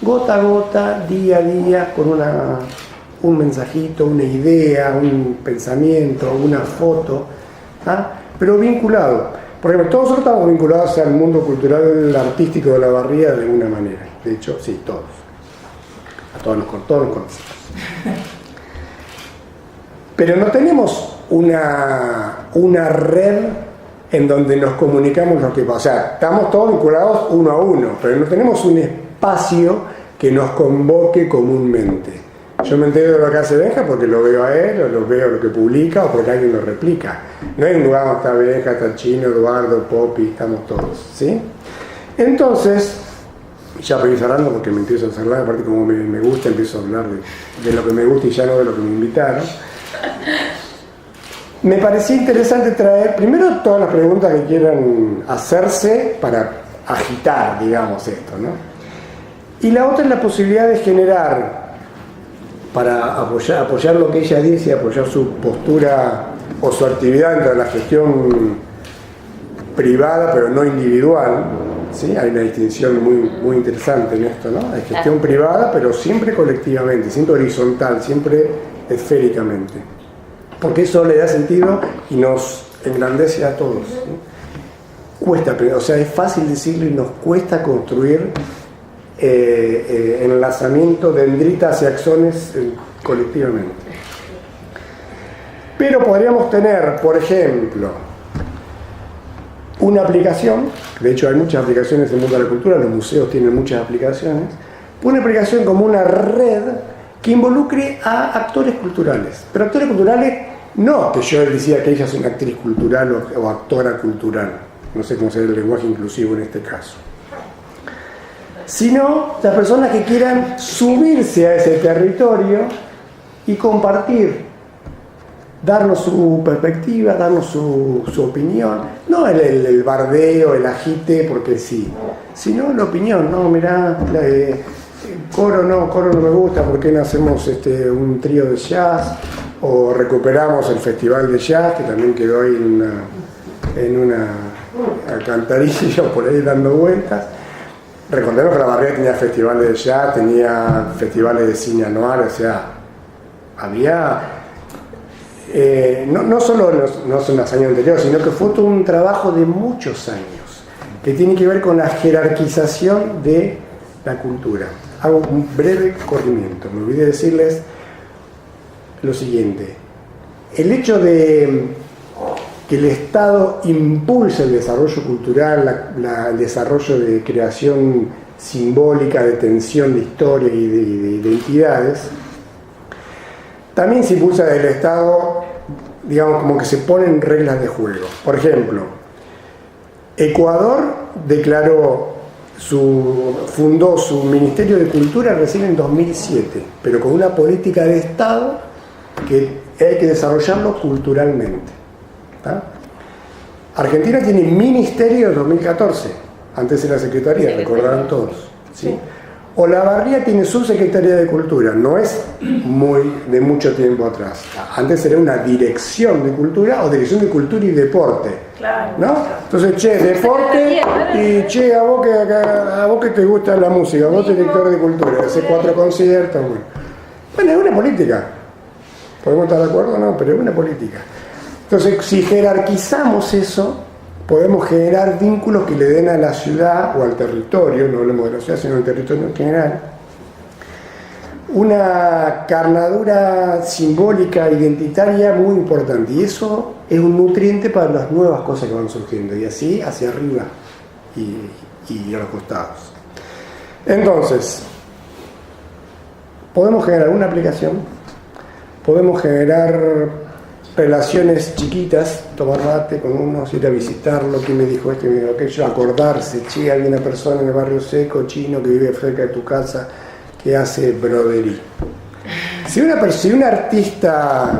gota a gota, día a día, con un mensajito, una idea, un pensamiento, una foto, pero vinculado. Por ejemplo, todos nosotros estamos vinculados al mundo cultural, artístico de Olavarría de alguna manera. De hecho, sí, todos. A todos nos conocemos. Pero no tenemos una red en donde nos comunicamos lo que pasa. O sea, estamos todos vinculados uno a uno, pero no tenemos un espacio que nos convoque comúnmente. Yo me entero de lo que hace Benja porque lo veo a él, o lo veo lo que publica, o porque alguien lo replica. No hay un lugar donde está Benja, está Chino, Eduardo, Popi, estamos todos, ¿sí? Entonces, ya para ir cerrando, porque me empiezo a cerrar, aparte como me gusta, empiezo a hablar de lo que me gusta y ya no de lo que me invitaron. Me parecía interesante traer, primero, todas las preguntas que quieran hacerse para agitar, digamos, esto, ¿no? Y la otra es la posibilidad de generar, para apoyar lo que ella dice, apoyar su postura o su actividad dentro de la gestión privada, pero no individual, ¿sí? Hay una distinción muy interesante en esto, ¿no? Hay gestión privada, pero siempre colectivamente, siempre horizontal, siempre esféricamente. Porque eso le da sentido y nos engrandece a todos, ¿sí? Cuesta, o sea, es fácil decirlo y nos cuesta construir enlazamiento dendritas y axones colectivamente. Pero podríamos tener, por ejemplo, una aplicación, de hecho hay muchas aplicaciones en el mundo de la cultura, los museos tienen muchas aplicaciones, una aplicación como una red que involucre a actores culturales, pero actores culturales no que yo decía que ella es una actriz cultural o actora cultural, no sé cómo sería el lenguaje inclusivo en este caso, sino las personas que quieran subirse a ese territorio y compartir darnos su perspectiva, darnos su opinión, no el bardeo, el agite, porque sí, sino la opinión, no, mirá, coro no me gusta, ¿por qué no hacemos un trío de jazz? O recuperamos el festival de jazz, que también quedó ahí en una alcantarilla por ahí dando vueltas. Recordemos que La Barriga tenía festivales de jazz, tenía festivales de cine anual, o sea, había no solo en los años anteriores, sino que fue todo un trabajo de muchos años que tiene que ver con la jerarquización de la cultura. Hago un breve corrimiento. Me olvidé decirles lo siguiente: el hecho de que el Estado impulse el desarrollo cultural, el desarrollo de creación simbólica, de tensión de historia y de identidades, también se impulsa del Estado, digamos, como que se ponen reglas de juego. Por ejemplo, Ecuador fundó su Ministerio de Cultura recién en 2007, pero con una política de Estado que hay que desarrollarlo culturalmente. ¿Tá? Argentina tiene Ministerio de 2014, antes era Secretaría, recordarán todos. ¿Sí? Olavarría tiene Subsecretaría de Cultura, no es de mucho tiempo atrás. Antes era una Dirección de Cultura o Dirección de Cultura y Deporte. Claro. ¿No? Entonces, deporte y a vos que te gusta la música, vos director de cultura, haces 4 conciertos. Bueno, es una política. Podemos estar de acuerdo o no, pero es una política. Entonces, si jerarquizamos eso, podemos generar vínculos que le den a la ciudad o al territorio, no hablemos de la ciudad, sino del territorio en general, una carnadura simbólica, identitaria muy importante. Y eso es un nutriente para las nuevas cosas que van surgiendo, y así hacia arriba y a los costados. Entonces, podemos generar una aplicación, podemos generar relaciones chiquitas, tomar mate con unos, ir a visitarlo, quién me dijo esto, quién me dijo aquello, acordarse, che, hay una persona en el barrio seco, chino, que vive cerca de tu casa, que hace broderí. Si un artista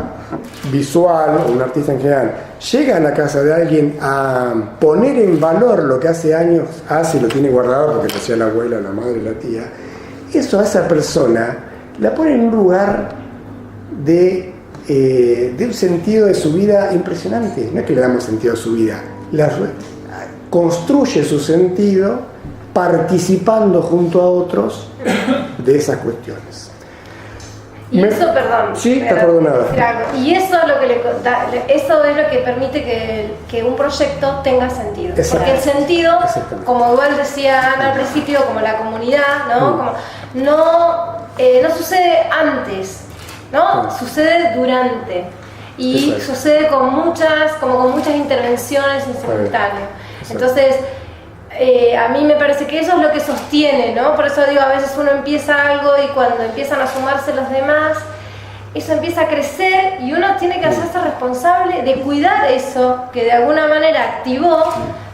visual, o un artista en general, llega a la casa de alguien a poner en valor lo que hace años hace y lo tiene guardado porque lo hacía la abuela, la madre, la tía, eso a esa persona la pone en un lugar de un sentido de su vida impresionante. No es que le damos sentido a su vida, construye su sentido participando junto a otros de esas cuestiones. Y eso, perdón. Sí, está perdonada. Y eso es lo que eso es lo que permite que un proyecto tenga sentido. Porque el sentido, como igual decía Ana al principio, como la comunidad, ¿no? No sucede antes, ¿no? Sucede durante. Y sucede con muchas intervenciones en simultáneo. Entonces, a mí me parece que eso es lo que sostiene, ¿no? Por eso digo, a veces uno empieza algo y cuando empiezan a sumarse los demás, eso empieza a crecer y uno tiene que hacerse responsable de cuidar eso que de alguna manera activó,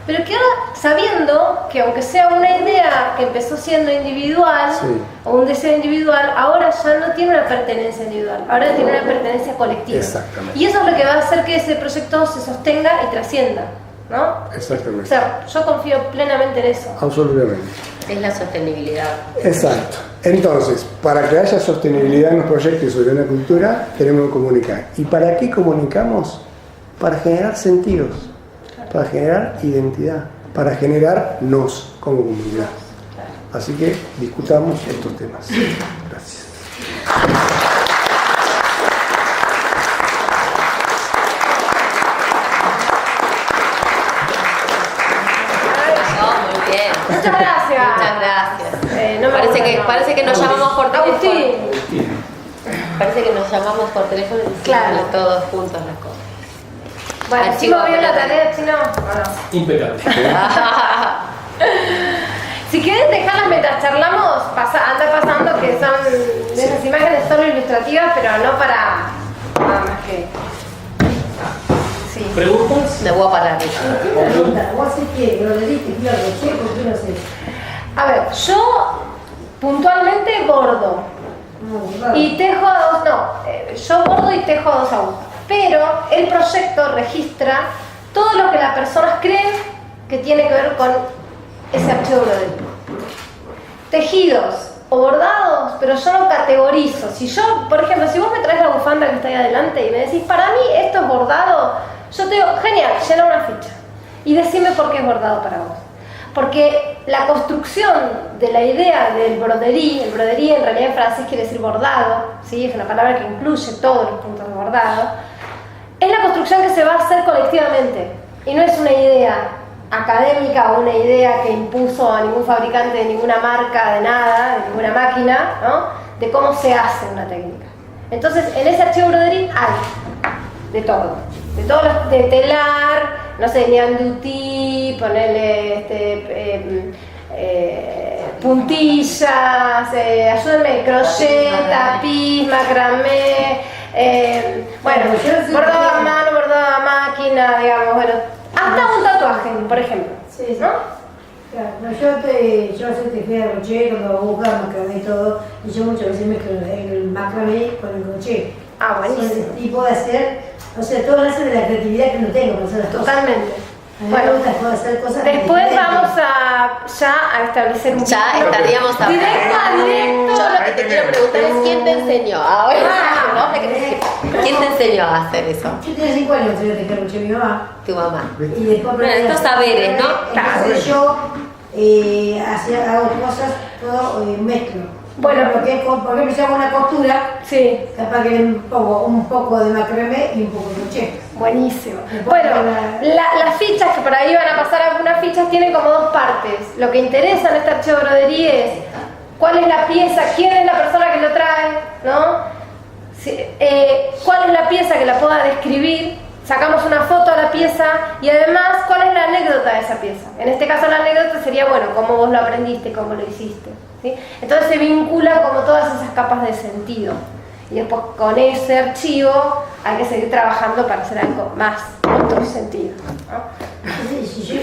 pero que ahora, sabiendo que aunque sea una idea que empezó siendo individual, o un deseo individual, ahora ya no tiene una pertenencia individual, ahora tiene una pertenencia colectiva. Exactamente. Y eso es lo que va a hacer que ese proyecto se sostenga y trascienda, ¿no? Exactamente. O sea, yo confío plenamente en eso. Absolutamente. Es la sostenibilidad. Exacto. Entonces, para que haya sostenibilidad en los proyectos sobre una cultura, tenemos que comunicar. ¿Y para qué comunicamos? Para generar sentidos, para generar identidad, para generarnos como comunidad. Así que discutamos estos temas. Gracias. Muchas gracias. Muchas gracias. No parece que nos llamamos por teléfono. Agustín. Parece que nos llamamos por teléfono y Claro. todos juntos las cosas. Bueno, Archivo ¿hicimos bien la pelota. tarea, Chino? ¿O no? Impecable. Si quieres dejarlas mientras charlamos, anda pasando que son de esas imágenes solo ilustrativas, pero no para nada más que... Sí. ¿Preguntas? Me voy a parar. ¿Vos haces qué? ¿Broderiste? ¿Qué sé? ¿Por qué no sé? A ver, yo puntualmente bordo. Y tejo a dos, yo bordo y tejo a dos agujas. pero el proyecto registra todo lo que las personas creen que tiene que ver con ese archivo broderí. Tejidos o bordados, pero yo no categorizo. Si yo, por ejemplo, si vos me traes la bufanda que está ahí adelante y me decís, para mí esto es bordado, yo te digo, genial, llena una ficha y decime por qué es bordado para vos. Porque la construcción de la idea del broderí, el broderí en realidad en francés quiere decir bordado, ¿sí? Es una palabra que incluye todos los puntos de bordado, es la construcción que se va a hacer colectivamente y no es una idea académica o una idea que impuso a ningún fabricante de ninguna marca, de nada, de ninguna máquina, ¿no? De cómo se hace una técnica. Entonces, en ese archivo broderí hay de todo, de telar, no sé, Nian Duty, ponerle puntillas, ayúdenme, crochet, tapiz, macramé, bueno, bordado a mano, bordado a máquina, digamos, bueno, hasta un tatuaje, por ejemplo. Sí, sí. ¿No? Claro, no, yo hago tejida de crochet, cuando busco macramé y todo, y yo muchas veces mezclo el macramé con el crochet. Ah, buenísimo. Y puedo hacer, o sea, todo nace de la creatividad que no tengo para hacer las cosas. Totalmente. A mí Bueno, me gusta puedo hacer cosas después diferentes. vamos a establecer un Ya vínculo. estaríamos hablando. Directo a directo. Yo lo que te quiero preguntar es quién te enseñó. Ahora, ¿no? ¿Me querés decir? ¿Quién te enseñó a hacer eso? Yo tenía 5 años cuando tejer crochet mi mamá. Tu mamá. Y después Bueno, estos saberes, ¿no? Entonces yo hago cosas, todo mezclo. Bueno. Porque, por ejemplo, si hago una costura, Sí, capaz que le pongo un poco de macramé y un poco de crochet. buenísimo. Después Bueno, la- las fichas, que por ahí van a pasar algunas fichas, tienen como dos partes. Lo que interesa en este archivo broderí es cuál es la pieza, quién es la persona que lo trae, ¿no? Cuál es la pieza que la pueda describir, sacamos una foto a la pieza y además cuál es la anécdota de esa pieza. En este caso la anécdota sería, bueno, cómo vos lo aprendiste, cómo lo hiciste, ¿sí? Entonces se vinculan como todas esas capas de sentido y después con ese archivo hay que seguir trabajando para hacer algo más, otro sentido, ¿no? Sí,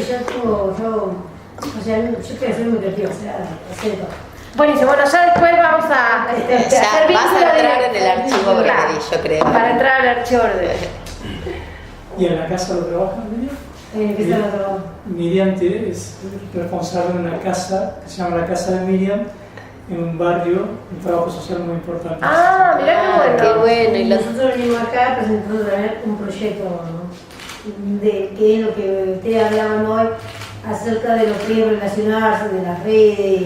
o sea, yo quiero ser muy creativa, o sea, hacer todo. Buenísimo, bueno, ya después vamos a Ya hacer vas a vínculo entrar directo. en el archivo broderí, Claro, yo creo. para entrar al archivo broderí. ¿Y en la casa lo trabajan, Miriam? ¿Qué está el otro? Miriam es responsable de una casa que se llama la Casa de Miriam, en un barrio, un trabajo social muy importante. Ah, mirá qué bueno. Qué bueno. Y los... Nosotros venimos acá presentando también un proyecto, ¿no? De que es lo que ustedes hablaban hoy acerca de lo que es relacionarse, de las redes.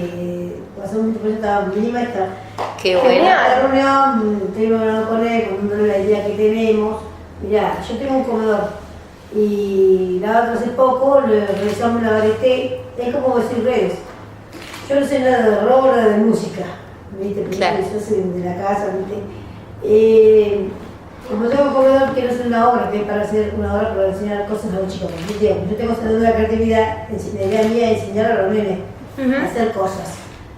Hacer un proyecto a mi maestra. Qué En bueno. la reunión estuvimos hablando con él, contándole la idea que tenemos. Mirá, yo tengo un comedor y la otra hace poco le realizamos la varieté, es como decir redes. Yo no sé nada de rock, nada de música, ¿viste? Porque Claro. yo soy de la casa, ¿viste? Como tengo un comedor, quiero hacer una obra, que es para hacer una obra para enseñar cosas a los chicos. Porque yo tengo esa duda de creatividad, la idea mía es enseñar a los nenes a hacer cosas,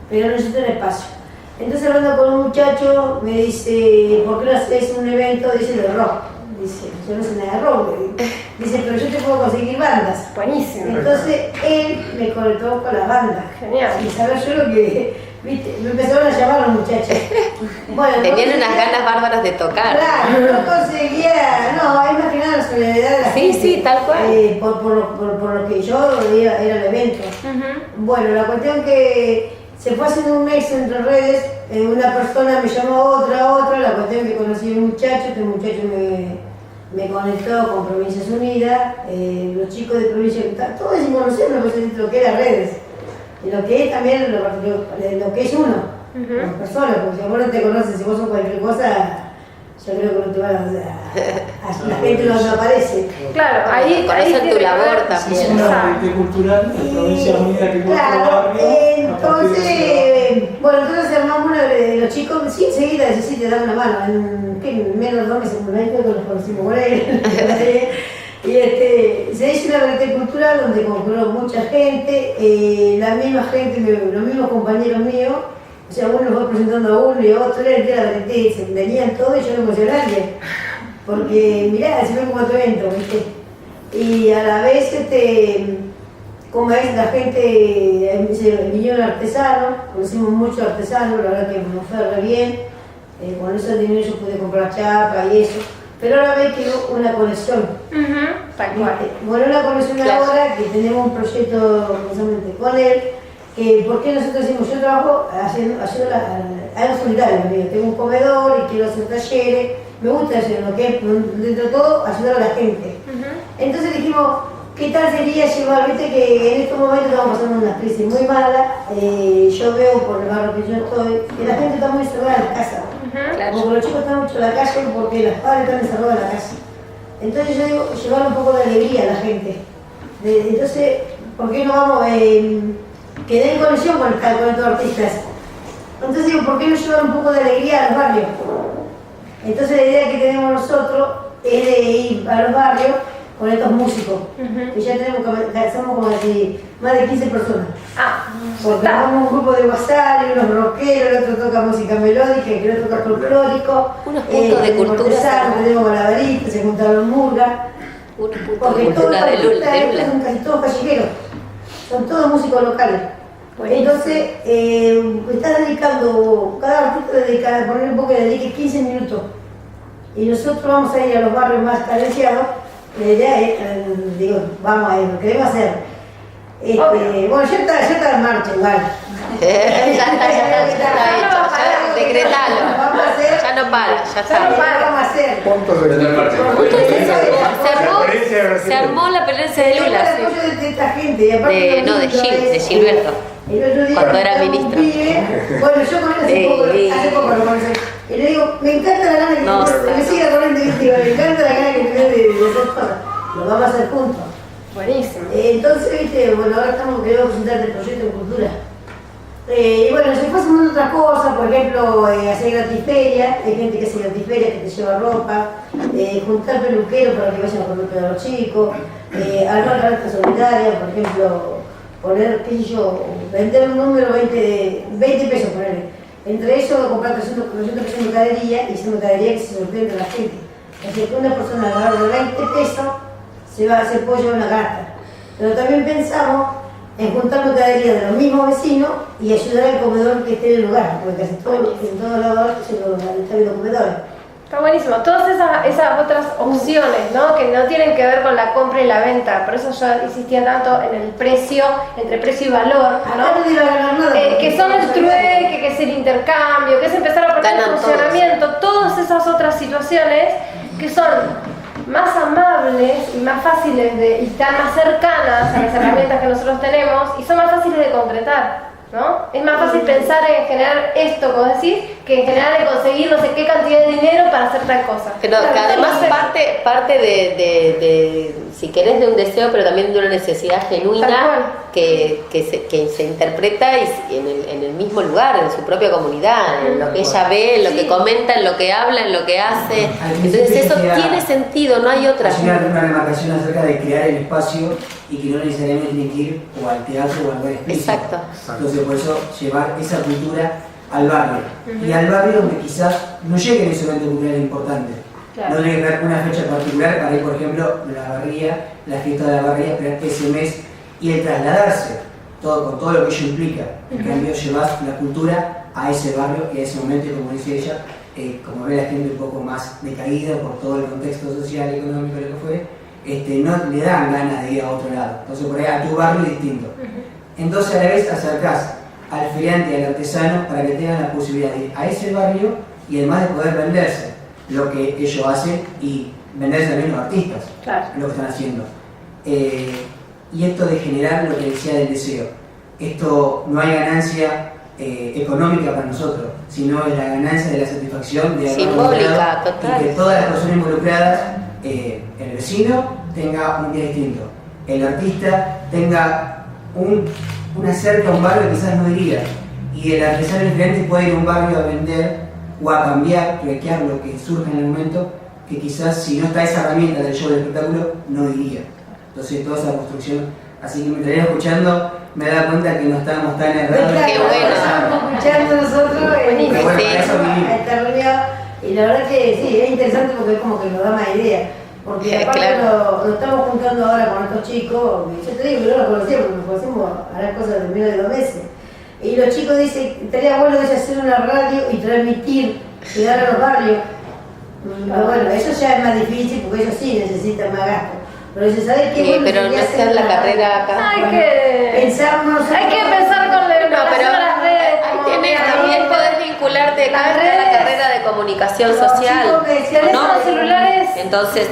pero necesito un espacio. Entonces hablando con un muchacho, me dice, ¿por qué no haces un evento? Dice, de rock. Dice, yo no sé nada de rock. Dice, pero yo te puedo conseguir bandas. Buenísimo. Entonces él me conectó con las bandas. Genial. Y saber yo lo que, viste, me empezaron a llamar los muchachos. Bueno, Tenían entonces- unas ganas bárbaras de tocar. Claro, no conseguía, no, es más que nada la solidaridad de la Sí, gente. sí, tal cual. Por lo que yo veía, era el evento. Bueno, la cuestión que se fue haciendo un mix entre redes, una persona me llamó a otra, la cuestión que conocí a un muchacho, este muchacho me conectó con Provincias Unidas, los chicos de Provincias Unidas, todos conocemos lo que era redes, y lo que es también lo que es uno, como persona, porque si vos no te conoces, si vos sos cualquier cosa, yo creo que no te van a la gente no aparece. Claro, ahí Conocen tiene tu que labor ver- también. Es una Exacto. vertiente cultural en Provincias Unidas que cultura Claro, barrio. a partir de entonces, bueno, entonces armamos uno de los chicos, sí, enseguida dice, sí, te dan una mano, en menos de 2 meses, un año que nos conocimos con él, y se hizo una vertiente cultural donde concurrió mucha gente, la misma gente, los mismos compañeros míos, o sea, uno fue presentando a uno y a otro, era el día de la vertiente, se venían todos y yo no conocía a nadie, porque mirá, se ven como otro evento, ¿viste? Y a la vez, como es la gente, vinieron artesanos, conocimos muchos artesanos, la verdad que nos fue re bien, con ese dinero yo pude comprar chapa y eso. pero ahora me quedó una conexión. Tal cual. Bueno, una conexión ahora que tenemos un proyecto precisamente con él, que porque nosotros decimos, yo trabajo haciendo algo solitario, tengo un comedor y quiero hacer talleres, me gusta hacer lo que es, dentro de todo, ayudar a la gente. Entonces dijimos, ¿qué tal sería llevar, viste que en estos momentos estamos pasando una crisis muy mala, yo veo por el barrio que yo estoy, que la gente está muy encerrada en la casa. Porque los chicos están mucho en la calle porque los padres están encerrados en la casa. Entonces yo digo, llevar un poco de alegría a la gente. Entonces, ¿por qué no vamos, que den conexión con estos artistas? Entonces digo, ¿por qué no llevar un poco de alegría a los barrios? Entonces la idea que tenemos nosotros es de ir a los barrios con estos músicos, que ya tenemos, somos como así, más de 15 personas. Porque somos un grupo de WhatsApp, unos rockeros, el otro toca música melódica, el otro toca folclórico, unos puntos de cultura. Tenemos malabaristas, se juntaron murgas, porque todos los artistas son casi todos callejeros, son todos músicos locales. Entonces, está dedicando, cada artista dedica, poner un poco que dedique 15 minutos. Y nosotros vamos a ir a los barrios más carenciados. La idea es, digo, vamos a ir, lo queremos hacer. Bueno, ya está en marcha igual. Ya está hecho, ya decretalo. Vamos a hacer, ya no para, ya está. Vamos a hacer. Puntos de Se armó la pelencia de Lula. El apoyo de esta gente. Y aparte de Gilberto. El otro día cuando era ministro. Bueno, yo con él hace poco lo conocí. Y le digo, me encanta la gana que me siga corriendo y digo, me encanta la gana que me de hacer cosas. Lo vamos a hacer juntos. Buenísimo. Entonces, viste, bueno, ahora queremos presentar el proyecto de cultura. Y bueno, se fue haciendo otras cosas, por ejemplo, hacer gratiferia, hay gente que hace gratiferia, que te lleva ropa, juntar peluqueros para que vayan a poner pelo a los chicos, armar cartas solidarias, por ejemplo, poner, qué sé yo, vender un número 20 pesos, ponerle. Entre ellos, comprar 300 pesos de mercadería y esa mercadería que se sortea entre la gente. O sea, que una persona a de 20 pesos se puede llevar una carta. Pero también pensamos en juntar mercadería de los mismos vecinos y ayudar al comedor que esté en el lugar, porque casi en todos lados está habiendo comedores. Está buenísimo. Todas esas otras opciones, ¿no? Que no tienen que ver con la compra y la venta. Por eso yo insistía tanto en el precio, entre precio y valor, ¿no? Acá no iba a ganar nada. Que son el trueque, que es el intercambio, que es empezar a poner en funcionamiento todas esas otras situaciones que son más amables y más fáciles y están más cercanas a las herramientas que nosotros tenemos y son más fáciles de concretar. ¿No? Es más fácil pensar en generar esto, como decís, que en generar en conseguir no sé qué cantidad de dinero para hacer tal cosa. Pero que además parte de, si querés, de un deseo, pero también de una necesidad genuina que se interpreta en el mismo lugar, en su propia comunidad, en lo que ella ve, en lo que comenta, en lo que habla, en lo que hace. Entonces eso tiene sentido, no hay otra. Hay una remarcación acerca de crear el espacio y que no necesariamente tiene que ir o al teatro o al lugar explícito. Exacto. Entonces por eso llevar esa cultura al barrio. Y al barrio donde quizás no llegue en ese evento cultural importante. Claro. No tiene que ver una fecha particular para ir, por ejemplo, la fiesta de la barría, esperar ese mes y el trasladarse, con todo lo que ello implica. En cambio, llevas la cultura a ese barrio y a ese momento, y como dice ella, como ve la gente un poco más decaída por todo el contexto social, económico, lo que fue, no le dan ganas de ir a otro lado. Entonces, por ahí a tu barrio es distinto. Entonces, a la vez acercás al feriante y al artesano para que tengan la posibilidad de ir a ese barrio y además de poder venderse lo que ellos hacen y venderse también los artistas, lo que están haciendo. Y esto de generar lo que decía del deseo. Esto no hay ganancia económica para nosotros, sino es la ganancia de la satisfacción de simbólica, total. Y que todas las personas involucradas, el vecino tenga un día distinto, el artista tenga una cerca a un barrio que quizás no iría, y el artesano diferente puede ir a un barrio a vender o a cambiar, truequear lo que surge en el momento, que quizás si no está esa herramienta del show del espectáculo, no iría. Entonces toda esa construcción, así que mientras iba escuchando, me da cuenta que no estábamos tan errados. Qué bueno. Estamos escuchando nosotros esta reunión, y la verdad que sí, es interesante porque es como que nos da más idea. Porque aparte lo estamos juntando ahora con estos chicos, yo te digo que no los conocíamos, porque nos conocimos a las cosas de menos de 2 meses. Y los chicos dicen, estaría bueno hacer una radio y transmitir, llegar a los barrios. Pero bueno, eso ya es más difícil porque ellos sí necesitan más gasto. Pero dice, ¿sabes qué? Sí, pero no es la carrera acá. Hay que pensar con No, pero las redes. ahí tienes, también podés vincularte acá a la carrera de comunicación social, ¿no? Los celulares. Entonces,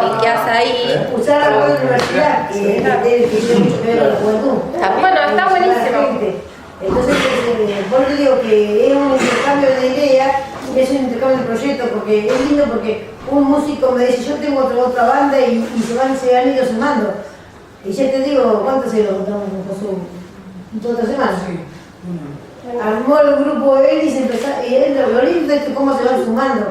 linkeás ahí. Usar la web de la universidad, que tiene mucho que ver con la juventud. Bueno, está buenísimo. Entonces, por eso digo que es un intercambio de ideas, es un intercambio de proyectos, porque es lindo porque un músico me dice, yo tengo otra banda y se han ido sumando. Y ya te digo, ¿cuántos se lo contamos con Josué? ¿Toda otra semana? Sí. Armó el grupo de él y se empezó, y es lo lindo es cómo se van sumando.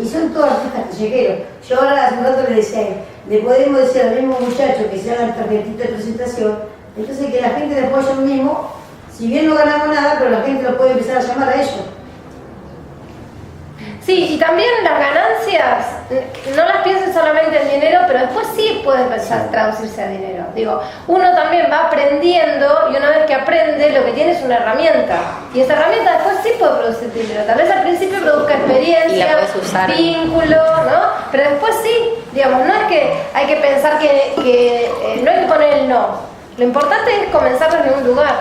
Y son todos artistas callejeros. Yo ahora hace un rato le decía a él, le podemos decir al mismo muchacho que se hagan tarjetitas de presentación, entonces que la gente le apoye lo mismo, si bien no ganamos nada, pero la gente lo puede empezar a llamar a ellos. Sí, y también las ganancias, no las piensen solamente en dinero, pero después sí puede empezar a traducirse a dinero. Digo, uno también va aprendiendo y una vez que aprende lo que tiene es una herramienta. Y esa herramienta después sí puede producir dinero. Tal vez al principio produzca experiencia, y la puedes usar, vínculo, ¿no? Pero después sí, digamos, no es que hay que pensar que no hay que poner el no. Lo importante es comenzar desde un lugar,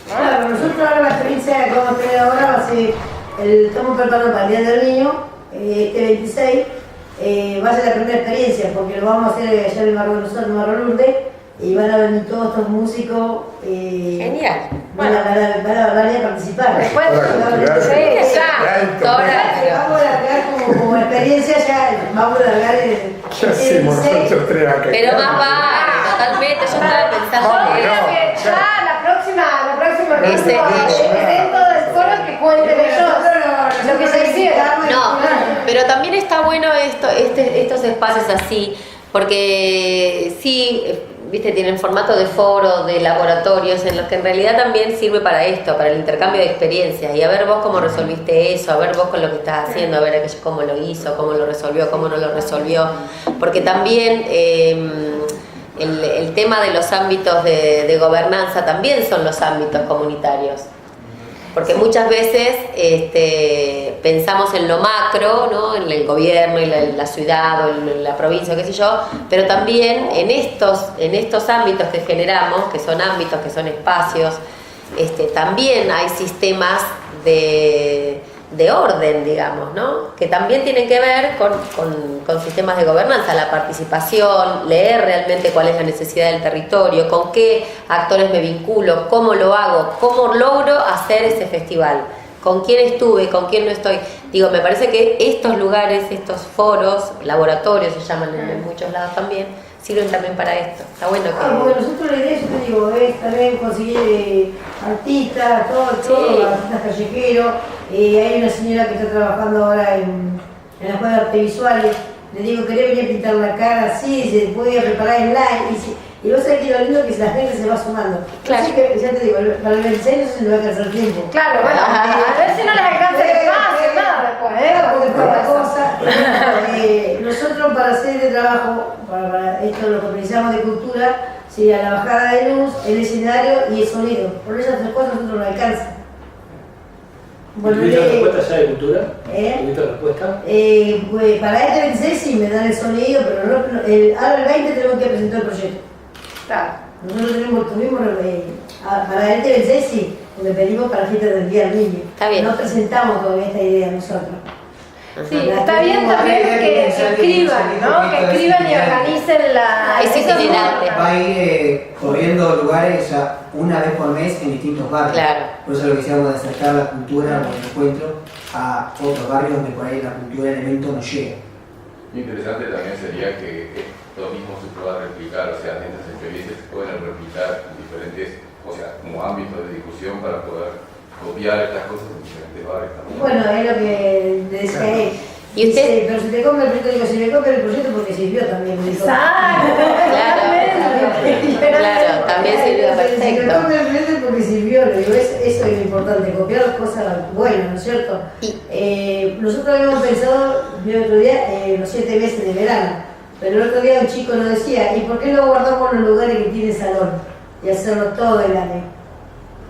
¿no? Claro, nosotros ahora la experiencia que vamos a tener ahora va a ser, estamos preparando para el Día del Niño, este 26, va a ser la primera experiencia, porque lo vamos a hacer allá en el barrio de nosotros, en el barrio Lourdes, y van a venir todos estos músicos. Genial. Van a participar. Después, Vamos a largar como experiencia, ya vamos a largar el. ¿Qué hacemos nosotros tres acá? Pero más vale, totalmente. Yo estaba pensando que la próxima evento del foro que cuenten ellos lo que se hicieron. no, pero también está bueno estos espacios así, porque sí, viste, tienen formato de foro, de laboratorios, en los que en realidad también sirve para esto, para el intercambio de experiencias, y a ver vos cómo resolviste eso, a ver vos con lo que estás haciendo, a ver aquello cómo lo hizo, cómo lo resolvió, cómo no lo resolvió, porque también el tema de los ámbitos de gobernanza también son los ámbitos comunitarios. Porque muchas veces pensamos en lo macro, ¿no? En el gobierno y la ciudad o en la provincia, qué sé yo, pero también en estos ámbitos que generamos, que son ámbitos, que son espacios, también hay sistemas de orden, digamos, ¿no? Que también tienen que ver con sistemas de gobernanza, la participación, leer realmente cuál es la necesidad del territorio, con qué actores me vinculo, cómo lo hago, cómo logro hacer ese festival, con quién estuve, con quién no estoy. Digo, me parece que estos lugares, estos foros, laboratorios se llaman en muchos lados también, sirven también para esto. Está bueno que... Porque nosotros la idea, yo te digo, es también conseguir artistas, todo, artistas callejeros. Hay una señora que está trabajando ahora en la escuela de artes visuales. Le digo, ¿querés venir a pintar la cara? Sí, se puede preparar en live. Y vos sabés que lo lindo es que la gente se va sumando. Claro. Así que ya te digo, para el 26 no se le va a alcanzar tiempo. Claro, bueno, a ver si no les alcanza el espacio, nada después, Porque otra cosa, nosotros para hacer este trabajo, para esto lo que precisamos de cultura, sería la bajada de luz, el escenario y el sonido. Por esas tres cosas nosotros no alcanza. Bueno, ¿Tuviste respuesta ya de cultura? ¿Tuviste respuesta? Pues para este 26 sí me dan el sonido, pero ahora el 20 tenemos que presentar el proyecto. Claro. Nosotros tuvimos para este 26 sí, porque pedimos para la fiesta del Día del Niño. Está bien. No presentamos todavía esta idea nosotros. Sí, está bien también que escriban, ¿no? Que escriban y organicen la... Es itinerante. Va a ir corriendo lugares ya una vez por mes en distintos barrios. Claro. Por eso lo que decíamos de acercar la cultura o el encuentro a otros barrios donde por ahí la cultura del evento no llega. Interesante también sería que esto mismo se pueda replicar, o sea, estas experiencias se pueden replicar en diferentes, o sea, como ámbitos de discusión para poder copiar estas cosas en diferentes barrios también. Bueno, es lo que le decía a él. ¿Y usted? Dice, pero si te compra el proyecto, digo, si me compra el proyecto porque sirvió también. Exacto, Claro, también sirvió Si me perfecto. compra el proyecto porque sirvió, le digo, eso es lo importante, copiar las cosas buenas, ¿no es cierto? Nosotros habíamos pensado, el otro día, los 7 meses de verano, pero el otro día un chico nos decía, ¿y por qué no guardamos los lugares que tiene salón? Y hacerlo todo el año.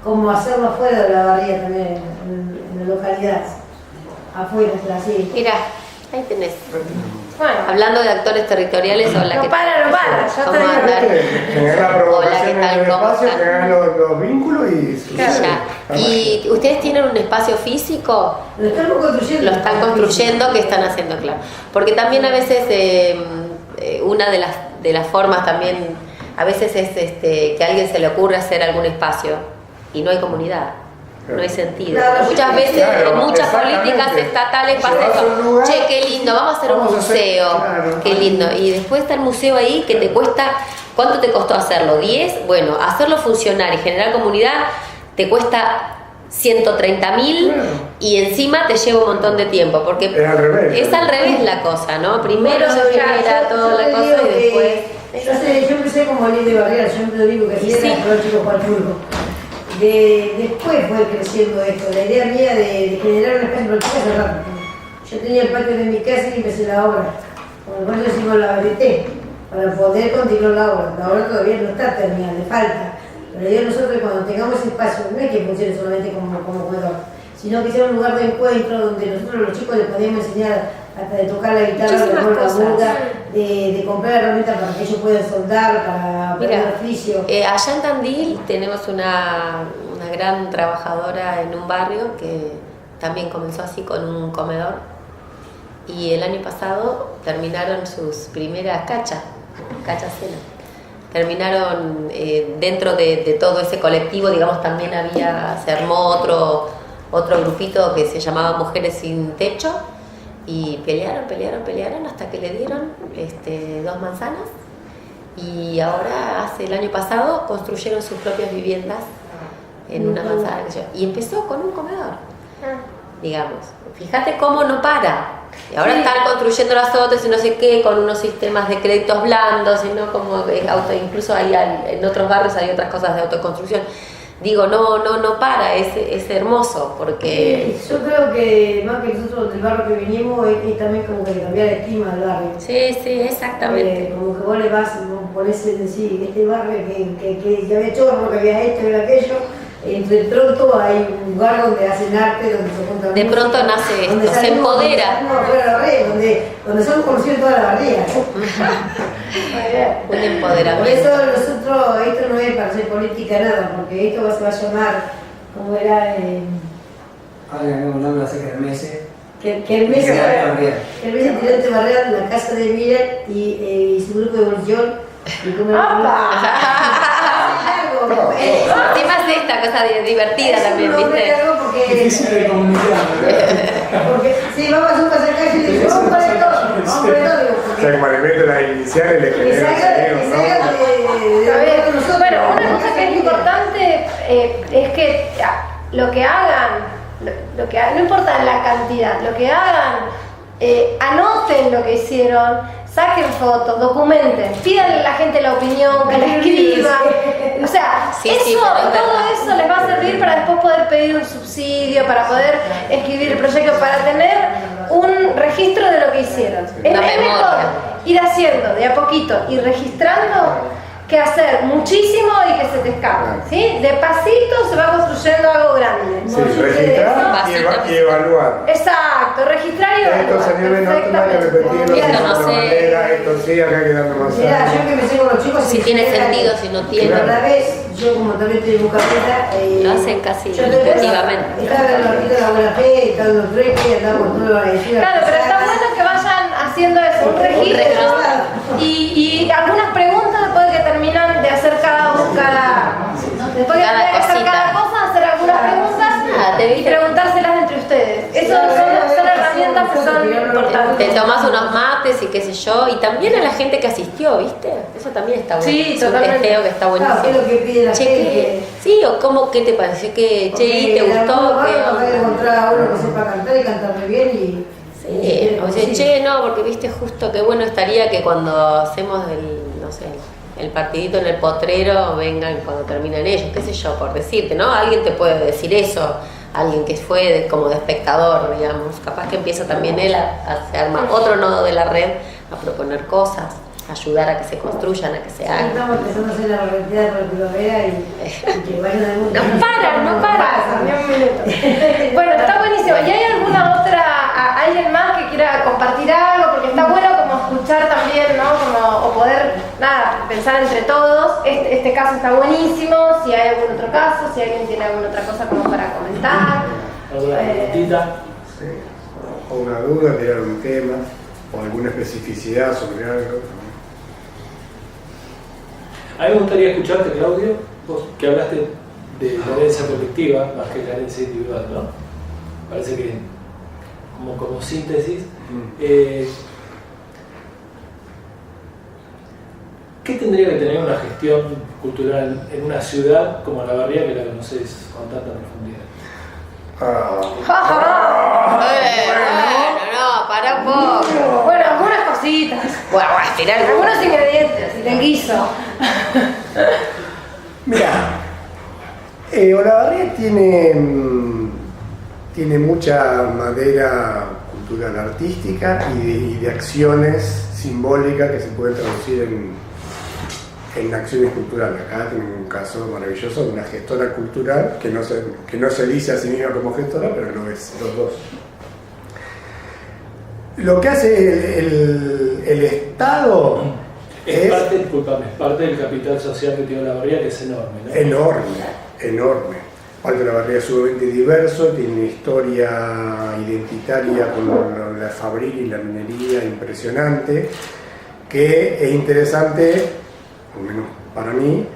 Como hacerlo afuera de la barriga también, en la localidad. afuera, así. Mira, ahí tenés. Bueno, Hablando de actores territoriales, hola, no ¿qué para, tal? no para, ya ¿Cómo está. andan? Tener la Hola, provocación ¿qué en tal? el ¿Cómo espacio, están? tener los vínculos y sucede. Ya. ¿Y ustedes tienen un espacio físico? Lo estamos construyendo. Lo están construyendo, ¿qué están haciendo? Claro. Porque también a veces una de las formas también, a veces es que a alguien se le ocurre hacer algún espacio y no hay comunidad. No hay sentido. Claro, Muchas veces, claro, en muchas exactamente. políticas estatales pasa Llevas eso. un lugar, Che, qué lindo, vamos a hacer un vamos a hacer- museo. claro. Qué lindo. Y después está el museo ahí que te cuesta, ¿cuánto te costó hacerlo? ¿10? Bueno, hacerlo funcionar y generar comunidad te cuesta 130.000 Claro. y encima te lleva un montón de tiempo. Porque Es al revés. es al revés la cosa, ¿no? Primero se genera toda la cosa y después. Yo empecé como líder de barriera, yo siempre lo digo que hacía Sí. era los chicos para el fútbol. Después fue creciendo esto, la idea mía de generar un espacio para los chicos hace rato. Yo tenía el patio de mi casa y empecé la obra. Con el cual hicimos la BT para poder continuar la obra. La obra todavía no está terminada, le falta. Pero la idea de nosotros es cuando tengamos ese espacio, no es que funcione solamente como comedor, sino que sea un lugar de encuentro donde nosotros los chicos les podíamos enseñar hasta de tocar la guitarra, de Muchísimas poner la cosas. burga, de comprar herramientas para que ellos puedan soldar, para aprender Mira, oficio. allá en Tandil tenemos una gran trabajadora en un barrio que también comenzó así con un comedor y el año pasado terminaron sus primeras cachas cena. Terminaron dentro de todo ese colectivo, digamos, también se armó otro grupito que se llamaba Mujeres Sin Techo y pelearon hasta que le dieron 2 manzanas y ahora el año pasado construyeron sus propias viviendas en una manzana y empezó con un comedor, digamos. Fíjate cómo no para. Y ahora están construyendo las otras y no sé qué, con unos sistemas de créditos blandos, sino como incluso en otros barrios hay otras cosas de autoconstrucción. Digo, no para, es hermoso porque... Yo creo que más que nosotros del barrio que vinimos es también como que cambiar el clima del barrio. Sí, exactamente. Como que vos le vas, ponés en decir, este barrio que había chorro, que había esto y aquello, de pronto hay un lugar donde hacen arte, donde se juntan De música, pronto nace donde esto, se salimos, empodera. donde salimos afuera de la barriga, donde somos conocidos en toda la barriga. Un Por empoderamiento. eso nosotros, esto no es para hacer política nada, porque esto se va a llamar, como era, Ahora no nombre hace kermesse. que el mes Tirante Barrera en la casa de Miriam y su grupo de bolillón. Y como Encima es esta cosa divertida también, ¿viste? Difícil de comunicar, Porque si vamos a un pasacalle y le digo, vamos para esto, vamos para esto, O sea, que para el las iniciales le que generan salga de nosotros. Bueno, una cosa que es importante es que lo que hagan, no importa la cantidad, lo que hagan, anoten lo que hicieron, saquen fotos, documenten, pídanle a la gente la opinión, que la escriban. O sea, Sí, eso, sí, pero es todo verdad. eso les va a servir para después poder pedir un subsidio, para poder escribir el proyecto, para tener un registro de lo que hicieron. Es Una mejor memoria. ir haciendo de a poquito y registrando que hacer muchísimo y que se te escape, ¿sí? De pasito se va construyendo algo grande. Sí, registrar y evaluar. Exacto, registrar y evaluar. Esto salió bien, esto no hay que repetirlo, Esto de no otra sé. manera, esto sí, acá quedando más Mira, sano. yo que me con los chicos. Si tiene sentido, si no tiene. Una vez, yo como también estoy en Bucarpeta. Lo hacen casi yo intuitivamente. Estaba en la barquita de la buena fe, estaba en los tres, andábamos todos la lectura. Claro, pero está bueno que vayan haciendo eso, un registro y algunas preguntas después de que terminan de hacer después de Cada hacer cosita. cada cosa, hacer algunas preguntas te y preguntárselas entre ustedes. Eso son herramientas que son importantes. Te tomas unos mates y qué sé yo, y también a la gente que asistió, ¿viste? Eso también está bueno. Sí, es un totalmente. testeo que está buenísimo. ¿Qué es lo que pide la Che, gente? sí, o cómo, ¿qué te pareció? ¿Qué, che, te gustó? ¿Qué Capaz de onda? encontrar a uno que sepa cantar y cantar muy bien y... Sí, o sea, che, no, porque viste justo qué bueno estaría que cuando hacemos no sé, el partidito en el potrero vengan cuando terminan ellos, qué sé yo, por decirte, ¿no? Alguien te puede decir eso, alguien que fue como de espectador, digamos, capaz que empieza también él a armar otro nodo de la red, a proponer cosas. ayudar a que se construyan, a que se hagan. Estamos empezando a hacer la realidad por primavera y que vayan a algún... No para. Ni un minuto. Bueno, está buenísimo. ¿Y hay alguna otra, alguien más que quiera compartir algo? Porque está bueno como escuchar también, ¿no? Como, o poder, nada, pensar entre todos. Este caso está buenísimo. Si hay algún otro caso, si alguien tiene alguna otra cosa como para comentar. ¿Alguna preguntita? Sí. O una duda, tirar un tema, o alguna especificidad sobre algo. A mí me gustaría escucharte, Claudio, vos que hablaste de la herencia colectiva más que la herencia individual, ¿no? Parece que como síntesis. ¿Qué tendría que tener una gestión cultural en una ciudad como La Barría, que la conocés con tanta profundidad? No, para un poco. Bueno, algunas cositas. Bueno, tirar Algunos ingredientes del guiso. Mira, Olavarría tiene mucha madera cultural artística y de acciones simbólicas que se pueden traducir en acciones culturales. Acá tenemos un caso maravilloso de una gestora cultural que no se dice a sí misma como gestora, pero lo es, los dos. Lo que hace el Estado Es parte del capital social que tiene La Barría, que es enorme, ¿no? Enorme. Parte de La Barría es sumamente diverso, tiene una historia identitaria con la fabril y la minería impresionante, que es interesante, al menos para mí,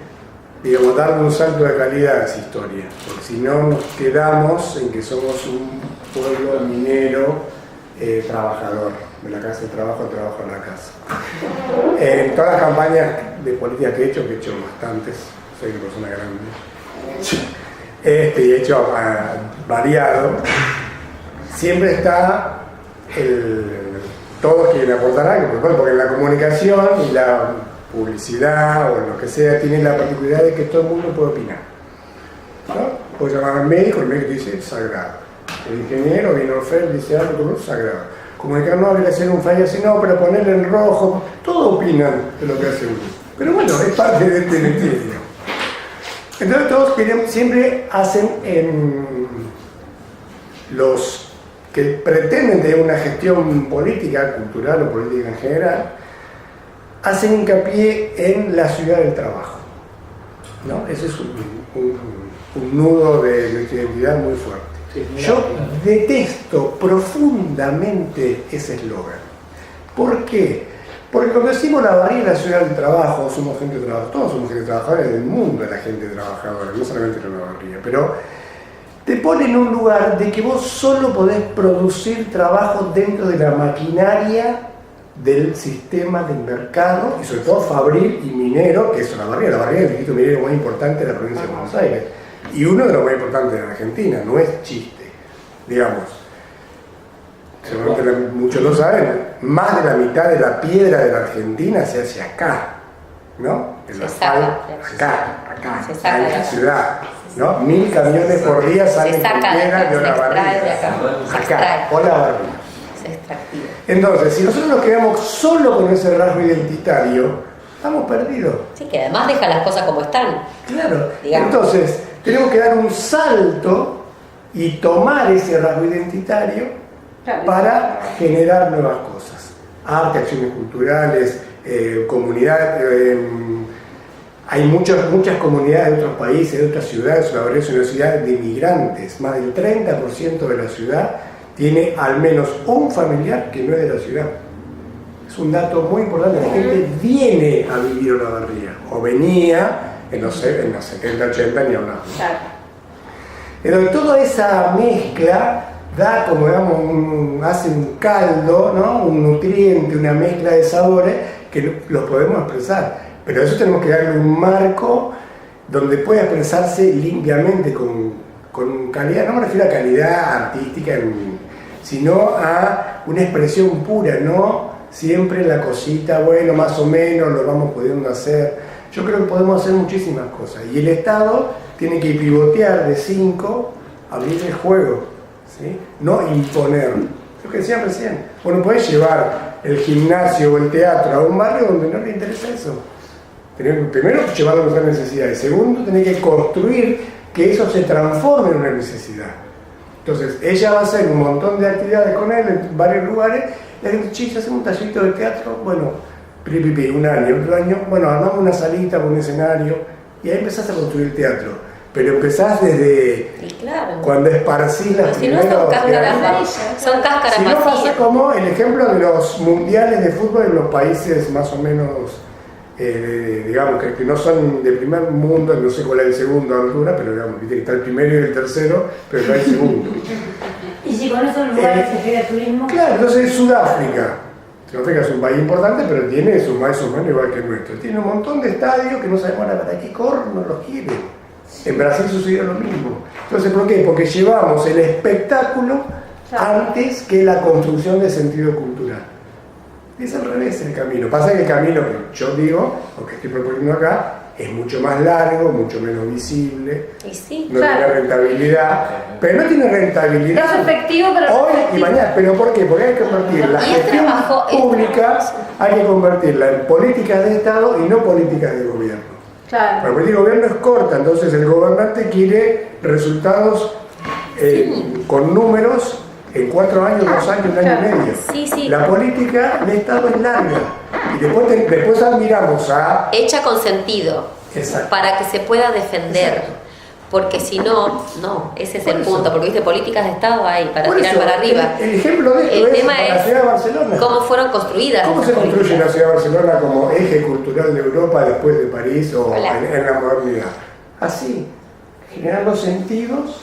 digamos, darle un salto de calidad a esa historia, porque si no nos quedamos en que somos un pueblo minero trabajador, de la casa de trabajo al trabajo a la casa. En todas las campañas de política que he hecho bastantes, soy una persona grande, y he hecho variado, siempre está todos quieren aportar algo, porque la comunicación y la publicidad o lo que sea tiene la particularidad de que todo el mundo puede opinar, ¿no? Puedes llamar al médico, el médico dice sagrado. El ingeniero viene Orfeo y dice algo sagrado. Comunicar no, le hacen un fallo así, no, pero ponerle en rojo. Todos opinan de lo que hace uno. Pero bueno, es parte de este misterio. Entonces todos siempre hacen los que pretenden tener una gestión política, cultural o política en general, hacen hincapié en la ciudad del trabajo, ¿no? Ese es un nudo de nuestra identidad muy fuerte. Yo detesto profundamente ese eslogan. ¿Por qué? Porque cuando decimos La Barría es la ciudad del trabajo, somos gente trabajadora, todos somos gente trabajadora, en el mundo de la gente trabajadora, no solamente en La Barría, pero te pone en un lugar de que vos solo podés producir trabajo dentro de la maquinaria del sistema del mercado, y sobre todo fabril y minero, que es La Barría. La Barría es el distrito minero más importante de la provincia de Buenos Aires. Y uno de los más importantes de la Argentina, no es chiste, digamos. Seguramente muchos lo saben, más de la mitad de la piedra de la Argentina se hace acá, ¿no? En la sal, acá, en la ciudad, ¿no? 1000 camiones por día salen con piedra de Olavarría. Acá, Olavarría. Es extractivo. Entonces, si nosotros nos quedamos solo con ese rasgo identitario, estamos perdidos. Sí, que además deja las cosas como están. Claro. Digamos. Entonces, tenemos que dar un salto y tomar ese rasgo identitario para generar nuevas cosas. Arte, acciones culturales, comunidad. Hay muchas comunidades de otros países, de otras ciudades. La Barría es una ciudad de migrantes. Más del 30% de la ciudad tiene al menos un familiar que no es de la ciudad. Es un dato muy importante. La gente viene a vivir a La Barría, o venía en los 70, 80, ni hablamos. Entonces, toda esa mezcla da, como digamos, hace un caldo, ¿no? Un nutriente, una mezcla de sabores que los podemos expresar. Pero a eso tenemos que darle un marco donde pueda expresarse limpiamente, con calidad. No me refiero a calidad artística, sino a una expresión pura, no siempre la cosita, bueno, más o menos lo vamos pudiendo hacer. Yo creo que podemos hacer muchísimas cosas. Y el Estado tiene que pivotear de 5, abrir el juego, ¿sí? No imponer. Lo que decía recién, bueno, podés llevar el gimnasio o el teatro a un barrio donde no le interesa eso. Primero, llevarlo a nuestras necesidades. Segundo, tener que construir que eso se transforme en una necesidad. Entonces, ella va a hacer un montón de actividades con él en varios lugares. Y la gente, chicos, hacemos un tallerito de teatro. Bueno, un año, otro año. Bueno, armamos una salita con un escenario. Y ahí empezás a construir el teatro. Pero empezás desde cuando esparcís las primeras... Si no, son cáscaras Si no, vacías. pasa como el ejemplo de los mundiales de fútbol en los países más o menos... digamos que no son de primer mundo, no sé cuál es el segundo altura, pero digamos que está el primero y el tercero, pero no hay segundo. Y si con esos lugares se genera turismo. Claro, entonces Sudáfrica. Sudáfrica es un país importante, pero tiene sus más humanos igual que el nuestro. Tiene un montón de estadios que no sabemos para qué corno los quiere. En Brasil sucedió lo mismo. Entonces, ¿por qué? Porque llevamos el espectáculo antes que la construcción de sentido cultural. Es al revés el camino. Pasa que el camino que yo digo, o que estoy proponiendo acá, es mucho más largo, mucho menos visible, no tiene rentabilidad, pero no tiene rentabilidad. No es efectivo, pero hoy y mañana. ¿Pero por qué? Porque hay que convertir la gestión pública, hay que convertirla en políticas de Estado y no políticas de gobierno. Claro. La política de gobierno es corta, entonces el gobernante quiere resultados con números en 4 años, 2 años, 1 año y medio. Sí. La política de Estado es larga. Y después admiramos a... Hecha con sentido. Exacto. Para que se pueda defender. Exacto. Porque si no, ese es Por el eso. punto. Porque viste, políticas de Estado hay para Por tirar eso, para arriba. El ejemplo de esto El es tema para la es ciudad de Barcelona. cómo fueron construidas. ¿Cómo se esas construye políticas? la ciudad de Barcelona como eje cultural de Europa después de París o Hola. en la modernidad? Así, generando sentidos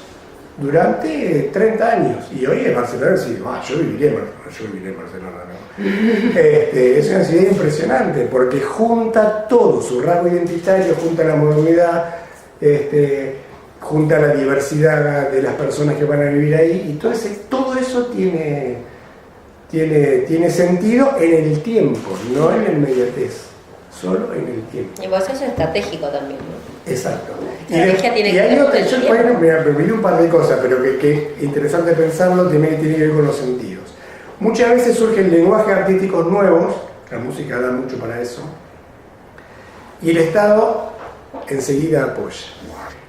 durante 30 años. Y hoy en Barcelona, sí, yo viviré en Barcelona, ¿no? Es una ciudad impresionante porque junta todo, su rasgo identitario, junta la modernidad, junta la diversidad de las personas que van a vivir ahí, y todo eso tiene sentido en el tiempo, no en la inmediatez, solo en el tiempo. Y vos eso es estratégico también, ¿no? Exacto. La estrategia tiene que hay ver otra, con el yo tiempo. me vi un par de cosas, pero que es interesante pensarlo, también tiene que ver con los sentidos. Muchas veces surgen lenguajes artísticos nuevos, la música da mucho para eso, y el Estado enseguida apoya.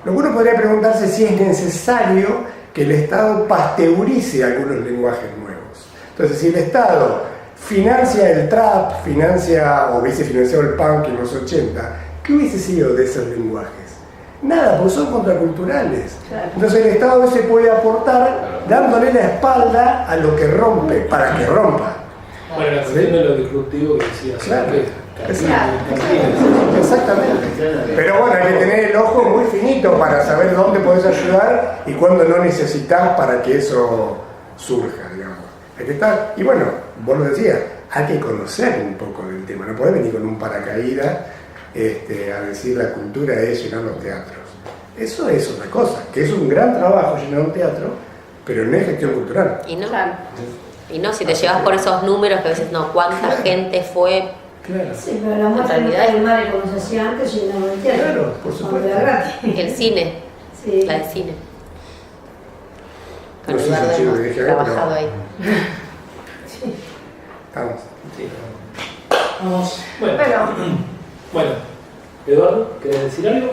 Lo que uno podría preguntarse si es necesario que el Estado pasteurice algunos lenguajes nuevos. Entonces, si el Estado financia el trap, o hubiese financiado el punk en los 80, ¿qué hubiese sido de esos lenguajes? Nada, porque son contraculturales. Claro. Entonces el Estado a veces puede aportar dándole la espalda a lo que rompe, para que rompa. Bueno, la cuestión de lo disruptivo que decías. Claro. Exactamente. Exactamente. Pero bueno, hay que tener el ojo muy finito para saber dónde podés ayudar y cuándo no necesitas para que eso surja, digamos. Hay que estar, y bueno, vos lo decías, hay que conocer un poco del tema, no podés venir con un paracaídas a decir la cultura es llenar los teatros. Eso es otra cosa, que es un gran trabajo llenar un teatro, pero no es gestión cultural. Y no, si te llevas por esos números que a veces no, cuánta gente fue. Claro. Sí, pero la muestra del madre como se hacía antes llenaba el teatro. Claro, por supuesto. Era gratis. El cine, Sí. la de cine. Con No sé si Eduardo el chivo hemos que dije acá, trabajado pero- ahí. Estamos. Vamos. Bueno, Eduardo, ¿querés decir algo?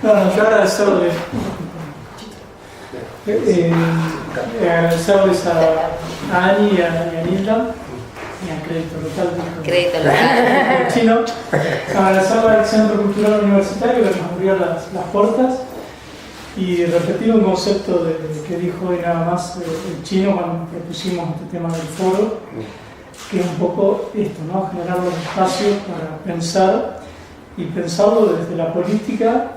No, yo agradecerles. Agradecerles a Ani y a Nilda y a Crédito Local. Crédito local. Chino. Agradecerle al Centro Cultural Universitario que nos abrió las puertas y repetir un concepto que dijo hoy nada más el Chino cuando propusimos este tema del foro, que es un poco esto, ¿no? Generar los espacios para pensar y pensarlo desde la política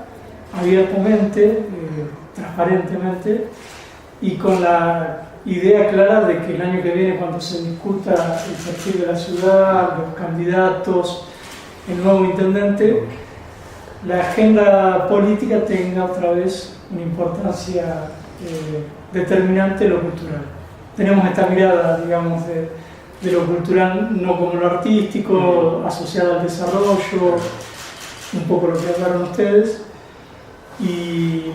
abiertamente, transparentemente y con la idea clara de que el año que viene, cuando se discuta el perfil de la ciudad, los candidatos, el nuevo intendente, la agenda política tenga otra vez una importancia determinante en lo cultural. Tenemos esta mirada, digamos, de lo cultural no como lo artístico, asociado al desarrollo, un poco lo que hablaron ustedes, y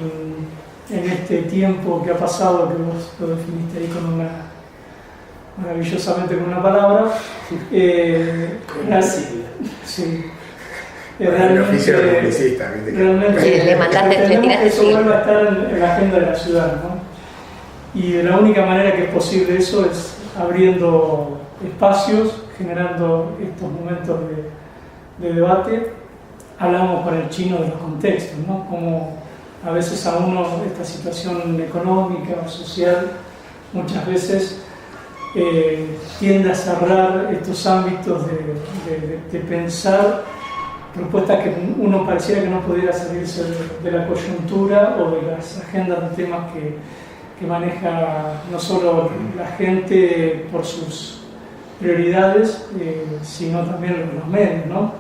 en este tiempo que ha pasado, que vos lo definiste ahí con maravillosamente con una palabra. Sí. El oficio de publicista. Realmente, le tiraste eso vuelve a estar en la agenda de la ciudad, ¿no? Y de la única manera que es posible eso es abriendo espacios, generando estos momentos de debate. Hablamos con el chino de los contextos, ¿no? Como a veces a uno esta situación económica o social muchas veces tiende a cerrar estos ámbitos de pensar propuestas que uno pareciera que no pudiera salirse de la coyuntura o de las agendas de temas que maneja no solo la gente por sus prioridades, sino también los medios, ¿no?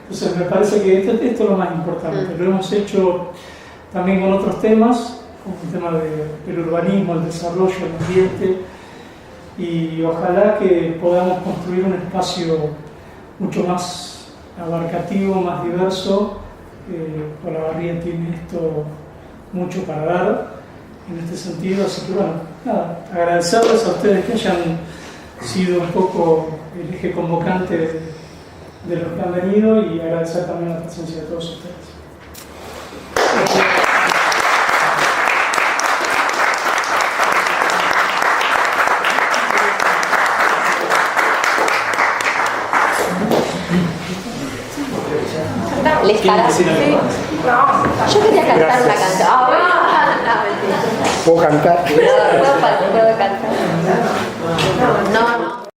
Entonces me parece que esto es lo más importante. Lo hemos hecho también con otros temas, como el tema del urbanismo, el desarrollo, el ambiente, y ojalá que podamos construir un espacio mucho más abarcativo, más diverso. Olavarría tiene esto mucho para dar en este sentido, así que bueno, nada, agradecerles a ustedes que hayan sido un poco el eje convocante de los que han venido y agradecer también la presencia de todos ustedes. ¿Les para? Sí. No. Yo quería cantar una canción. ¿Puedo cantar? Puedo cantar.